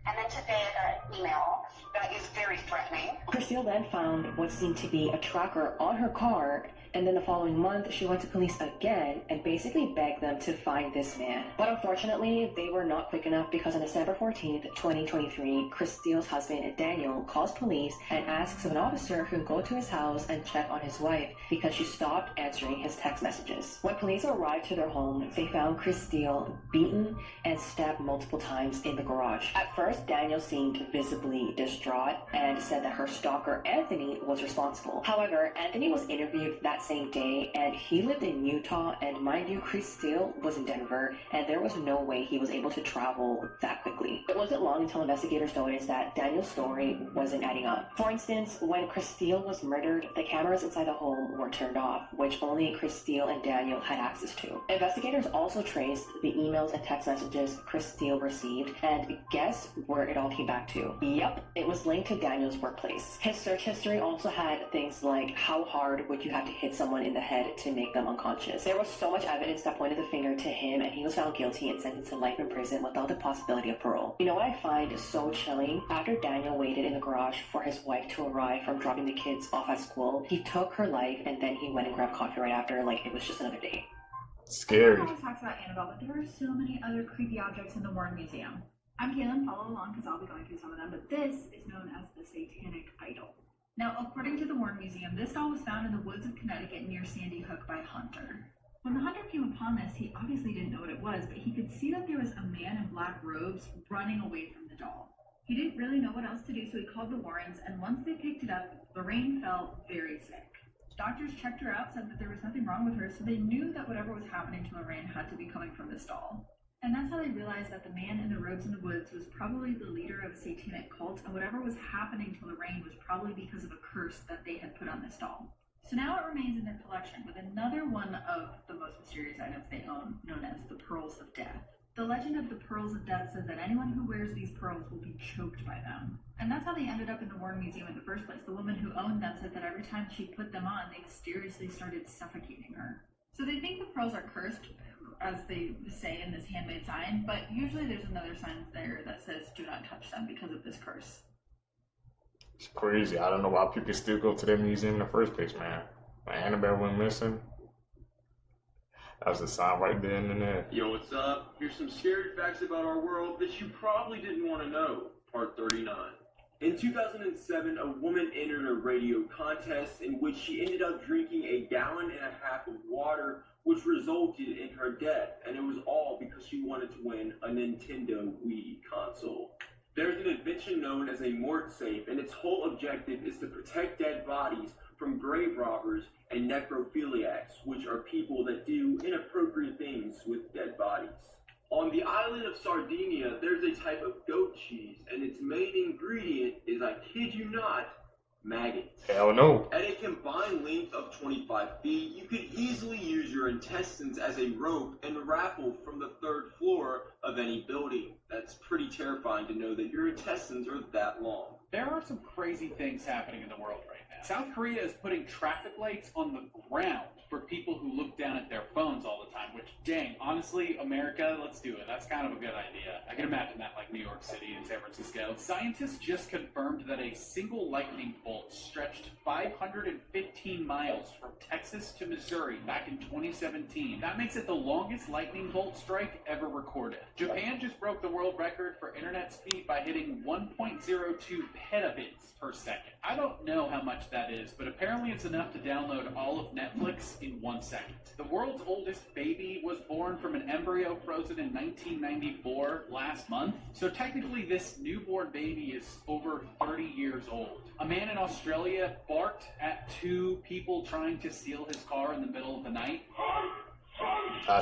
Speaker 9: and then today I got an email that is very threatening.
Speaker 8: Chris Steele then found what seemed to be a tracker on her car, and then the following month she went to police again and basically begged them to find this man. But unfortunately, they were not quick enough because on December 14th, 2023, Chris Steele's husband Daniel calls police and asks of an officer who go to his house and check on his wife because she stopped answering his text messages. When police arrived to their home, they found Chris Steele beaten and stabbed multiple times in the garage. At first, Daniel seemed visibly distraught and said that her stalker Anthony was responsible. However, Anthony was interviewed that same day, and he lived in Utah, and mind you, Chris Steele was in Denver, and there was no way he was able to travel that quickly. It wasn't long until investigators noticed that Daniel's story wasn't adding up. For instance, when Chris Steele was murdered, the cameras inside the home were turned off, which only Chris Steele and Daniel had access to. Investigators also traced the emails and text messages Chris Steele received, and guess where it all came back to? Yep, it was linked to Daniel's workplace. His search history also had things like how hard would you have to hit someone in the head to make them unconscious. There was so much evidence that pointed the finger to him, and he was found guilty and sentenced to life in prison without the possibility of parole. You know what I find so chilling? After Daniel waited in the garage for his wife to arrive from dropping the kids off at school, he took her life and then he went and grabbed coffee right after like it was just another day.
Speaker 1: Scary.
Speaker 20: Everyone talks about Annabelle, but there are so many other creepy objects in the Warren Museum. I'm Kaylin, follow along because I'll be going through some of them, but this is known as the Satanic Idol. Now, according to the Warren Museum, this doll was found in the woods of Connecticut near Sandy Hook by a hunter. When the hunter came upon this, he obviously didn't know what it was, but he could see that there was a man in black robes running away from the doll. He didn't really know what else to do, so he called the Warrens, and once they picked it up, Lorraine felt very sick. Doctors checked her out, said that there was nothing wrong with her, so they knew that whatever was happening to Lorraine had to be coming from this doll. And that's how they realized that the man in the robes in the woods was probably the leader of a satanic cult, and whatever was happening to Lorraine was probably because of a curse that they had put on this doll. So now it remains in their collection with another one of the most mysterious items they own, known as the Pearls of Death. The legend of the Pearls of Death says that anyone who wears these pearls will be choked by them. And that's how they ended up in the Warren Museum in the first place. The woman who owned them said that every time she put them on, they mysteriously started suffocating her. So they think the pearls are cursed, as they say in this handmade sign, but usually there's another sign there that says do not touch them because of this curse.
Speaker 1: It's crazy. I don't know why people still go to that museum in the first place, man. When Annabelle went missing, that was a sign right there in the net.
Speaker 21: Yo, what's up? Here's some scary facts about our world that you probably didn't want to know. Part 39. In 2007, a woman entered a radio contest in which she ended up drinking 1.5 gallons of water, which resulted in her death, and it was all because she wanted to win a Nintendo Wii console. There's an invention known as a mort safe, and its whole objective is to protect dead bodies from grave robbers and necrophiliacs, which are people that do inappropriate things with dead bodies. On the island of Sardinia, there's a type of goat cheese, and its main ingredient is, I kid you not, maggots.
Speaker 1: Hell no.
Speaker 21: At a combined length of 25 feet, you could easily use your intestines as a rope and raffle from the 3rd floor of any building. That's pretty terrifying to know that your intestines are that long.
Speaker 11: There are some crazy things happening in the world right now. South Korea is putting traffic lights on the ground for people who look down at their phones all the time, which, dang, honestly, America, let's do it. That's kind of a good idea. I can imagine that like New York City and San Francisco. Scientists just confirmed that a single lightning bolt stretched 515 miles from Texas to Missouri back in 2017. That makes it the longest lightning bolt strike ever recorded. Japan just broke the world record for internet speed by hitting 1.02 petabits per second. I don't know how much that is, but apparently it's enough to download all of Netflix in 1 second. The world's oldest baby was born from an embryo frozen in 1994 last month. So technically this newborn baby is over 30 years old. A man in Australia barked at 2 people trying to steal his car in the middle of the night.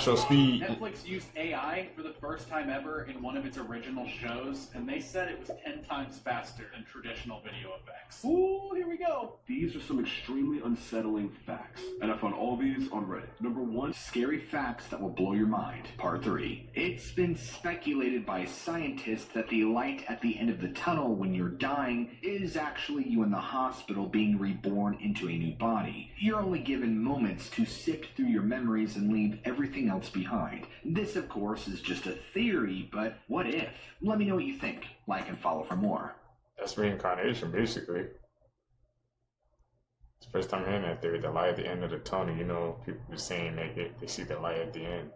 Speaker 1: Show speed.
Speaker 11: Netflix used AI for the first time ever in one of its original shows, and they said it was 10 times faster than traditional video effects. Ooh, here we go.
Speaker 2: These are some extremely unsettling facts, and I found all these on Reddit. Number 1, scary facts that will blow your mind. Part 3. It's been speculated by scientists that the light at the end of the tunnel when you're dying is actually you in the hospital being reborn into a new body. You're only given moments to sift through your memories and leave everything else behind. This, of course, is just a theory, but what if? Let me know what you think. Like and follow for more.
Speaker 1: That's reincarnation, basically. It's the first time hearing that theory, the light at the end of the tunnel. You know, people are saying they see the light at the end.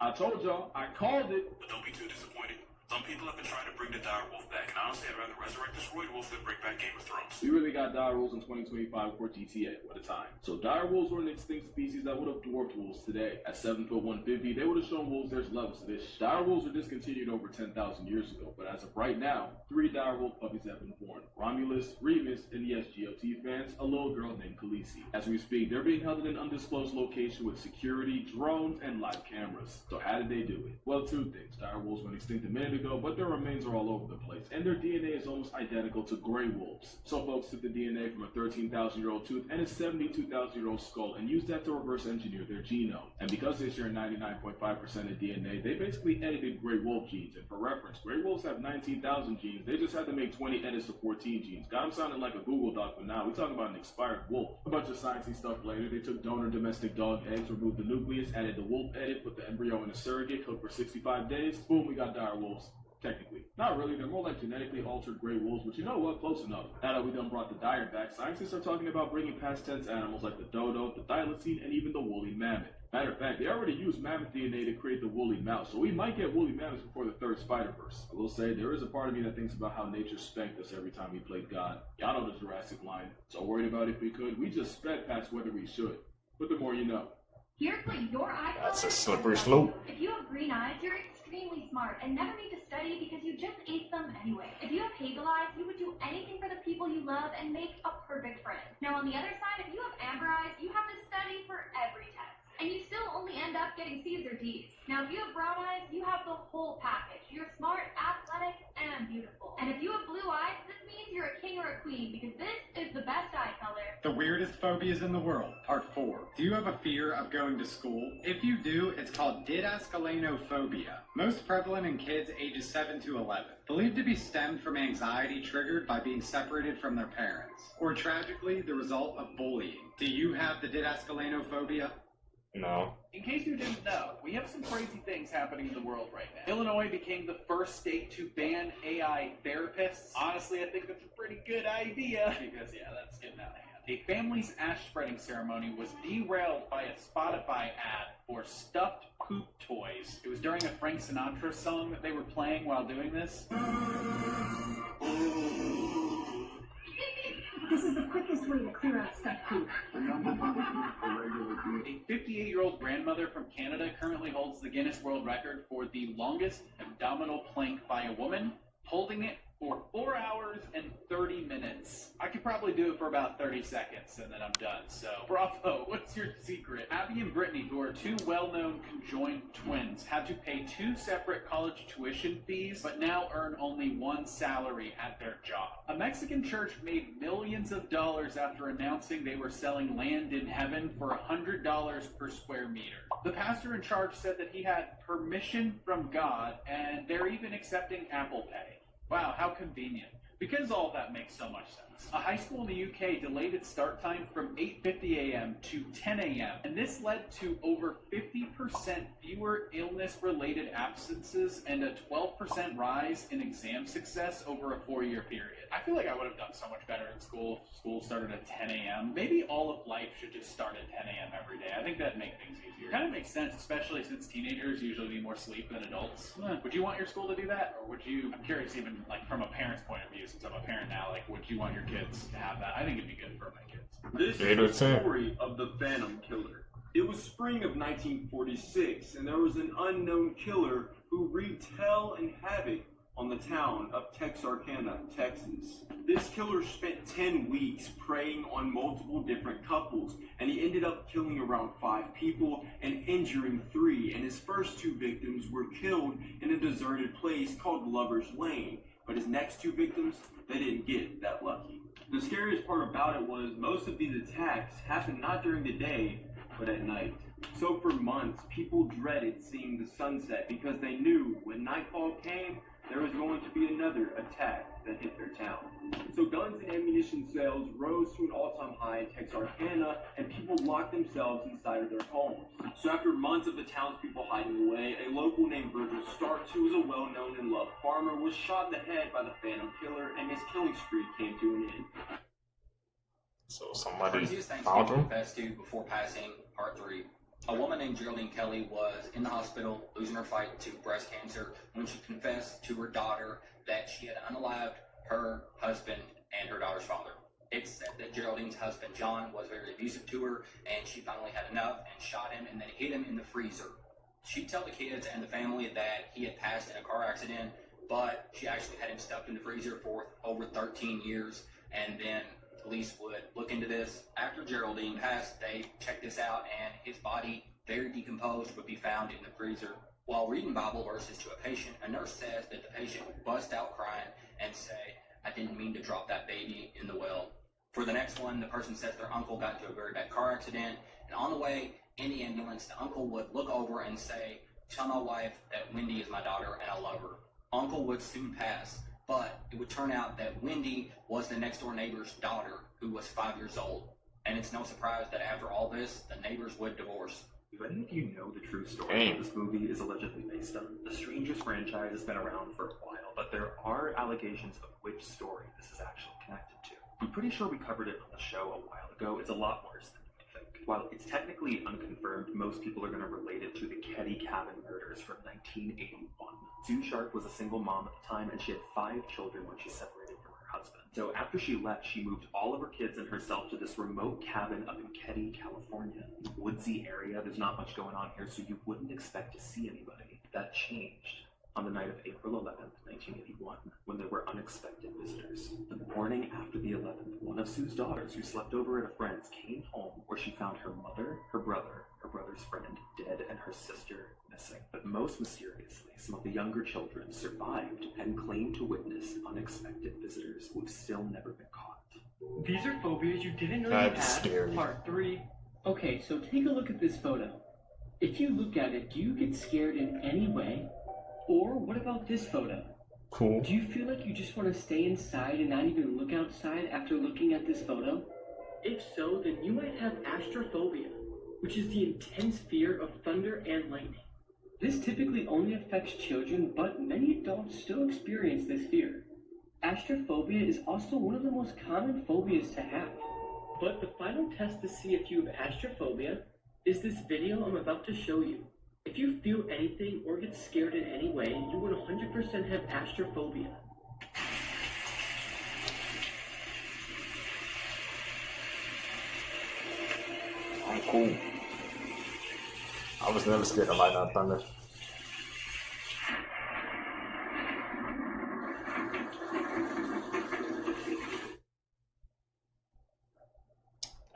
Speaker 21: I told y'all, I called it.
Speaker 13: But don't be too disappointed. Some people have been trying to bring the dire wolf back, and honestly, I'd rather resurrect this Roy Wolf than bring back Game of Thrones.
Speaker 21: We really got dire wolves in 2025 for GTA. What a time. So dire wolves were an extinct species that would have dwarfed wolves today. At 7 foot 150, they would have shown wolves there's levels to this. Dire wolves were discontinued over 10,000 years ago, but as of right now, 3 dire wolf puppies have been born. Romulus, Remus, and yes, GOT fans, a little girl named Khaleesi. As we speak, they're being held in an undisclosed location with security, drones, and live cameras. So how did they do it? Well, 2 things. Dire wolves went extinct a minute ago, but their remains are all over the place, and their DNA is almost identical to gray wolves. So folks took the DNA from a 13,000-year-old tooth and a 72,000-year-old skull and used that to reverse engineer their genome. And because they share 99.5% of DNA, they basically edited gray wolf genes. And for reference, gray wolves have 19,000 genes. They just had to make 20 edits to 14 genes. Got them sounding like a Google doc, but now we're talking about an expired wolf. A bunch of sciencey stuff later. They took donor domestic dog eggs, removed the nucleus, added the wolf edit, put the embryo in a surrogate, cooked for 65 days. Boom, we got dire wolves. Technically. Not really, they're more like genetically altered gray wolves, but you know what? Close enough. Now that we done brought the dire back, scientists are talking about bringing past tense animals like the dodo, the thylacine, and even the woolly mammoth. Matter of fact, they already used mammoth DNA to create the woolly mouse, so we might get woolly mammoths before the 3rd Spider-Verse. I will say, there is a part of me that thinks about how nature spanked us every time we played God. Y'all know the Jurassic line. So worried about if we could, we just sped past whether we should. But the more you know.
Speaker 20: Here's what your eye
Speaker 1: That's a slippery slope.
Speaker 20: If you have green eyes, you're extremely smart and never need to study because you just ate them anyway. If you have hazel eyes, you would do anything for the people you love and make a perfect friend. Now on the other side, if you have amber eyes, you have to study for every test. And you still only end up getting C's or D's. Now if you have brown eyes, you have the whole package. You're smart, athletic, and beautiful. And if you have blue eyes, this means you're a king or a queen because this is the best eye color.
Speaker 22: The weirdest phobias in the world, part 4. Do you have a fear of going to school? If you do, it's called didascalenophobia. Most prevalent in kids ages 7 to 11. Believed to be stemmed from anxiety triggered by being separated from their parents. Or tragically, the result of bullying. Do you have the didascalenophobia?
Speaker 1: No.
Speaker 11: In case you didn't know, we have some crazy things happening in the world right now. Illinois became the first state to ban AI therapists. Honestly, I think that's a pretty good idea because, yeah, that's getting out of hand. A family's ash spreading ceremony was derailed by a Spotify ad for stuffed poop toys. It was during a Frank Sinatra song that they were playing while doing this.
Speaker 20: This is the quickest way to clear out stuffed poop.
Speaker 11: A 58-year-old grandmother from Canada currently holds the Guinness World Record for the longest abdominal plank by a woman, holding it for 4 hours and 30 minutes. I could probably do it for about 30 seconds and then I'm done. So, bravo, what's your secret? Abby and Brittany, who are 2 well-known conjoined twins, had to pay 2 separate college tuition fees, but now earn only 1 salary at their job. A Mexican church made millions of dollars after announcing they were selling land in heaven for $100 per square meter. The pastor in charge said that he had permission from God, and they're even accepting Apple Pay. Wow, how convenient. Because all that makes so much sense. A high school in the UK delayed its start time from 8:50 a.m. to 10 a.m. And this led to over 50% fewer illness-related absences and a 12% rise in exam success over a 4-year period. I feel like I would have done so much better in school if school started at 10 a.m. Maybe all of life should just start at 10 a.m. every day. I think that'd make things easier. Kind of makes sense, especially since teenagers usually need more sleep than adults. Would you want your school to do that? Or would you, I'm curious even like from a parent's point of view,
Speaker 4: since I'm a parent now, like, would you want your kids to have that? I think it'd be good for my kids.
Speaker 21: This is the story of the Phantom Killer. It was spring of 1946, and there was an unknown killer who wreaked hell and havoc on the town of Texarkana, Texas. This killer spent 10 weeks preying on multiple different couples, and he ended up killing around 5 people and injuring 3, and his first 2 victims were killed in a deserted place called Lover's Lane, but his next 2 victims, they didn't get that lucky. The scariest part about it was most of these attacks happened not during the day, but at night. So for months, people dreaded seeing the sunset because they knew when nightfall came, there was going to be another attack that hit their town. So guns and ammunition sales rose to an all-time high in Texarkana, and people locked themselves inside of their homes. So after months of the townspeople hiding away, a local named Virgil Starks, who was a well-known and loved farmer, was shot in the head by the Phantom Killer, and his killing spree came to an end.
Speaker 1: So somebody
Speaker 12: Craziest things
Speaker 1: found
Speaker 12: people
Speaker 1: him?
Speaker 12: confessed to before passing, part 3. A woman named Geraldine Kelly was in the hospital losing her fight to breast cancer when she confessed to her daughter that she had unalived her husband and her daughter's father. It's said that Geraldine's husband, John, was very abusive to her, and she finally had enough and shot him and then hid him in the freezer. She'd tell the kids and the family that he had passed in a car accident, but she actually had him stuffed in the freezer for over 13 years, and then police would look into this. After Geraldine passed, they checked this out, and his body, very decomposed, would be found in the freezer. While reading Bible verses to a patient, a nurse says that the patient would bust out crying and say, "I didn't mean to drop that baby in the well." For the next one, the person says their uncle got into a very bad car accident, and on the way in the ambulance, the uncle would look over and say, "Tell my wife that Wendy is my daughter and I love her." Uncle would soon pass, but it would turn out that Wendy was the next door neighbor's daughter, who was 5 years old. And it's no surprise that after all this, the neighbors would divorce.
Speaker 14: Do any of you know the true story that this movie is allegedly based on? The Strangers franchise has been around for a while, but there are allegations of which story this is actually connected to. I'm pretty sure we covered it on the show a while ago. It's a lot worse than you think. While it's technically unconfirmed, most people are going to relate it to the Ketty Cabin murders from 1981. Sue Sharp was a single mom at the time, and she had 5 children when she separated from her husband. So after she left, she moved all of her kids and herself to this remote cabin up in Ketty, California. Woodsy area, there's not much going on here, so you wouldn't expect to see anybody. That changed on the night of April 11th, 1981, when there were unexpected visitors. The morning after the 11th, one of Sue's daughters, who slept over at a friend's, came home where she found her mother, her brother's friend, dead, and her sister missing. But most mysteriously, some of the younger children survived and claimed to witness unexpected visitors who've still never been caught.
Speaker 6: These are phobias you didn't know you
Speaker 1: That's
Speaker 6: had.
Speaker 1: scary.
Speaker 6: Part 3. Okay, so take a look at this photo. If you look at it, do you get scared in any way? Or what about this photo?
Speaker 1: Cool.
Speaker 6: Do you feel like you just want to stay inside and not even look outside after looking at this photo? If so, then you might have astrophobia, which is the intense fear of thunder and lightning. This typically only affects children, but many adults still experience this fear. Astrophobia is also one of the most common phobias to have. But the final test to see if you have astrophobia is this video I'm about to show you. If you feel anything or get scared in any way, you would 100% have astrophobia.
Speaker 1: I'm cool. I was never scared of lightning and thunder.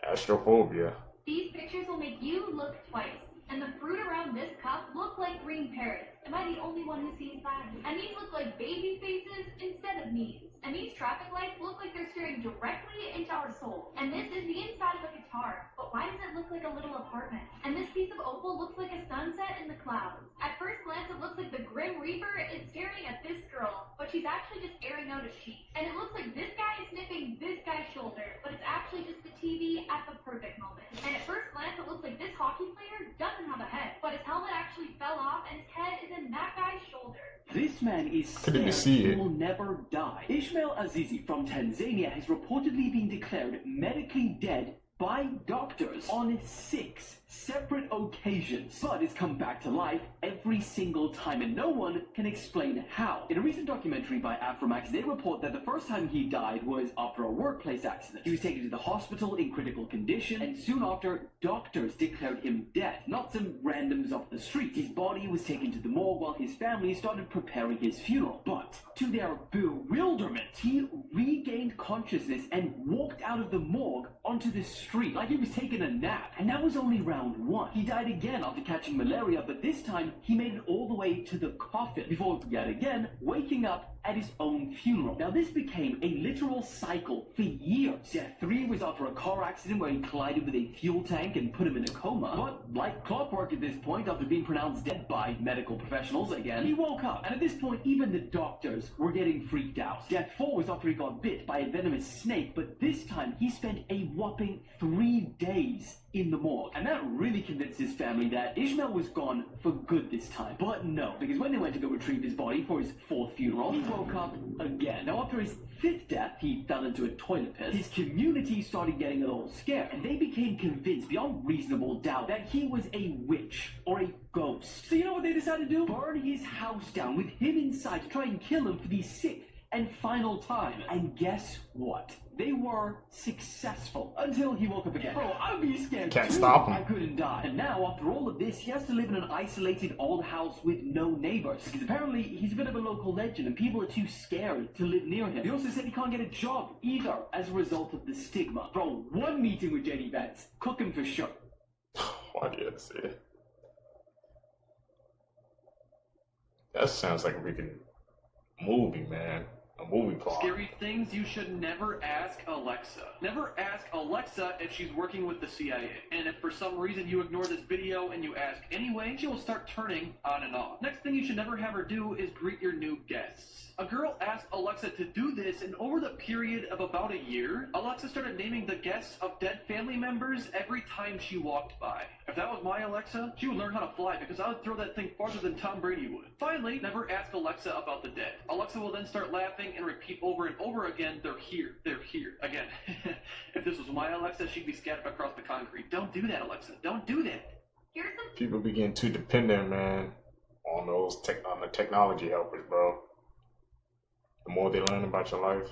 Speaker 1: Astrophobia.
Speaker 23: These pictures will make you look twice. And the fruit around this cup look like green parrots. Am I the only one who sees that? And these look like baby faces instead of knees. And these traffic lights look like they're staring directly into our souls. And this is the inside of a guitar. But why does it look like a little apartment? And this piece of opal looks like a sunset in the clouds. At first glance, it looks like the Grim Reaper is staring at this girl, but she's actually just airing out a sheet. And it looks like this guy is sniffing this guy's shoulder, but it's actually just the TV at the perfect moment. And at first glance, it looks like this hockey player doesn't have a head, but his helmet actually fell off and his head is in that guy's shoulder.
Speaker 6: This man is
Speaker 1: Couldn't even
Speaker 6: scared
Speaker 1: see
Speaker 6: he
Speaker 1: it.
Speaker 6: will never die. Ismail Azizi from Tanzania has reportedly been declared medically dead by doctors on 6 separate occasions. Bud has come back to life every single time, and no one can explain how. In a recent documentary by Afromax, they report that the first time he died was after a workplace accident. He was taken to the hospital in critical condition, and soon after, doctors declared him dead, not some randoms off the street. His body was taken to the morgue while his family started preparing his funeral. But, to their bewilderment, he regained consciousness and walked out of the morgue onto the street like he was taking a nap. And that was only round 1. He died again after catching malaria, but this time he made it all the way to the coffin before yet again waking up at his own funeral. Now this became a literal cycle for years. Death 3 was after a car accident where he collided with a fuel tank and put him in a coma. But like clockwork at this point, after being pronounced dead by medical professionals again, he woke up. And at this point, even the doctors were getting freaked out. Death 4 was after he got bit by a venomous snake, but this time he spent a whopping 3 days in the morgue. And that really convinced his family that Ishmael was gone for good this time. But no, because when they went to go retrieve his body for his 4th funeral, he woke up again. Now after his 5th death, he fell into a toilet pit. His community started getting a little scared, and they became convinced beyond reasonable doubt that he was a witch or a ghost. So you know what they decided to do? Burn his house down with him inside to try and kill him for the 6th and final time. And guess what? They were successful until he woke up again. Bro, I'd be scared
Speaker 1: Can't
Speaker 6: too.
Speaker 1: stop him.
Speaker 6: I couldn't die. And now, after all of this, he has to live in an isolated old house with no neighbors. Because apparently, he's a bit of a local legend and people are too scared to live near him. He also said he can't get a job either as a result of the stigma. Bro, one meeting with JD Vance, cook him for sure.
Speaker 1: Why do you have to say it? That sounds like a freaking movie, man. A movie plot.
Speaker 11: Scary things you should never ask Alexa. Never ask Alexa if she's working with the CIA. And if for some reason you ignore this video and you ask anyway, she will start turning on and off. Next thing you should never have her do is greet your new guests. A girl asked Alexa to do this, and over the period of about a year, Alexa started naming the guests of dead family members every time she walked by. If that was my Alexa, she would learn how to fly because I would throw that thing farther than Tom Brady would. Finally, never ask Alexa about the dead. Alexa will then start laughing and repeat over and over again, they're here, again. If this was my Alexa, she'd be scattered across the concrete. Don't do that, Alexa. Don't do that.
Speaker 8: Here's some
Speaker 1: People begin too dependent, man, on those on the technology helpers, bro. The more they learn about your life,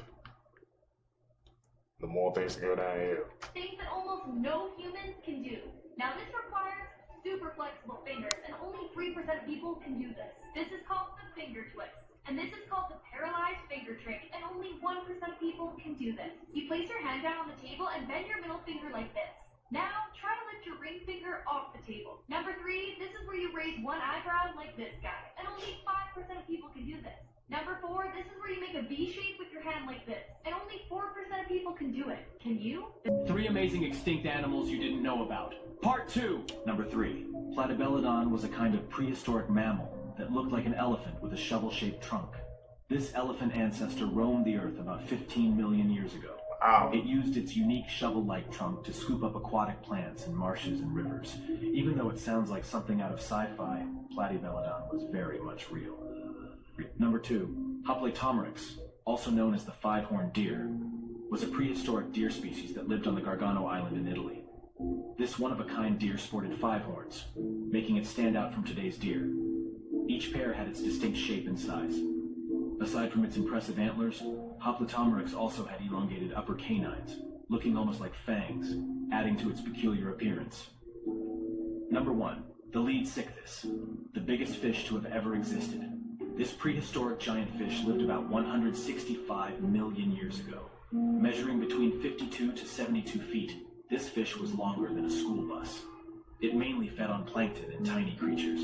Speaker 1: the more things go downhill.
Speaker 8: things that almost no humans can do. Now this requires super flexible fingers, and only 3% of people can do this. This is called the finger twist. And this is called the paralyzed finger trick, and only 1% of people can do this. You place your hand down on the table and bend your middle finger like this. Now, try to lift your ring finger off the table. Number 3, this is where you raise one eyebrow like this guy, and only 5% of people can do this. Number 4, this is where you make a V shape with your hand like this, and only 4% of people can do it. Can you?
Speaker 6: 3 amazing extinct animals you didn't know about. Part 2.
Speaker 3: Number 3. Platybelodon was a kind of prehistoric mammal that looked like an elephant with a shovel-shaped trunk. This elephant ancestor roamed the earth about 15 million years ago.
Speaker 1: Wow.
Speaker 3: It used its unique shovel-like trunk to scoop up aquatic plants in marshes and rivers. Even though it sounds like something out of sci-fi, Platybelodon was very much real. Number 2. Hoplitomeryx, also known as the five-horned deer, was a prehistoric deer species that lived on the Gargano Island in Italy. This one-of-a-kind deer sported 5 horns, making it stand out from today's deer. Each pair had its distinct shape and size. Aside from its impressive antlers, Hoplitomeryx also had elongated upper canines, looking almost like fangs, adding to its peculiar appearance. Number 1. The Leadsichthys, the biggest fish to have ever existed. This prehistoric giant fish lived about 165 million years ago. Measuring between 52 to 72 feet, this fish was longer than a school bus. It mainly fed on plankton and tiny creatures.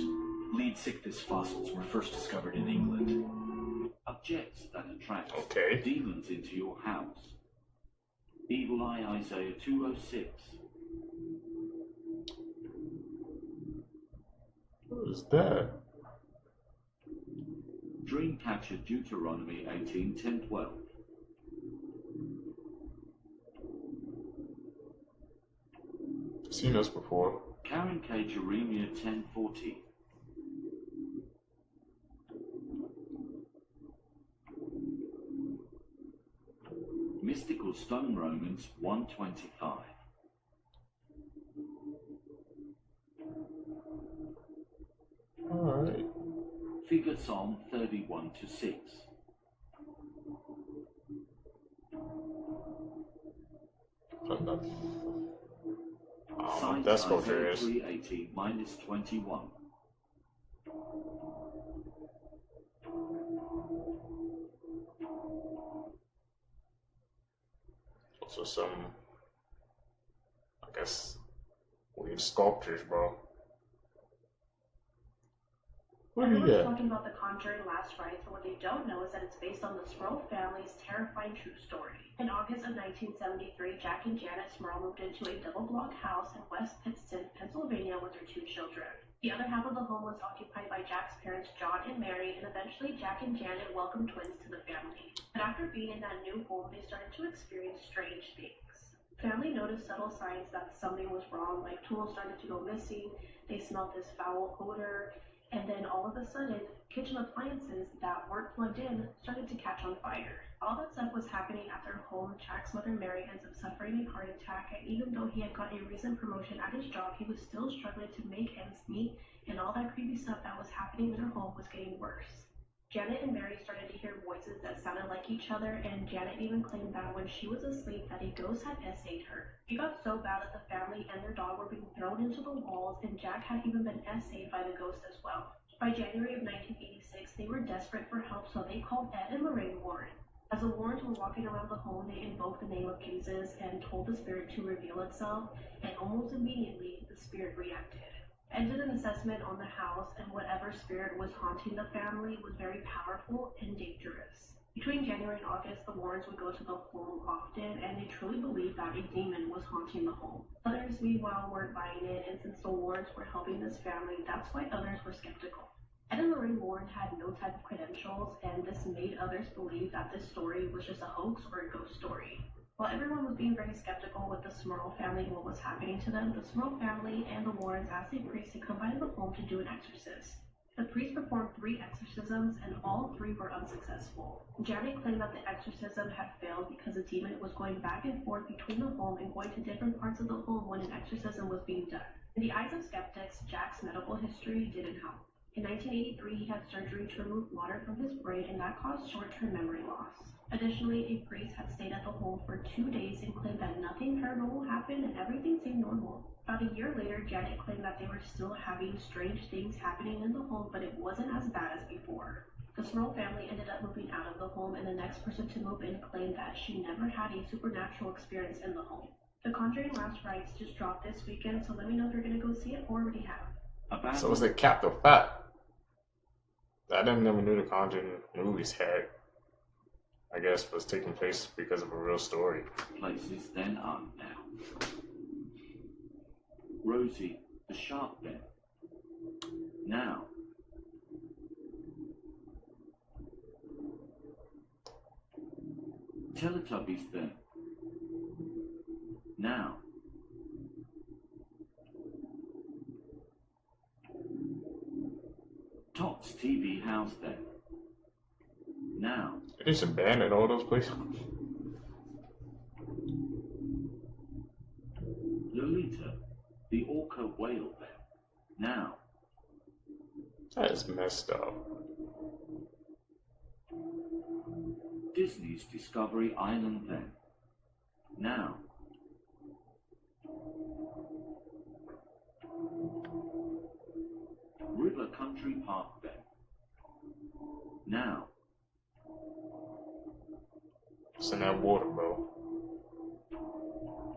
Speaker 3: Leadsichthys fossils were first discovered in England.
Speaker 16: Objects that attract
Speaker 1: Okay.
Speaker 16: demons into your house. Evil Eye Isaiah 206.
Speaker 1: What is that?
Speaker 16: Dreamcatcher Deuteronomy 18:10-12.
Speaker 1: Seen this before.
Speaker 16: Karen K. Jeremiah 10:40. Mystical Stone Romans 1:25. Figure Psalm 31-6. Science
Speaker 1: That sculpture is.
Speaker 16: 380 minus 21.
Speaker 1: Also some, I guess, weird sculptures, bro. What do you
Speaker 5: Everyone's
Speaker 1: got?
Speaker 5: talking about The Conjuring Last Rites, and what they don't know is that it's based on the Smurl family's terrifying true story. In August of 1973, Jack and Janet Smurl moved into a double-block house in West Pittston, Pennsylvania with their 2 children. The other half of the home was occupied by Jack's parents, John and Mary, and eventually Jack and Janet welcomed twins to the family. But after being in that new home, they started to experience strange things. Family noticed subtle signs that something was wrong, like tools started to go missing, they smelled this foul odor, and then all of a sudden, kitchen appliances that weren't plugged in started to catch on fire. All that stuff was happening at their home. Jack's mother Mary ends up suffering a heart attack, and even though he had got a recent promotion at his job, he was still struggling to make ends meet, and all that creepy stuff that was happening in their home was getting worse. Janet and Mary started to hear voices that sounded like each other, and Janet even claimed that when she was asleep that a ghost had essayed her. It got so bad that the family and their dog were being thrown into the walls, and Jack had even been essayed by the ghost as well. By January of 1986, they were desperate for help, so they called Ed and Lorraine Warren. As the Warrens were walking around the home, they invoked the name of Jesus and told the spirit to reveal itself, and almost immediately, the spirit reacted. Ed did an assessment on the house, and whatever spirit was haunting the family was very powerful and dangerous. Between January and August, the Warrens would go to the home often, and they truly believed that a demon was haunting the home. Others, meanwhile, weren't buying it, and since the Warrens were helping this family, that's why others were skeptical. Ed and Lorraine Warren had no type of credentials, and this made others believe that this story was just a hoax or a ghost story. While everyone was being very skeptical with the Smurl family and what was happening to them, the Smurl family and the Warrens asked a priest to come by the home to do an exorcism. The priest performed 3 exorcisms, and all 3 were unsuccessful. Janet claimed that the exorcism had failed because the demon was going back and forth between the home and going to different parts of the home when an exorcism was being done. In the eyes of skeptics, Jack's medical history didn't help. In 1983, he had surgery to remove water from his brain, and that caused short-term memory loss. Additionally, a priest had stayed at the home for 2 days and claimed that nothing paranormal happened and everything seemed normal. About a year later, Janet claimed that they were still having strange things happening in the home, but it wasn't as bad as before. The Smurl family ended up moving out of the home, and the next person to move in claimed that she never had a supernatural experience in the home. The Conjuring Last Rites just dropped this weekend, so let me know if you're going to go see it or already have.
Speaker 1: So was it Captain Fat? I didn't never knew the Conjuring movies had, I guess, was taking place because of a real story.
Speaker 16: Places then are now. Rosie, the Sharp Ben. Now. Teletubbies then. Now. Tots TV House then. Now.
Speaker 1: They just abandoned all those places.
Speaker 16: Lolita, the orca whale then. Now.
Speaker 1: That is messed up.
Speaker 16: Disney's Discovery Island then. Now. River Country Park then. Now.
Speaker 1: It's in that water, bro.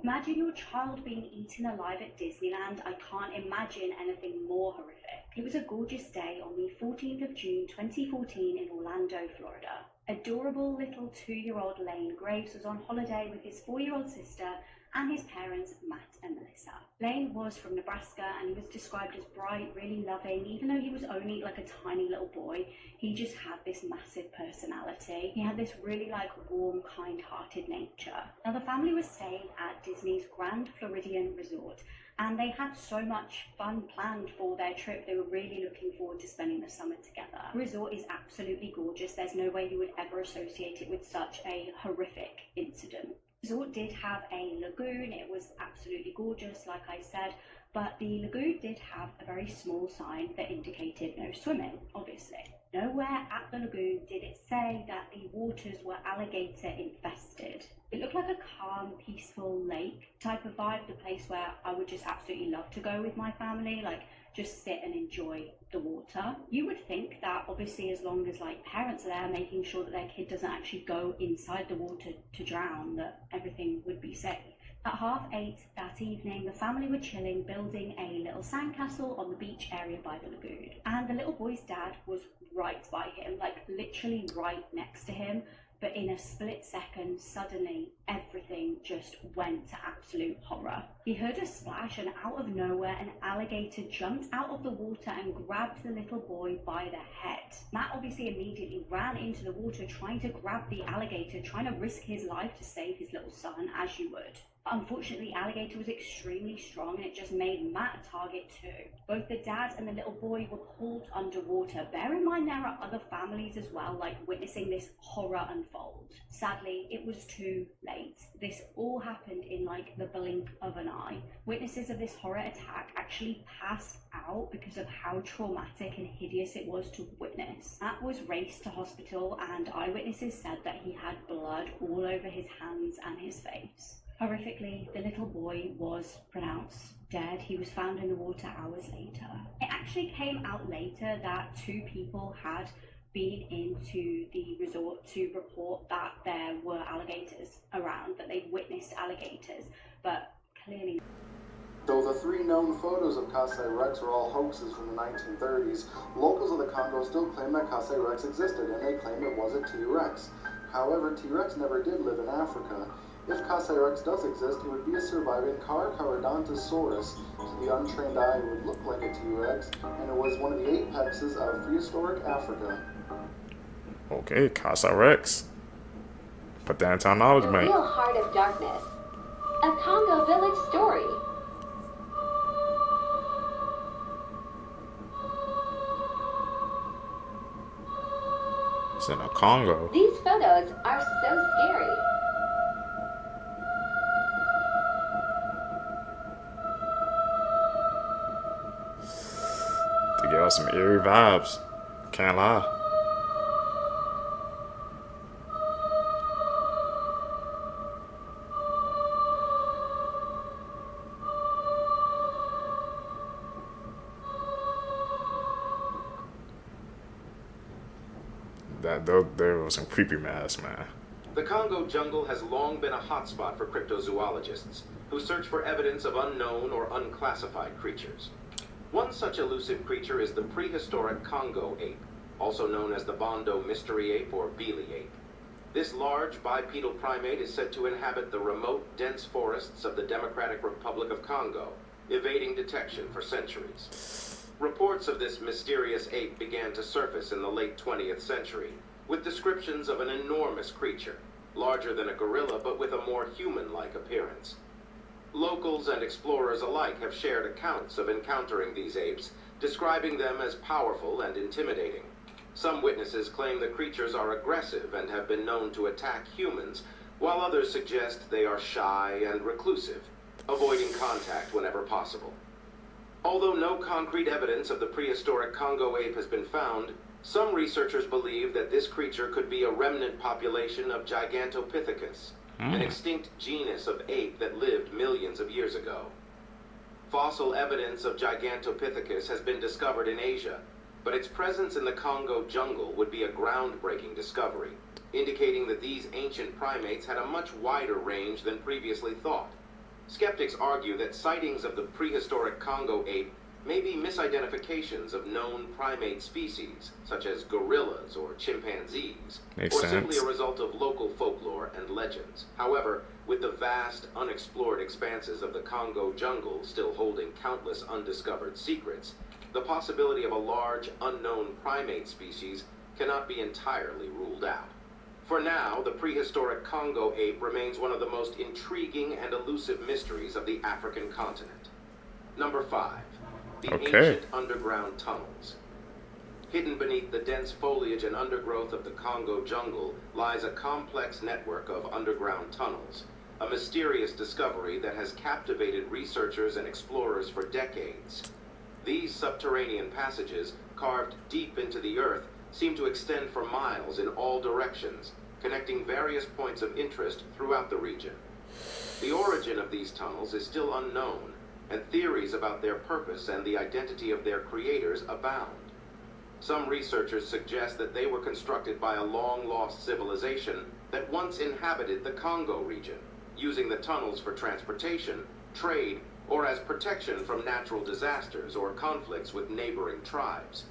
Speaker 10: Imagine your child being eaten alive at Disneyland. I can't imagine anything more horrific. It was a gorgeous day on the 14th of June 2014 in Orlando, Florida. Adorable little 2-year-old Lane Graves was on holiday with his 4-year-old sister and his parents, Matt and Melissa. Lane was from Nebraska, and he was described as bright, really loving. Even though he was only like a tiny little boy, he just had this massive personality. He had this really warm, kind-hearted nature. Now the family was staying at Disney's Grand Floridian Resort, and they had so much fun planned for their trip. They were really looking forward to spending the summer together. The resort is absolutely gorgeous. There's no way you would ever associate it with such a horrific incident. The resort did have a lagoon. It was absolutely gorgeous, like I said, But the lagoon did have a very small sign that indicated no swimming, obviously. Nowhere at the lagoon did it say that the waters were alligator infested. It looked like a calm, peaceful lake type of vibe, the place where I would just absolutely love to go with my family, like just sit and enjoy the water. You would think that obviously as long as like parents are there making sure that their kid doesn't actually go inside the water to drown, that everything would be safe. At 8:30 that evening, the family were chilling, building a little sandcastle on the beach area by the lagoon. And the little boy's dad was right by him, like literally right next to him. But in a split second, suddenly everything just went to absolute horror. He heard a splash, and out of nowhere, an alligator jumped out of the water and grabbed the little boy by the head. Matt obviously immediately ran into the water, trying to grab the alligator, trying to risk his life to save his little son, as you would. Unfortunately, the alligator was extremely strong, and it just made Matt a target too. Both the dad and the little boy were pulled underwater. Bear in mind there are other families as well, like witnessing this horror unfold. Sadly, it was too late. This all happened in like the blink of an eye. Witnesses of this horror attack actually passed out because of how traumatic and hideous it was to witness. Matt was raced to hospital, and eyewitnesses said that he had blood all over his hands and his face. Horrifically, the little boy was pronounced dead. He was found in the water hours later. It actually came out later that 2 people had been into the resort to report that there were alligators around, that they witnessed alligators, but clearly...
Speaker 7: Though the 3 known photos of Kasai Rex are all hoaxes from the 1930s, locals of the Congo still claim that Kasai Rex existed, and they claim it was a T-Rex. However, T-Rex never did live in Africa. If Kasai Rex does exist, it would be a surviving Carcharodontosaurus. To the untrained eye, it would look like a T-Rex, and it was one of the apexes of prehistoric Africa.
Speaker 1: Okay, Kasai Rex. Put that into our knowledge,
Speaker 17: The
Speaker 1: mate.
Speaker 17: Real Heart of Darkness. A Congo Village story.
Speaker 1: It's in the Congo.
Speaker 17: These photos are so scary.
Speaker 1: To give us some eerie vibes. Can't lie. There was some creepy masks, man.
Speaker 18: The Congo jungle has long been a hotspot for cryptozoologists who search for evidence of unknown or unclassified creatures. One such elusive creature is the prehistoric Congo ape, also known as the Bondo mystery ape or Beely ape. This large bipedal primate is said to inhabit the remote, dense forests of the Democratic Republic of Congo, evading detection for centuries. Reports of this mysterious ape began to surface in the late 20th century, with descriptions of an enormous creature, larger than a gorilla but with a more human-like appearance. Locals and explorers alike have shared accounts of encountering these apes, describing them as powerful and intimidating. Some witnesses claim the creatures are aggressive and have been known to attack humans, while others suggest they are shy and reclusive, avoiding contact whenever possible. Although no concrete evidence of the prehistoric Congo ape has been found, some researchers believe that this creature could be a remnant population of Gigantopithecus, an extinct genus of ape that lived millions of years ago. Fossil evidence of Gigantopithecus has been discovered in Asia, but its presence in the Congo jungle would be a groundbreaking discovery, indicating that these ancient primates had a much wider range than previously thought. Skeptics argue that sightings of the prehistoric Congo ape may be misidentifications of known primate species, such as gorillas or chimpanzees,
Speaker 1: Makes
Speaker 18: or
Speaker 1: sense.
Speaker 18: simply a result of local folklore and legends. However, with the vast, unexplored expanses of the Congo jungle still holding countless undiscovered secrets, the possibility of a large, unknown primate species cannot be entirely ruled out. For now, the prehistoric Congo ape remains one of the most intriguing and elusive mysteries of the African continent. Number 5. The ancient underground tunnels. Hidden beneath the dense foliage and undergrowth of the Congo jungle lies a complex network of underground tunnels, a mysterious discovery that has captivated researchers and explorers for decades. These subterranean passages, carved deep into the earth, seem to extend for miles in all directions, connecting various points of interest throughout the region. The origin of these tunnels is still unknown, and theories about their purpose and the identity of their creators abound. Some researchers suggest that they were constructed by a long-lost civilization that once inhabited the Congo region, using the tunnels for transportation, trade, or as protection from natural disasters or conflicts with neighboring tribes.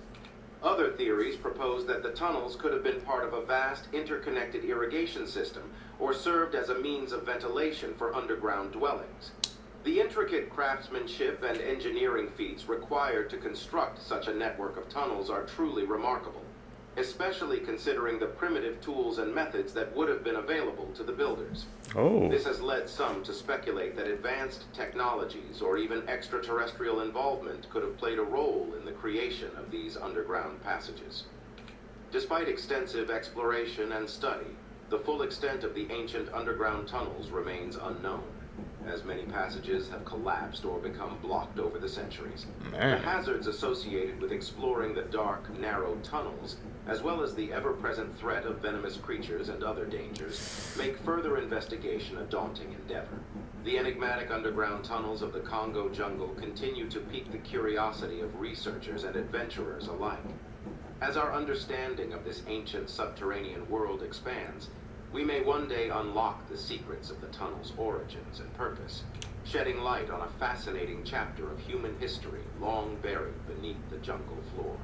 Speaker 18: Other theories propose that the tunnels could have been part of a vast interconnected irrigation system or served as a means of ventilation for underground dwellings. The intricate craftsmanship and engineering feats required to construct such a network of tunnels are truly remarkable, especially considering the primitive tools and methods that would have been available to the builders. This has led some to speculate that advanced technologies or even extraterrestrial involvement could have played a role in the creation of these underground passages. Despite extensive exploration and study, the full extent of the ancient underground tunnels remains unknown, as many passages have collapsed or become blocked over the centuries. The hazards associated with exploring the dark, narrow tunnels, as well as the ever-present threat of venomous creatures and other dangers, make further investigation a daunting endeavor. The enigmatic underground tunnels of the Congo jungle continue to pique the curiosity of researchers and adventurers alike. As our understanding of this ancient subterranean world expands, we may one day unlock the secrets of the tunnel's origins and purpose, shedding light on a fascinating chapter of human history long buried beneath the jungle floor.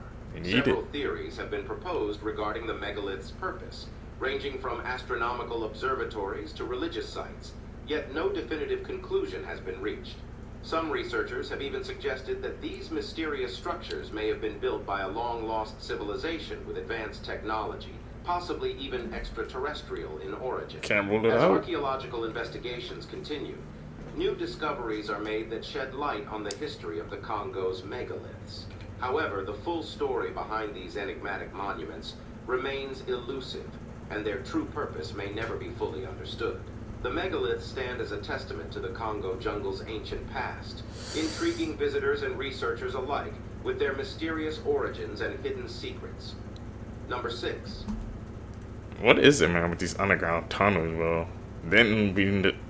Speaker 18: Several theories have been proposed regarding the megalith's purpose, ranging from astronomical observatories to religious sites, yet no definitive conclusion has been reached. Some researchers have even suggested that these mysterious structures may have been built by a long-lost civilization with advanced technology, possibly even extraterrestrial in origin.
Speaker 1: Can't rule it
Speaker 18: As
Speaker 1: out.
Speaker 18: archaeological investigations continue, new discoveries are made that shed light on the history of the Congo's megaliths. However, the full story behind these enigmatic monuments remains elusive, and their true purpose may never be fully understood. The megaliths stand as a testament to the Congo jungle's ancient past, intriguing visitors and researchers alike with their mysterious origins and hidden secrets. Number 6.
Speaker 1: What is it, man, with these underground tunnels, bro?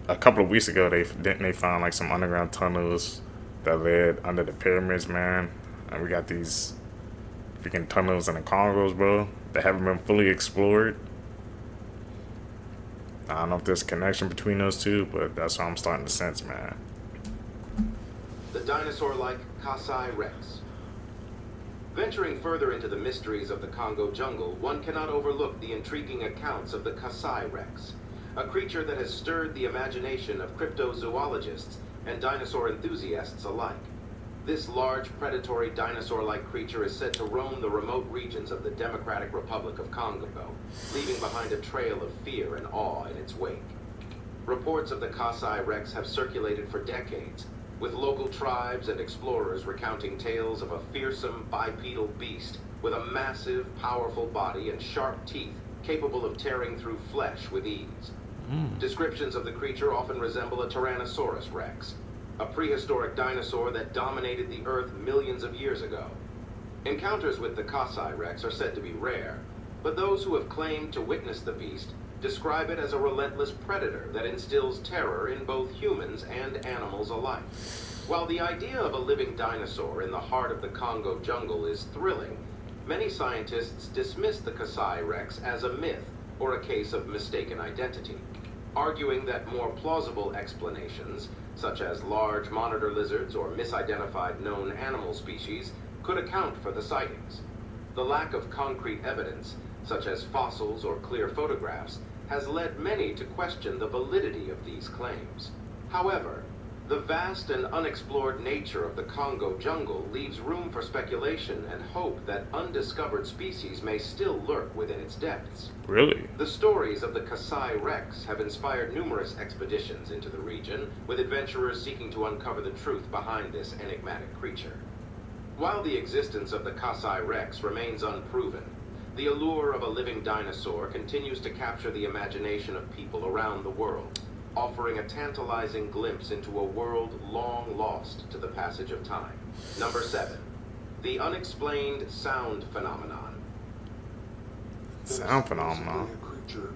Speaker 1: A couple of weeks ago, they found like some underground tunnels that led under the pyramids, man. And we got these freaking tunnels in the Congos, bro, that haven't been fully explored. I don't know if there's a connection between those two, but that's what I'm starting to sense, man.
Speaker 18: The dinosaur-like Kasai Rex. Venturing further into the mysteries of the Congo jungle, one cannot overlook the intriguing accounts of the Kasai Rex, a creature that has stirred the imagination of cryptozoologists and dinosaur enthusiasts alike. This large, predatory dinosaur-like creature is said to roam the remote regions of the Democratic Republic of Congo, leaving behind a trail of fear and awe in its wake. Reports of the Kasai Rex have circulated for decades, with local tribes and explorers recounting tales of a fearsome bipedal beast with a massive, powerful body and sharp teeth capable of tearing through flesh with ease. Descriptions of the creature often resemble a Tyrannosaurus Rex, a prehistoric dinosaur that dominated the Earth millions of years ago. Encounters with the Kasai Rex are said to be rare, but those who have claimed to witness the beast describe it as a relentless predator that instills terror in both humans and animals alike. While the idea of a living dinosaur in the heart of the Congo jungle is thrilling, many scientists dismiss the Kasai Rex as a myth or a case of mistaken identity, arguing that more plausible explanations, such as large monitor lizards or misidentified known animal species, could account for the sightings. The lack of concrete evidence, such as fossils or clear photographs, has led many to question the validity of these claims. However, the vast and unexplored nature of the Congo jungle leaves room for speculation and hope that undiscovered species may still lurk within its depths.
Speaker 1: Really?
Speaker 18: The stories of the Kasai Rex have inspired numerous expeditions into the region, with adventurers seeking to uncover the truth behind this enigmatic creature. While the existence of the Kasai Rex remains unproven, the allure of a living dinosaur continues to capture the imagination of people around the world. offering a tantalizing glimpse into a world long lost to the passage of time. Number 7. The unexplained sound phenomenon.
Speaker 1: Sound phenomenon.
Speaker 9: A creature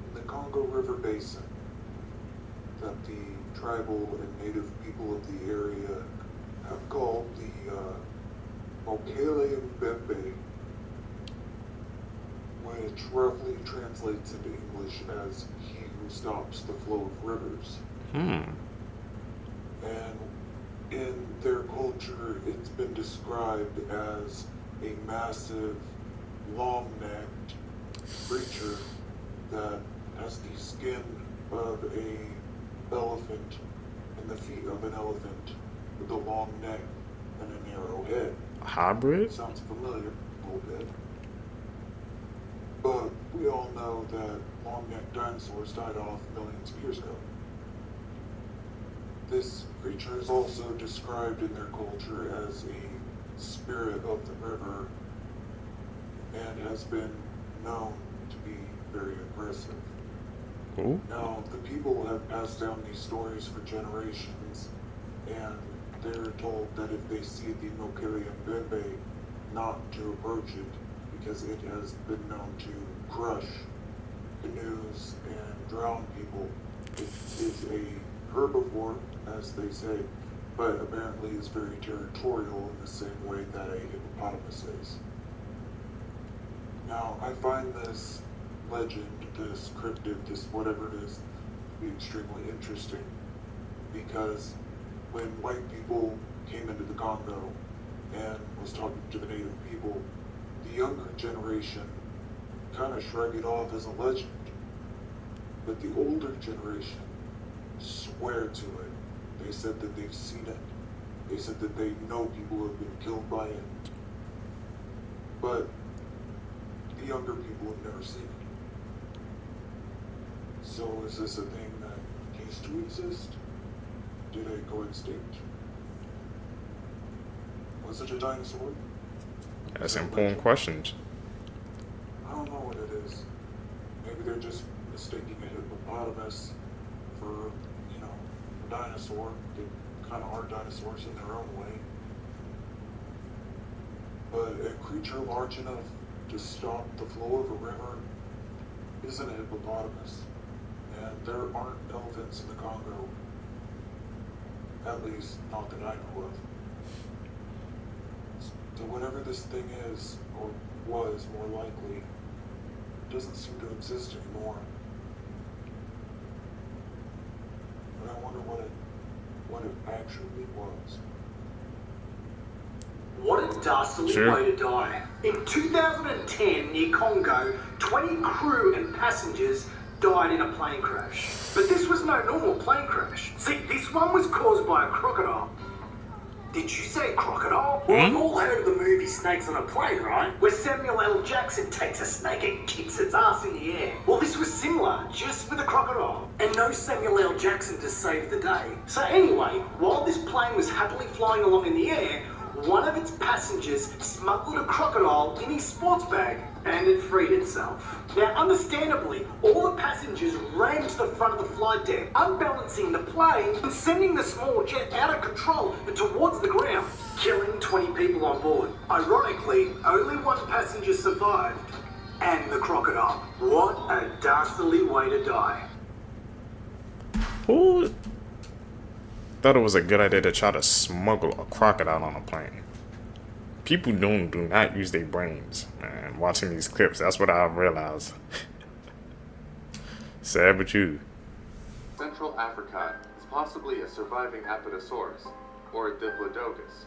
Speaker 9: in the Congo River Basin that the tribal and native people of the area have called the Mokele Mbembe, which roughly translates into English as he who stops the flow of rivers. And in their culture, it's been described as a massive, long-necked creature that has the skin of an elephant and the feet of an elephant with a long neck and a narrow head.
Speaker 1: A hybrid?
Speaker 9: Sounds familiar, a little bit. But we all know that long-necked dinosaurs died off millions of years ago. This creature is also described in their culture as a spirit of the river and has been known to be very aggressive.
Speaker 1: Ooh.
Speaker 9: Now, the people have passed down these stories for generations, and they're told that if they see the Mokele Mbembe, not to approach it, because it has been known to crush canoes and drown people. It is a herbivore, as they say, but apparently is very territorial in the same way that a hippopotamus is. Now, I find this legend, this cryptid, this whatever it is, to be extremely interesting, because when white people came into the Congo and was talking to the native people, the younger generation kind of shrugged it off as a legend, but the older generation swear to it. They said that they've seen it. They said that they know people who have been killed by it. But the younger people have never seen it. So is this a thing that used to exist? Did it go extinct? Was it a dinosaur?
Speaker 1: That's important questions.
Speaker 9: I don't know what it is. Maybe they're just mistaking a hippopotamus for, a dinosaur. They kind of are dinosaurs in their own way. But a creature large enough to stop the flow of a river isn't a hippopotamus. And there aren't elephants in the Congo. At least, not that I know of. So whatever this thing is, or was more likely, doesn't seem to exist anymore. But I wonder what it actually was.
Speaker 15: What a dastardly way to die. In 2010, near Congo, 20 crew and passengers died in a plane crash. But this was no normal plane crash. See, this one was caused by a crocodile. Did you say crocodile? Well, we've all heard of the movie Snakes on a Plane, right? Where Samuel L. Jackson takes a snake and kicks its ass in the air. Well, this was similar, just with a crocodile. And no Samuel L. Jackson to save the day. So anyway, while this plane was happily flying along in the air, one of its passengers smuggled a crocodile in his sports bag and it freed itself. Now, understandably, all the passengers ran to the front of the flight deck, unbalancing the plane and sending the small jet out of control and towards the ground, killing 20 people on board. Ironically, only one passenger survived, and the crocodile. What a dastardly way to die.
Speaker 1: Who thought it was a good idea to try to smuggle a crocodile on a plane? People do not use their brains, man. Watching these clips, that's what I realized. Sad but true.
Speaker 19: Central Africa is possibly a surviving Apatosaurus, or a Diplodocus.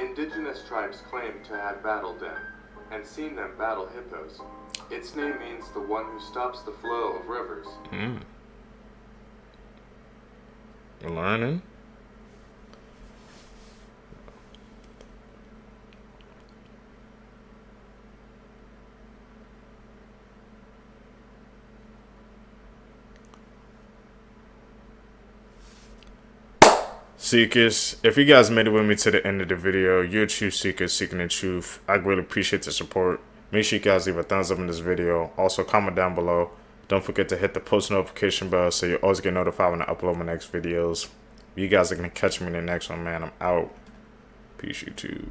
Speaker 19: Indigenous tribes claim to have battled them, and seen them battle hippos. Its name means the one who stops the flow of rivers.
Speaker 1: You're learning? Seekers, if you guys made it with me to the end of the video, you're true seekers seeking the truth. I greatly appreciate the support. Make sure you guys leave a thumbs up in this video. Also, comment down below Don't forget to hit the post notification bell so you always get notified when I upload my next videos. You guys are going to catch me in the next one, man. I'm out. Peace, YouTube.